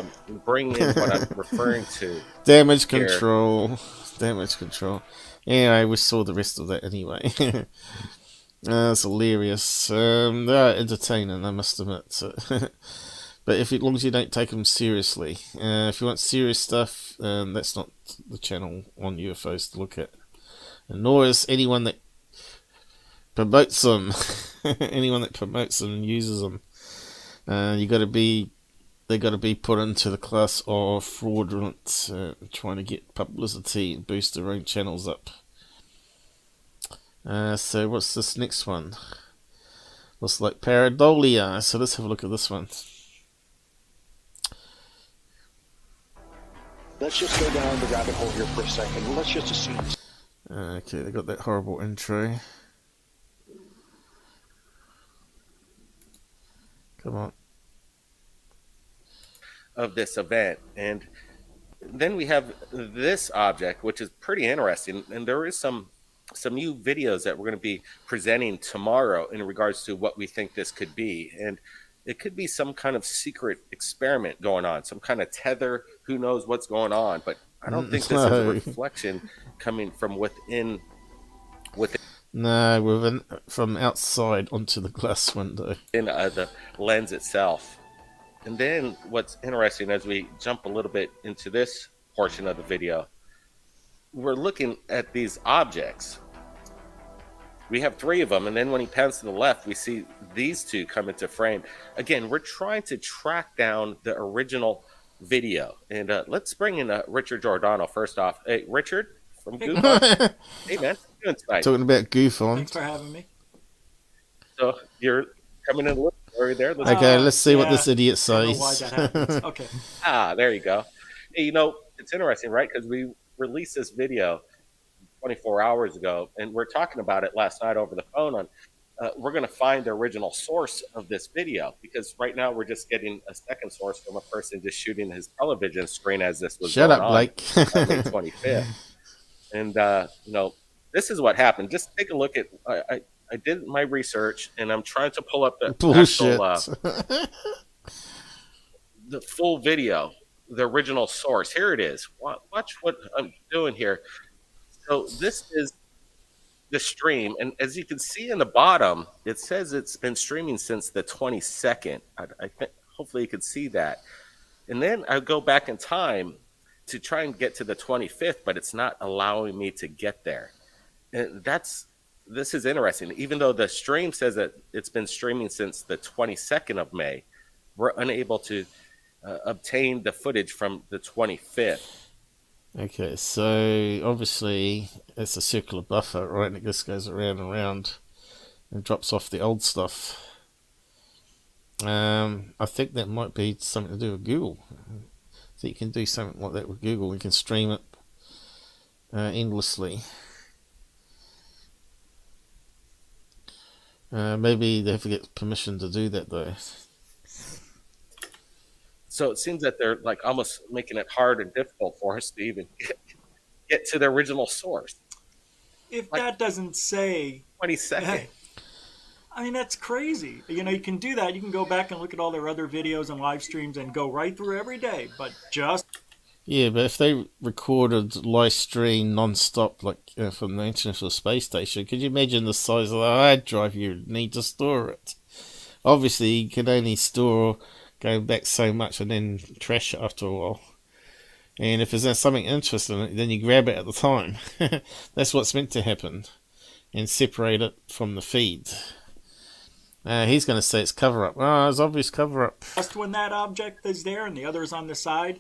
bring in what I'm referring to. Damage control. Damage control. Anyway, we saw the rest of that anyway. That's hilarious. They are entertaining, I must admit. But as long as you don't take them seriously. If you want serious stuff, that's not the channel on UFOs to look at. And nor is anyone that promotes them. Anyone that promotes them and uses them. They got to be put into the class of fraudulent, trying to get publicity and boost their own channels up. So what's this next one? Looks like pareidolia. So let's have a look at this one. Let's just go down the rabbit hole here for a second. Let's just assume. Okay, they got that horrible intro. Come on. Of this event, and then we have this object, which is pretty interesting, and there is some some new videos that we're going to be presenting tomorrow in regards to what we think this could be. And it could be some kind of secret experiment going on, some kind of tether. Who knows what's going on? But I don't think this is a reflection coming from within. No, from outside onto the glass window. In the lens itself. And then what's interesting, as we jump a little bit into this portion of the video, we're looking at these objects. We have 3 of them, and then when he pans to the left, we see these 2 come into frame. Again, we're trying to track down the original video. And let's bring in Richard Giordano first off. Hey, Richard from Goof On. Hey, man. How you doing tonight? Talking about Goof On. Thanks for having me. So you're coming in a little story there. Okay, let's see what this idiot says. I don't know why that happens. Okay. There you go. Hey, you know, it's interesting, right? Because we released this video 24 hours ago, and we're talking about it last night over the phone on we're going to find the original source of this video, because right now we're just getting a second source from a person just shooting his television screen as this was Shut going up, on Blake. May 25th. And, you know, this is what happened. Just take a look at, I did my research, and I'm trying to pull up the bullshit. actual, the full video, the original source. Here it is. Watch what I'm doing here. So this is the stream, and as you can see in the bottom, it says it's been streaming since the 22nd. I think hopefully you can see that. And then I go back in time to try and get to the 25th, but it's not allowing me to get there. And this is interesting. Even though the stream says that it's been streaming since the 22nd of May, we're unable to obtain the footage from the 25th. Okay, so obviously it's a circular buffer, right? And it just goes around and around and drops off the old stuff. I think that might be something to do with Google. So you can do something like that with Google. You can stream it endlessly. Maybe they have to get permission to do that, though. So it seems that they're like almost making it hard and difficult for us to even get to the original source. If like, that doesn't say 22nd. Hey, I mean, that's crazy. You know, you can do that. You can go back and look at all their other videos and live streams and go right through every day, but just... Yeah, but if they recorded live stream non-stop, like from the International Space Station, could you imagine the size of the hard drive you need to store it? Obviously, you can only store going back so much and then trash it after a while. And if there's something interesting, then you grab it at the time. That's what's meant to happen. And separate it from the feed. He's going to say it's cover-up. Oh, it's obvious cover-up. Just when that object is there and the other is on the side,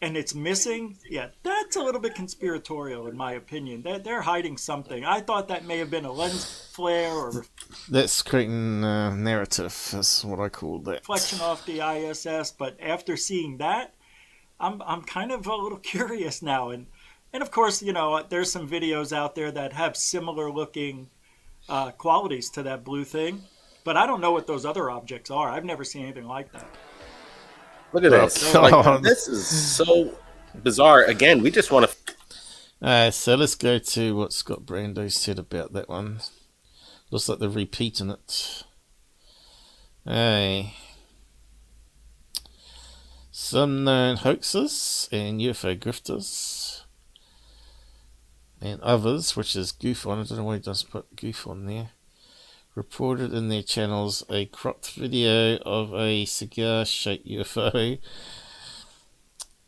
and it's missing, yeah, that's a little bit conspiratorial in my opinion. They're hiding something. I thought that may have been a lens flare or... That's creating narrative, is what I call that. Reflection off the ISS, but after seeing that, I'm kind of a little curious now. And of course, you know, there's some videos out there that have similar looking qualities to that blue thing, but I don't know what those other objects are. I've never seen anything like that. Look at this. Like, this is so bizarre. Again, we just want to... so let's go to what Scott Brando said about that one. Looks like they're repeating it. Hey. Some known hoaxers and UFO grifters. And others, which is Goof On. I don't know why he doesn't put Goof On there. Reported in their channels a cropped video of a cigar-shaped UFO.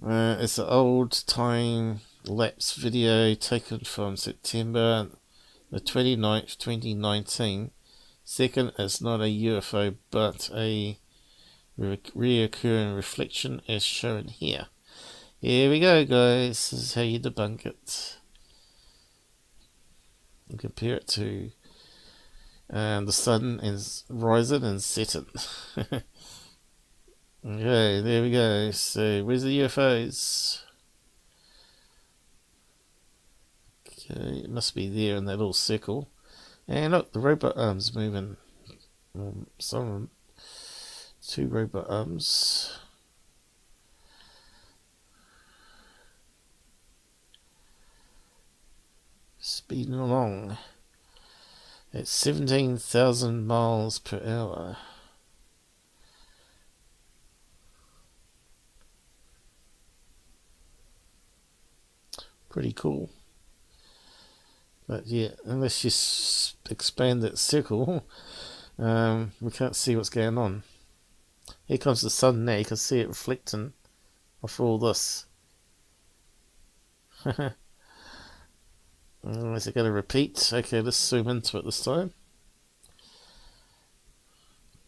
It's an old-time lapse video taken from September the 29th, 2019. Second, it's not a UFO, but a reoccurring reflection as shown here. Here we go, guys. This is how you debunk it. And compare it to the sun is rising and setting. Okay, there we go. So, where's the UFOs? Okay, it must be there in that little circle. And look, the robot arms moving. Some of them. 2 robot arms. speeding along at 17,000 miles per hour. Pretty cool. But yeah, unless you expand that circle, we can't see what's going on. Here comes the sun now. You can see it reflecting off all this. Is it going to repeat? Okay, let's zoom into it this time.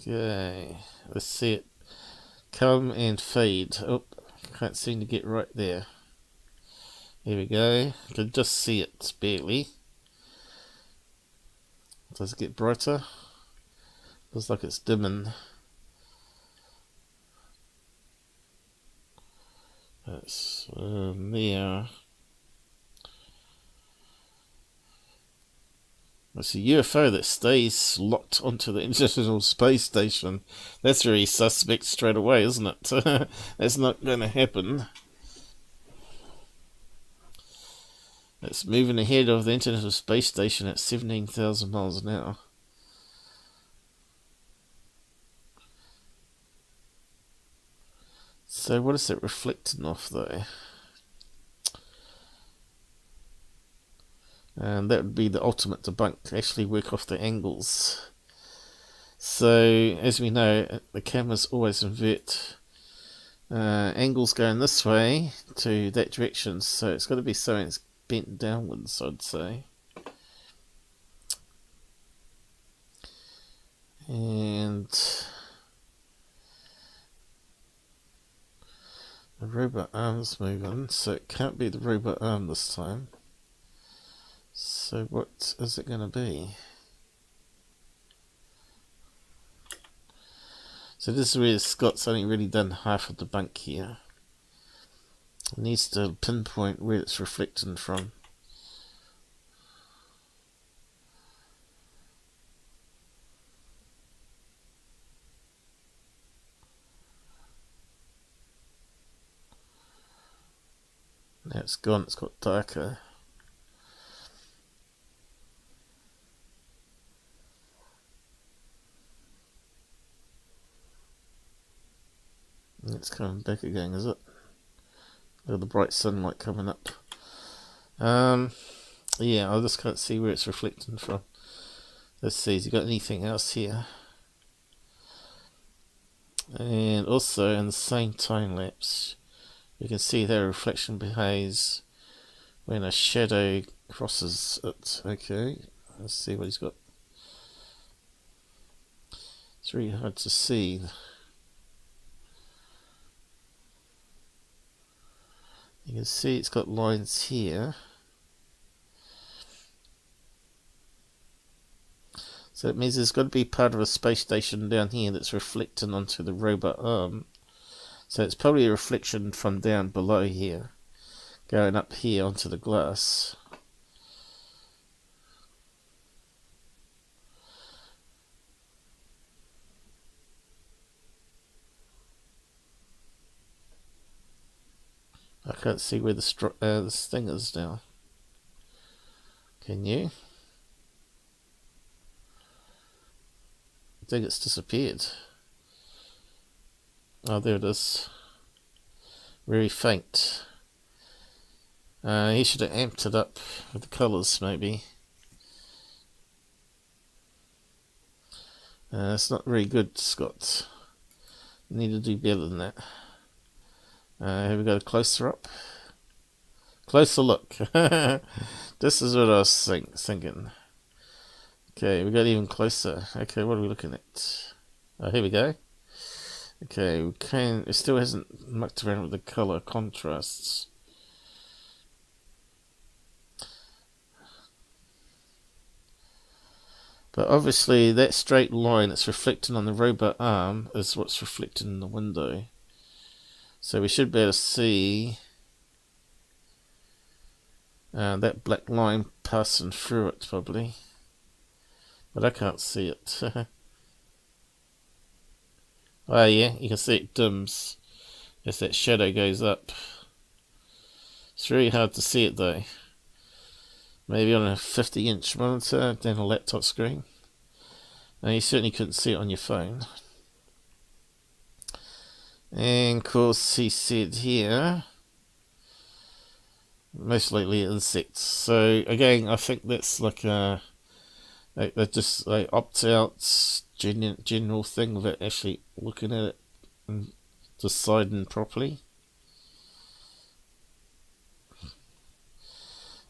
Okay, let's see it come and fade. Oh, can't seem to get right there. Here we go. You can just see it barely. Does it get brighter? Looks like it's dimming. That's there. It's a UFO that stays locked onto the International Space Station. That's very suspect straight away, isn't it? That's not going to happen. It's moving ahead of the International Space Station at 17,000 miles an hour. So what is it reflecting off though? And that would be the ultimate debunk, actually work off the angles. So as we know, the cameras always invert angles going this way to that direction, so it's got to be something that's bent downwards, I'd say. And the robot arm's moving, so it can't be the robot arm this time. So what is it going to be? So this is where Scott's only really done half of the debunk here. It needs to pinpoint where it's reflecting from. Now it's gone, it's got darker. It's coming back again, is it? Look at the bright sunlight coming up. Yeah, I just can't see where it's reflecting from. Let's see, has he got anything else here? And also in the same time lapse, you can see their reflection behaves when a shadow crosses it. Okay, let's see what he's got. It's really hard to see. You can see it's got lines here. So it means there's got to be part of a space station down here that's reflecting onto the robot arm. So it's probably a reflection from down below here, going up here onto the glass. I can't see where this thing is now. Can you? I think it's disappeared. Oh, there it is. Very faint. He should have amped it up with the colours, maybe. It's not very good, Scott. You need to do better than that. Have we got a closer up? Closer look. This is what I was thinking. Okay, we got even closer. Okay, what are we looking at? Oh, here we go. Okay, it still hasn't mucked around with the colour contrasts. But obviously that straight line that's reflecting on the robot arm is what's reflecting in the window. So we should be able to see that black line passing through it probably. But I can't see it. Oh yeah, you can see it dims as that shadow goes up. It's really hard to see it though. maybe on a 50-inch monitor than a laptop screen. Now you certainly couldn't see it on your phone. And of course he said here, most likely insects. So again, I think that's like a just like opt-out general thing without actually looking at it and deciding properly.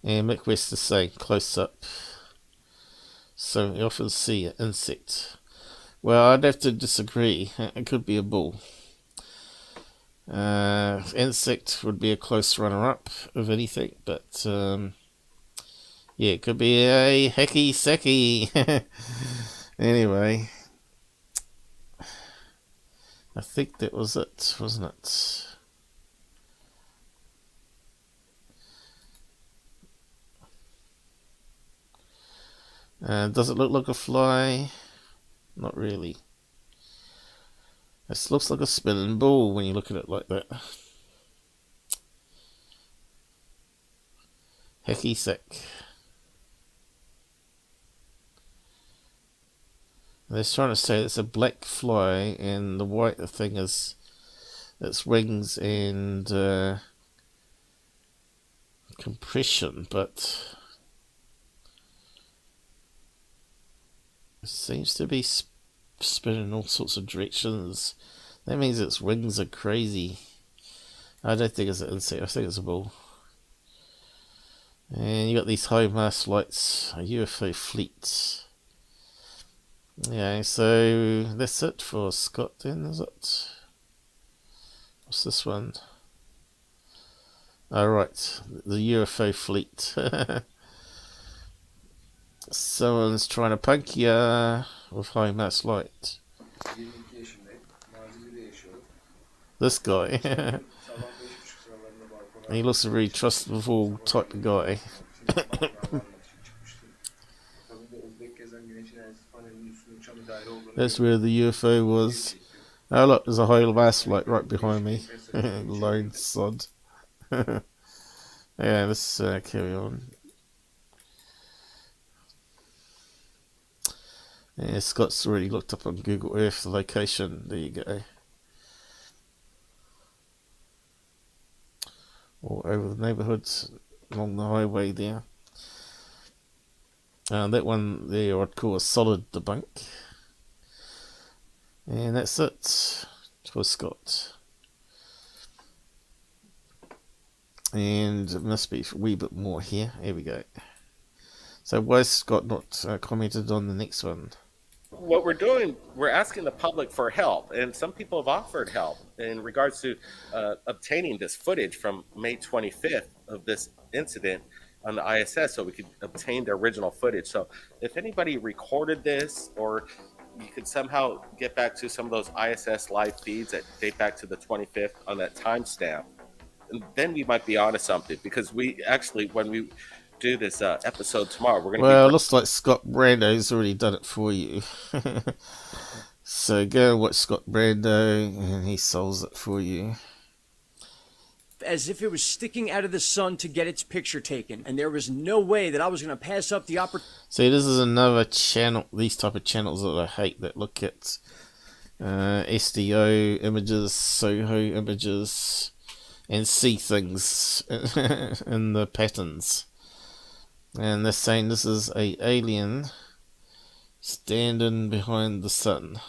And Mick West is saying close up, so you often see an insect. Well, I'd have to disagree. It could be a bull. Insect would be a close runner-up of anything, but yeah, it could be a hecky secky. Anyway, I think that was it, wasn't it? Does it look like a fly? Not really. This looks like a spinning ball when you look at it like that. Hecky sick. They're trying to say it's a black fly, and the white thing is its wings and compression, but it seems to be spinning in all sorts of directions. That means its wings are crazy. I don't think it's an insect, I think it's a ball. And you got these high mast lights, a UFO fleet. Yeah, so that's it for Scott then, is it? What's this one? Alright, the UFO fleet. Someone's trying to punk ya with high mass light. This guy. He looks a very trustable type of guy. That's where the UFO was. Oh look, there's a high mass light right behind me. Lone sod. Yeah, let's carry on. Yeah, Scott's already looked up on Google Earth the location. There you go. All over the neighbourhoods along the highway there. That one there I'd call a solid debunk. And that's it for Scott. And it must be a wee bit more here. Here we go. So why has Scott not commented on the next one? What we're doing, we're asking the public for help, and some people have offered help in regards to obtaining this footage from May 25th of this incident on the ISS, so we could obtain the original footage. So if anybody recorded this, or you could somehow get back to some of those ISS live feeds that date back to the 25th on that timestamp, and then we might be onto something, because we actually, when we do this episode tomorrow, we're going to Well, it looks like Scott Brando's already done it for you. So go and watch Scott Brando, and he solves it for you. As if it was sticking out of the sun to get its picture taken, and there was no way that I was going to pass up the opportunity. See, this is another channel, these type of channels that I hate, that look at SDO images, Soho images, and see things in the patterns. And they're saying this is a alien standing behind the sun,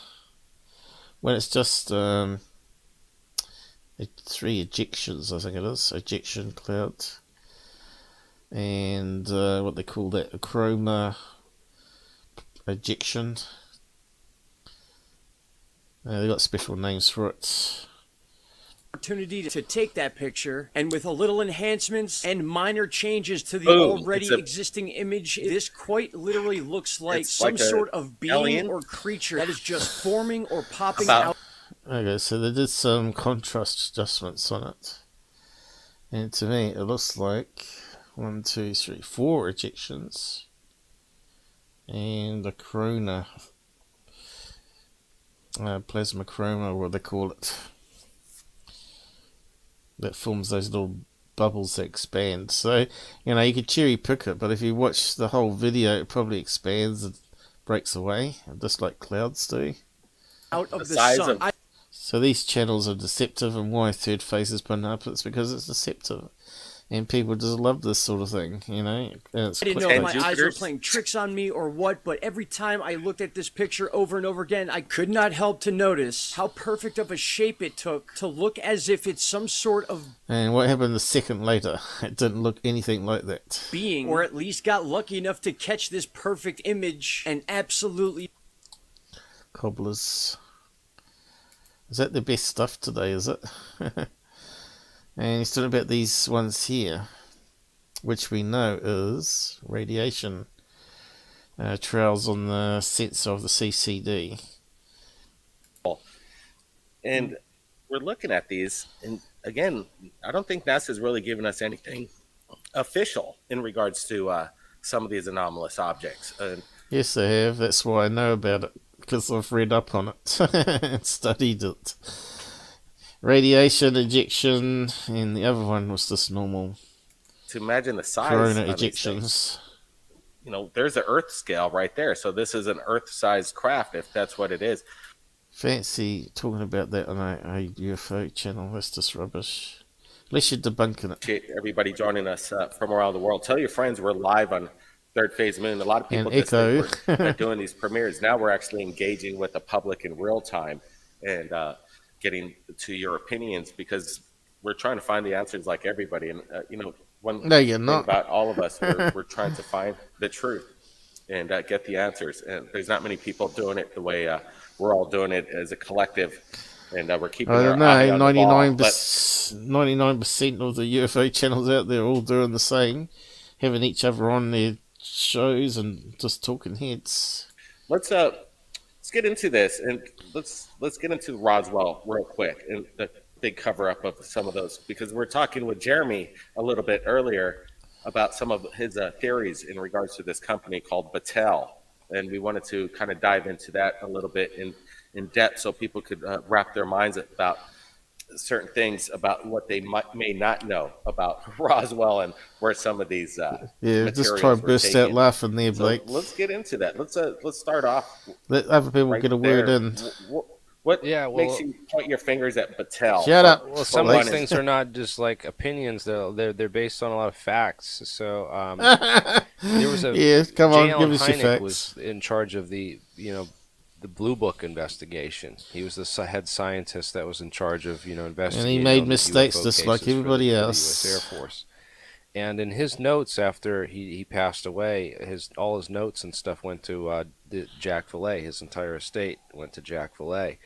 when it's just 3 ejections, I think it is, ejection cloud, and what they call that, a chroma ejection. They've got special names for it. Opportunity to take that picture, and with a little enhancements and minor changes to the already existing image, this quite literally looks like some sort of being alien or creature that is just forming or popping out. Okay, so they did some contrast adjustments on it, and to me it looks like 1, 2, 3, 4 ejections and a corona, plasma chroma, what they call it, that forms those little bubbles that expand. So, you know, you could cherry pick it, but if you watch the whole video, it probably expands and breaks away, just like clouds do. Out of the sun. So these channels are deceptive, and why Third Phase is putting up, it's because it's deceptive. And people just love this sort of thing, you know. I didn't know if my eyes were playing tricks on me or what, but every time I looked at this picture over and over again, I could not help to notice how perfect of a shape it took to look as if it's some sort of... And what happened a second later? It didn't look anything like that. Being, or at least got lucky enough to catch this perfect image and absolutely... Cobblers. Is that the best stuff today, is it? And he's talking about these ones here, which we know is radiation trails on the sensor of the CCD. And we're looking at these, and again, I don't think NASA's really given us anything official in regards to some of these anomalous objects. Yes, they have. That's why I know about it, because I've read up on it and studied it. Radiation ejection, and the other one was just normal. To imagine the size corona of ejections. You know, there's an Earth scale right there. So this is an Earth-sized craft, if that's what it is. Fancy talking about that on a UFO channel. That's just rubbish. At least you're debunking it. Appreciate everybody joining us from around the world. Tell your friends we're live on Third Phase Moon. A lot of people just think we're doing these premieres. Now we're actually engaging with the public in real time and getting to your opinions, because we're trying to find the answers like everybody. And, you know, one thing about all of us, we're trying to find the truth and get the answers. And there's not many people doing it the way we're all doing it as a collective. And we're keeping our eye on the ball. 99% of the UFO channels out there are all doing the same, having each other on their shows and just talking heads. Let's get into this, and let's get into Roswell real quick and the big cover up of some of those, because we're talking with Jeremy a little bit earlier about some of his theories in regards to this company called Battelle, and we wanted to kind of dive into that a little bit in depth so people could wrap their minds about certain things about what they may not know about Roswell and where some of these just try to burst out laughing there, Blake. So let's get into that. Let's start off. Let other people get a word in. What makes you point your fingers at Battelle? Shut up. Well, some of these things are not just like opinions, though. They're based on a lot of facts. So there was a come on, J. give us your Hynek facts. was in charge of the Blue Book investigation. He was the head scientist that was in charge of investigating. And he made mistakes UFO just like everybody for else. the U.S. Air Force. And in his notes after he passed away, all his notes and stuff went to Jack Valet. His entire estate went to Jack Valet.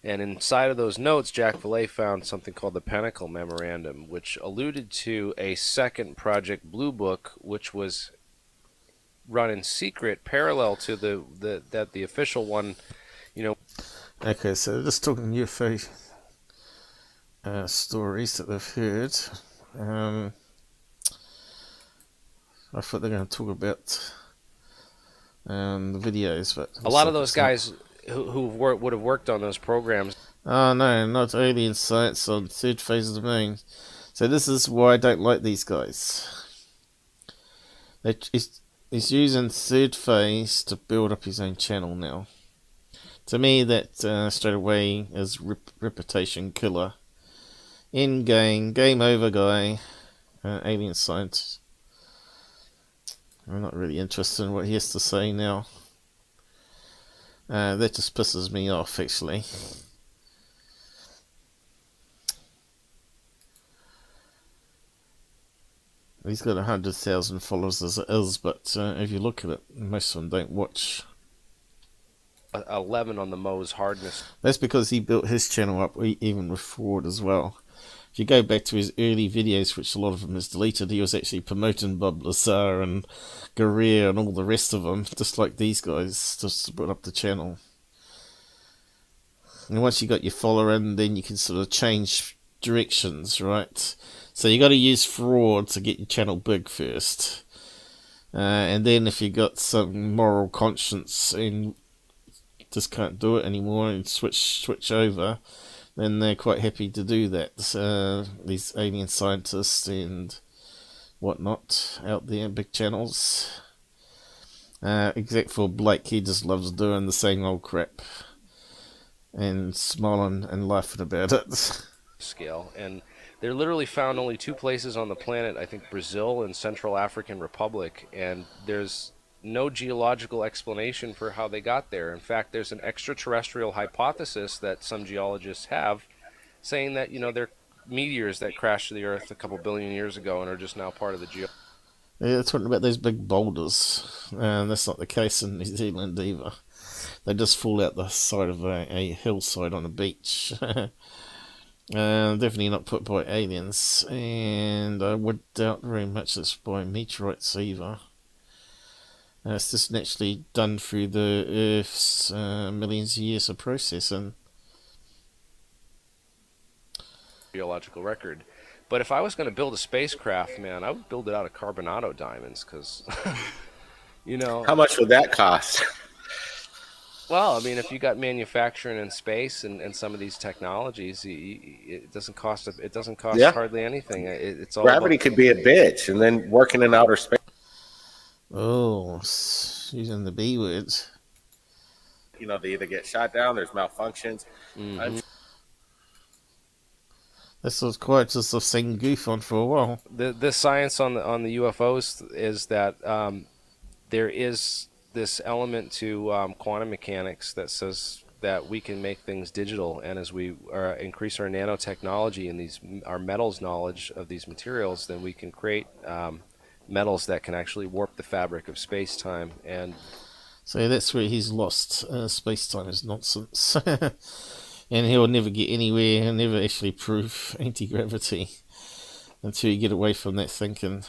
And inside of those notes, Jack Valet found something called the Pinnacle Memorandum, which alluded to a second Project Blue Book, which was run in secret, parallel to the official one, Okay, so just talking UFO stories that they've heard. I thought they were going to talk about the videos, but a lot of those guys who would have worked on those programs. Oh no, not alien science on Third Phase of the Moon. So this is why I don't like these guys. He's using Third Phase to build up his own channel now. To me, that straight away is reputation killer. End game, game over guy, alien scientist. I'm not really interested in what he has to say now. That just pisses me off, actually. He's got 100,000 followers as it is, but if you look at it, most of them don't watch. 11 on the Mo's hardness. That's because he built his channel up even with fraud as well. If you go back to his early videos, which a lot of them is deleted, he was actually promoting Bob Lazar and Guerrero and all the rest of them, just like these guys, just to put up the channel. And once you got your following, then you can sort of change directions, right? So you got to use fraud to get your channel big first. And then if you got some moral conscience and just can't do it anymore and switch over, then they're quite happy to do that. These alien scientists and whatnot out there, big channels. Except for Blake, he just loves doing the same old crap and smiling and laughing about it. Scale, and they're literally found only 2 places on the planet, I think Brazil and Central African Republic, and there's no geological explanation for how they got there. In fact, there's an extraterrestrial hypothesis that some geologists have, saying that, they're meteors that crashed to the Earth a couple billion years ago and are just now part of the Yeah, they're talking about those big boulders, and that's not the case in New Zealand either. They just fall out the side of a hillside on a beach. Definitely not put by aliens, and I would doubt very much it's by meteorites either. It's just naturally done through the Earth's millions of years of processing. Geological record. But if I was going to build a spacecraft, man, I would build it out of carbonado diamonds, because, How much would that cost? Well, I mean, if you got manufacturing in space and some of these technologies, it doesn't cost hardly anything. It's all gravity could be a bitch, and then working in outer space. Oh, using the B words. They either get shot down, there's malfunctions. Mm-hmm. This was quite just a thing goof on for a while. The science on the UFOs is that there is this element to quantum mechanics that says that we can make things digital, and as we increase our nanotechnology and our metals knowledge of these materials, then we can create metals that can actually warp the fabric of space-time. And so that's where he's lost. Space-time is nonsense. And he'll never get anywhere. He'll never actually prove anti-gravity until you get away from that thinking.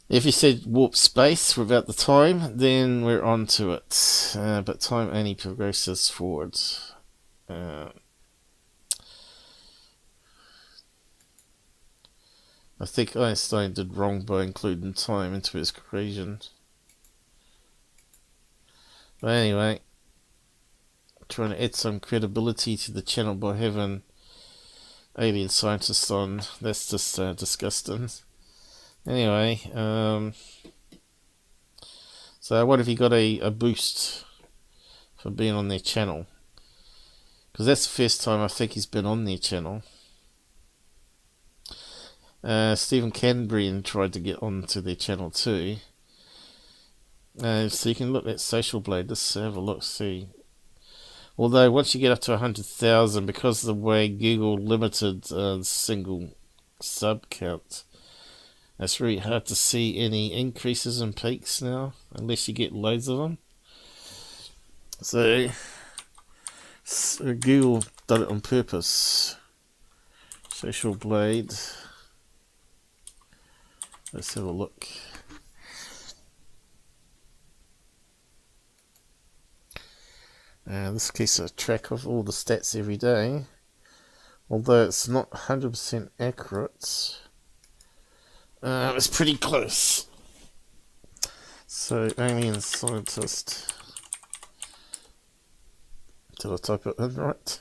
If you said warp space without the time, then we're on to it. But time only progresses forward. I think Einstein did wrong by including time into his equation. But anyway, trying to add some credibility to the channel by having alien scientists on, that's just disgusting. Anyway, so what if you got a boost for being on their channel? Because that's the first time I think he's been on their channel. Stephen Cambrian tried to get onto their channel too. So you can look at Social Blade, just have a look, see. Although once you get up to 100,000, because of the way Google limited single sub count, it's really hard to see any increases in peaks now, unless you get loads of them. So Google done it on purpose. Social Blade. Let's have a look. This keeps a track of all the stats every day, although it's not 100% accurate. It's pretty close. So, alien scientist. Did I type it in right?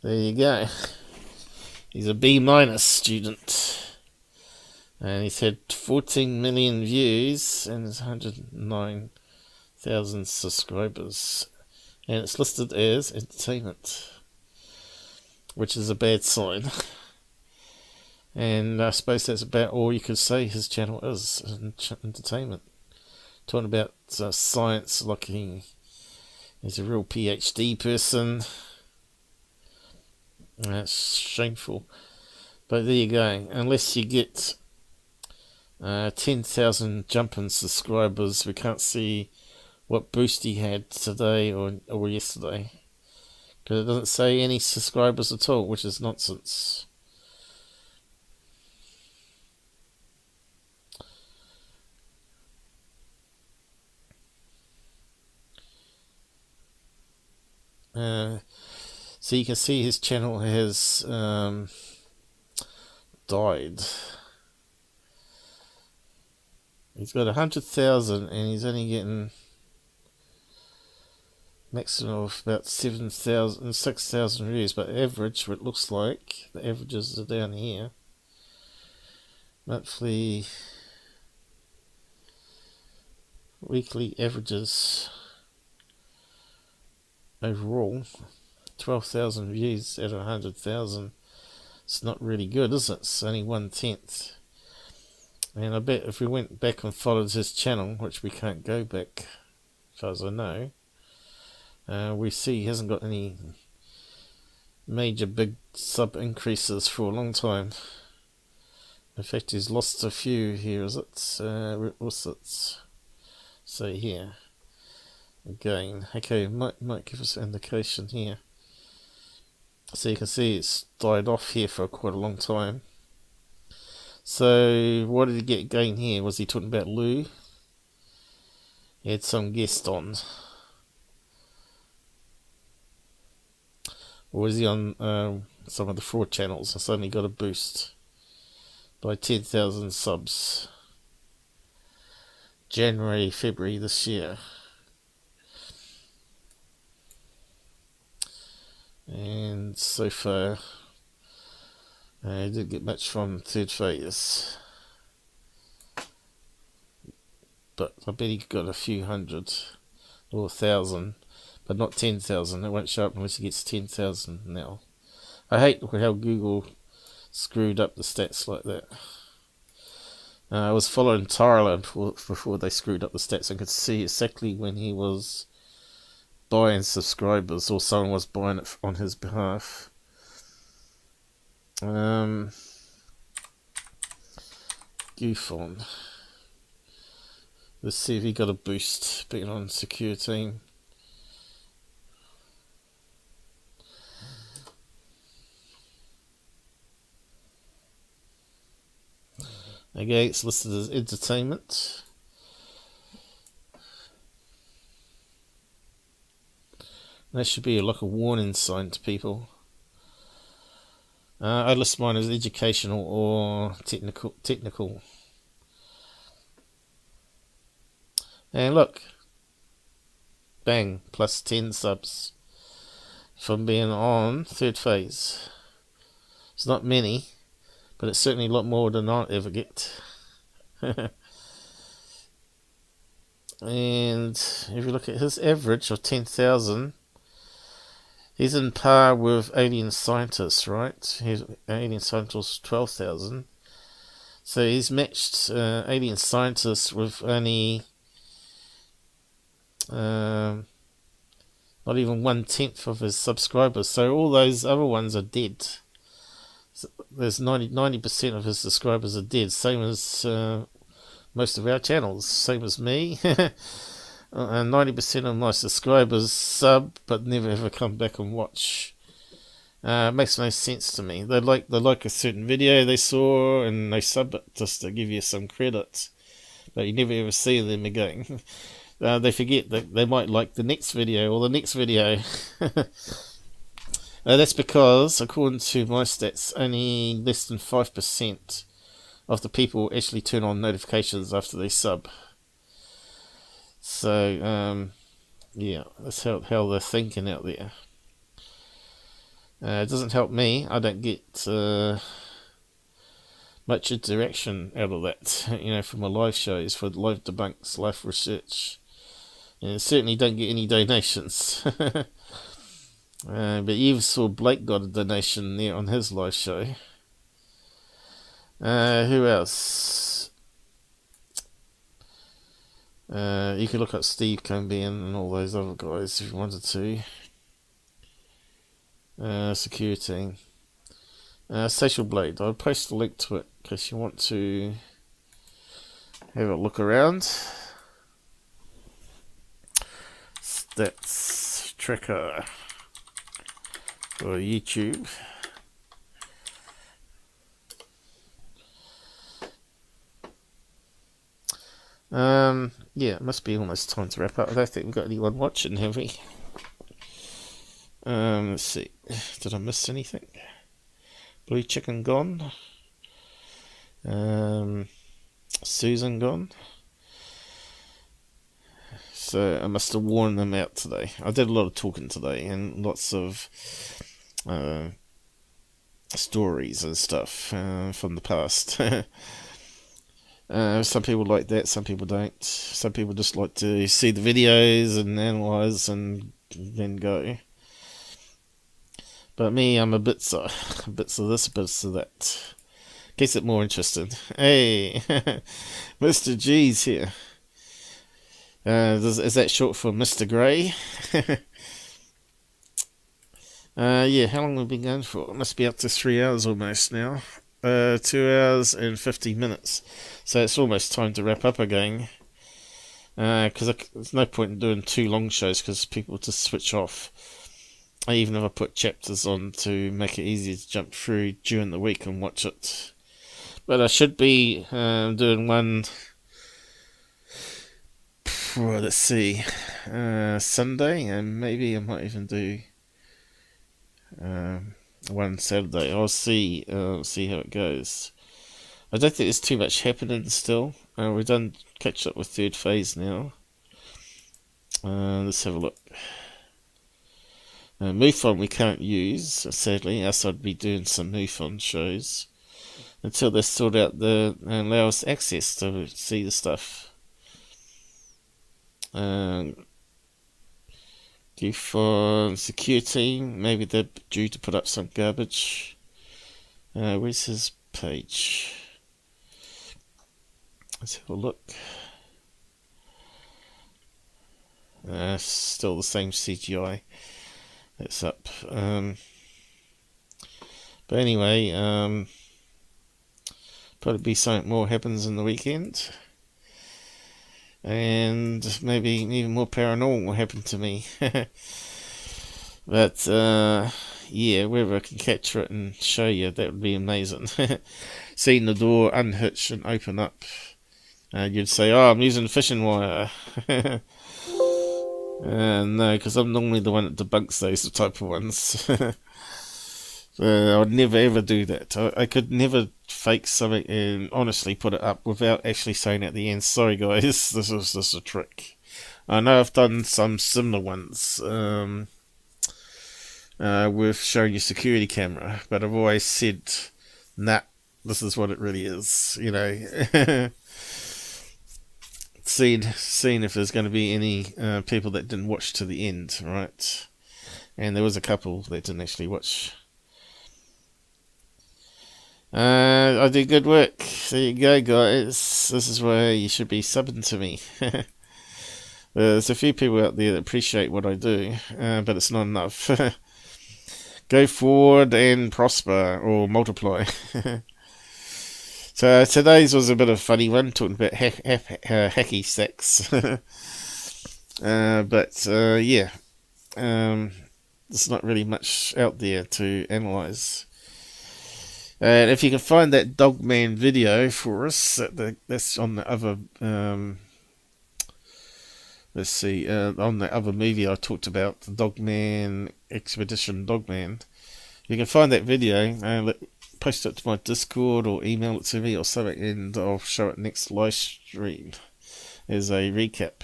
There you go. He's a B- student. And he's had 14 million views and 109,000 subscribers. And it's listed as entertainment, which is a bad sign. And I suppose that's about all you could say his channel is, entertainment. Talking about science like he's a real PhD person. That's shameful. But there you go. Unless you get 10,000 jumping subscribers, we can't see what boost he had today or yesterday. Because it doesn't say any subscribers at all, which is nonsense. So you can see his channel has died. He's got 100,000 and he's only getting maximum of about 7,000, 6,000 views, but average, what it looks like, the averages are down here. Monthly, weekly averages overall, 12,000 views out of 100,000. It's not really good, is it? It's only 1/10. And I bet if we went back and followed his channel, which we can't go back, as far as I know, we see he hasn't got any major big sub increases for a long time. In fact, he's lost a few here, is it? What's it say here? Again, okay, might give us an indication here. So you can see it's died off here for quite a long time. So what did he get again here? Was he talking about Lou? He had some guest on. Or was he on some of the fraud channels and suddenly got a boost by 10,000 subs? January, February this year. And so far, I didn't get much from Third Phase, but I bet he got a few hundred or 1,000, but not 10,000. It won't show up unless he gets 10,000 now. I hate how Google screwed up the stats like that. I was following Tyler before they screwed up the stats and could see exactly when he was buying subscribers or someone was buying it on his behalf. Goof on. Let's see if he got a boost being on secure team. Okay, it's listed as entertainment. That should be like a warning sign to people. I list mine as educational or technical. And look, bang, plus 10 subs from being on Third Phase. It's not many, but it's certainly a lot more than I'll ever get. And if you look at his average of 10,000, he's in par with Alien Scientists, right? Alien Scientists 12,000. So he's matched Alien Scientists with only not even 1/10 of his subscribers. So all those other ones are dead. So there's 90% of his subscribers are dead. Same as most of our channels. Same as me. And 90% of my subscribers sub but never ever come back and watch. It makes no sense to me. They like a certain video they saw and they sub it just to give you some credit, but you never ever see them again. They forget that they might like the next video or the next video. That's because, according to my stats, only less than 5% of the people actually turn on notifications after they sub. So, yeah, that's how they're thinking out there. It doesn't help me. I don't get much interaction out of that, from my live shows, for live debunks, live research. And certainly don't get any donations. But you saw Blake got a donation there on his live show. Who else? You could look up Steve Cambian and all those other guys if you wanted to. Security. Social Blade. I'll post a link to it in case you want to have a look around. Stats tracker for YouTube. Yeah, it must be almost time to wrap up. I don't think we've got anyone watching, have we? Let's see. Did I miss anything? Blue Chicken gone. Susan gone. So I must have worn them out today. I did a lot of talking today and lots of stories and stuff from the past. Some people like that, some people don't. Some people just like to see the videos and analyze and then go. But me, I'm a bits of this, bits of that. Gets it more interesting. Hey, Mr. G's here. Is that short for Mr. Grey? Yeah, how long have we been going for? It must be up to 3 hours almost now. 2 hours and 50 minutes. So it's almost time to wrap up again. Because there's no point in doing too long shows because people just switch off. Even if I put chapters on to make it easier to jump through during the week and watch it. But I should be doing one, let's see, Sunday, and maybe I might even do one Saturday. I'll see how it goes. I don't think there's too much happening still. We've done catch up with Third Phase now. Let's have a look. MUFON we can't use, sadly, else I'd be doing some MUFON shows. Until they sort out and allow us access to see the stuff. UFO secure team, maybe they're due to put up some garbage. Where's his page? Let's have a look. Still the same CGI. It's up. But anyway, probably be something more happens in the weekend. And maybe even more paranormal will happen to me. But, yeah, wherever I can capture it and show you, that would be amazing. Seeing the door unhitch and open up. You'd say, oh, I'm using fishing wire. No, because I'm normally the one that debunks those type of ones. I would never ever do that. I could never fake something and honestly put it up without actually saying at the end, sorry guys, this was just a trick. I know I've done some similar ones with showing you security camera, but I've always said, nah, this is what it really is, you know. Seeing if there's going to be any people that didn't watch to the end, right? And there was a couple that didn't actually watch. I do good work. There you go, guys. This is where you should be subbing to me. There's a few people out there that appreciate what I do, but it's not enough. Go forward and prosper, or multiply. So today's was a bit of a funny one, talking about hacky sex. But yeah, there's not really much out there to analyse. And if you can find that Dogman video for us, that's on the other, let's see, on the other movie I talked about, the Dogman Expedition Dogman. You can find that video and post it to my Discord or email it to me or something, and I'll show it next live stream as a recap.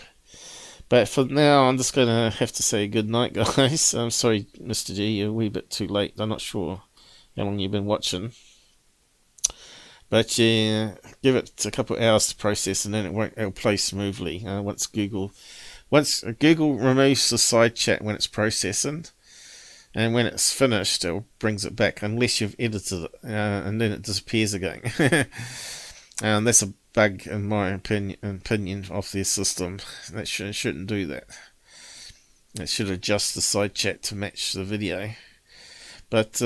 But for now, I'm just going to have to say good night, guys. I'm sorry, Mr. G, you're a wee bit too late. I'm not sure how long you've been watching. But yeah, give it a couple of hours to process and then it'll play smoothly. Once Google removes the side chat when it's processing, and when it's finished, it brings it back unless you've edited it, and then it disappears again. And that's a bug in my opinion of their system. That shouldn't do that. It should adjust the side chat to match the video. But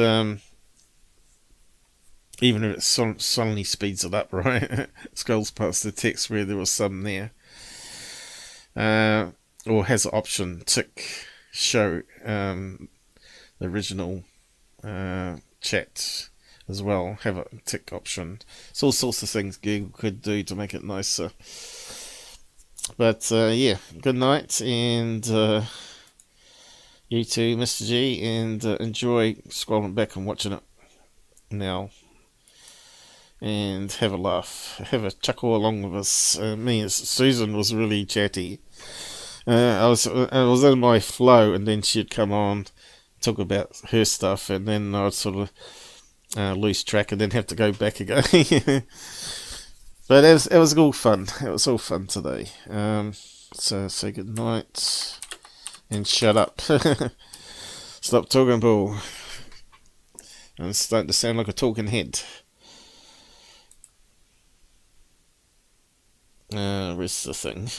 even if it suddenly speeds it up, right? It scrolls past the text where there was some there. Or has an option tick show the original chat as well. Have a tick option. It's all sorts of things Google could do to make it nicer. But yeah, good night, and you too, Mr. G, and enjoy scrolling back and watching it now. And have a laugh, have a chuckle along with us. Me and Susan was really chatty. I was in my flow, and then she'd come on, talk about her stuff, and then I'd sort of lose track, and then have to go back again. But it was all fun. It was all fun today. So say good night and shut up. Stop talking, Paul. I'm starting to sound like a talking head. Where's the thing?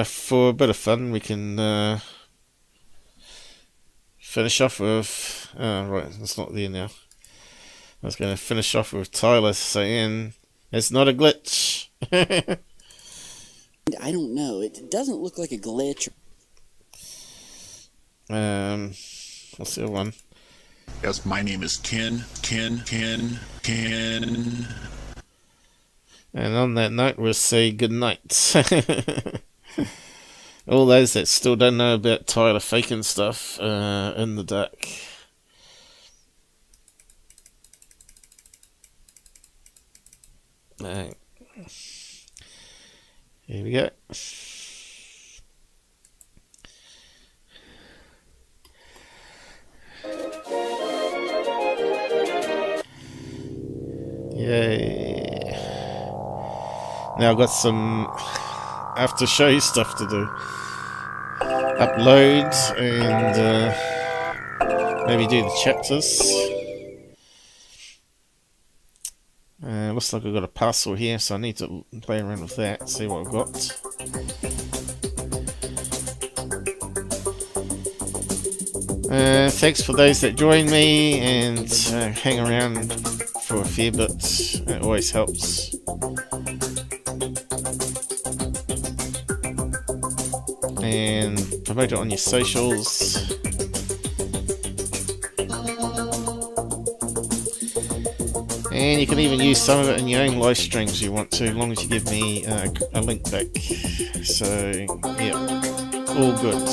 For a bit of fun, we can finish off with... right, it's not there now. I was going to finish off with Tyler saying, it's not a glitch. I don't know. It doesn't look like a glitch. What's the other one? Yes, my name is Ken. And on that note, we'll say good night. All those that still don't know about Tyler faking stuff in the dark. Right. Here we go. Yay. Now I've got some after show stuff to do. Upload and maybe do the chapters. Looks like I've got a parcel here, so I need to play around with that, see what I've got. Thanks for those that join me and hang around for a fair bit. It always helps. And promote it on your socials. And you can even use some of it in your own live streams if you want to, as long as you give me a link back. So, yeah, all good.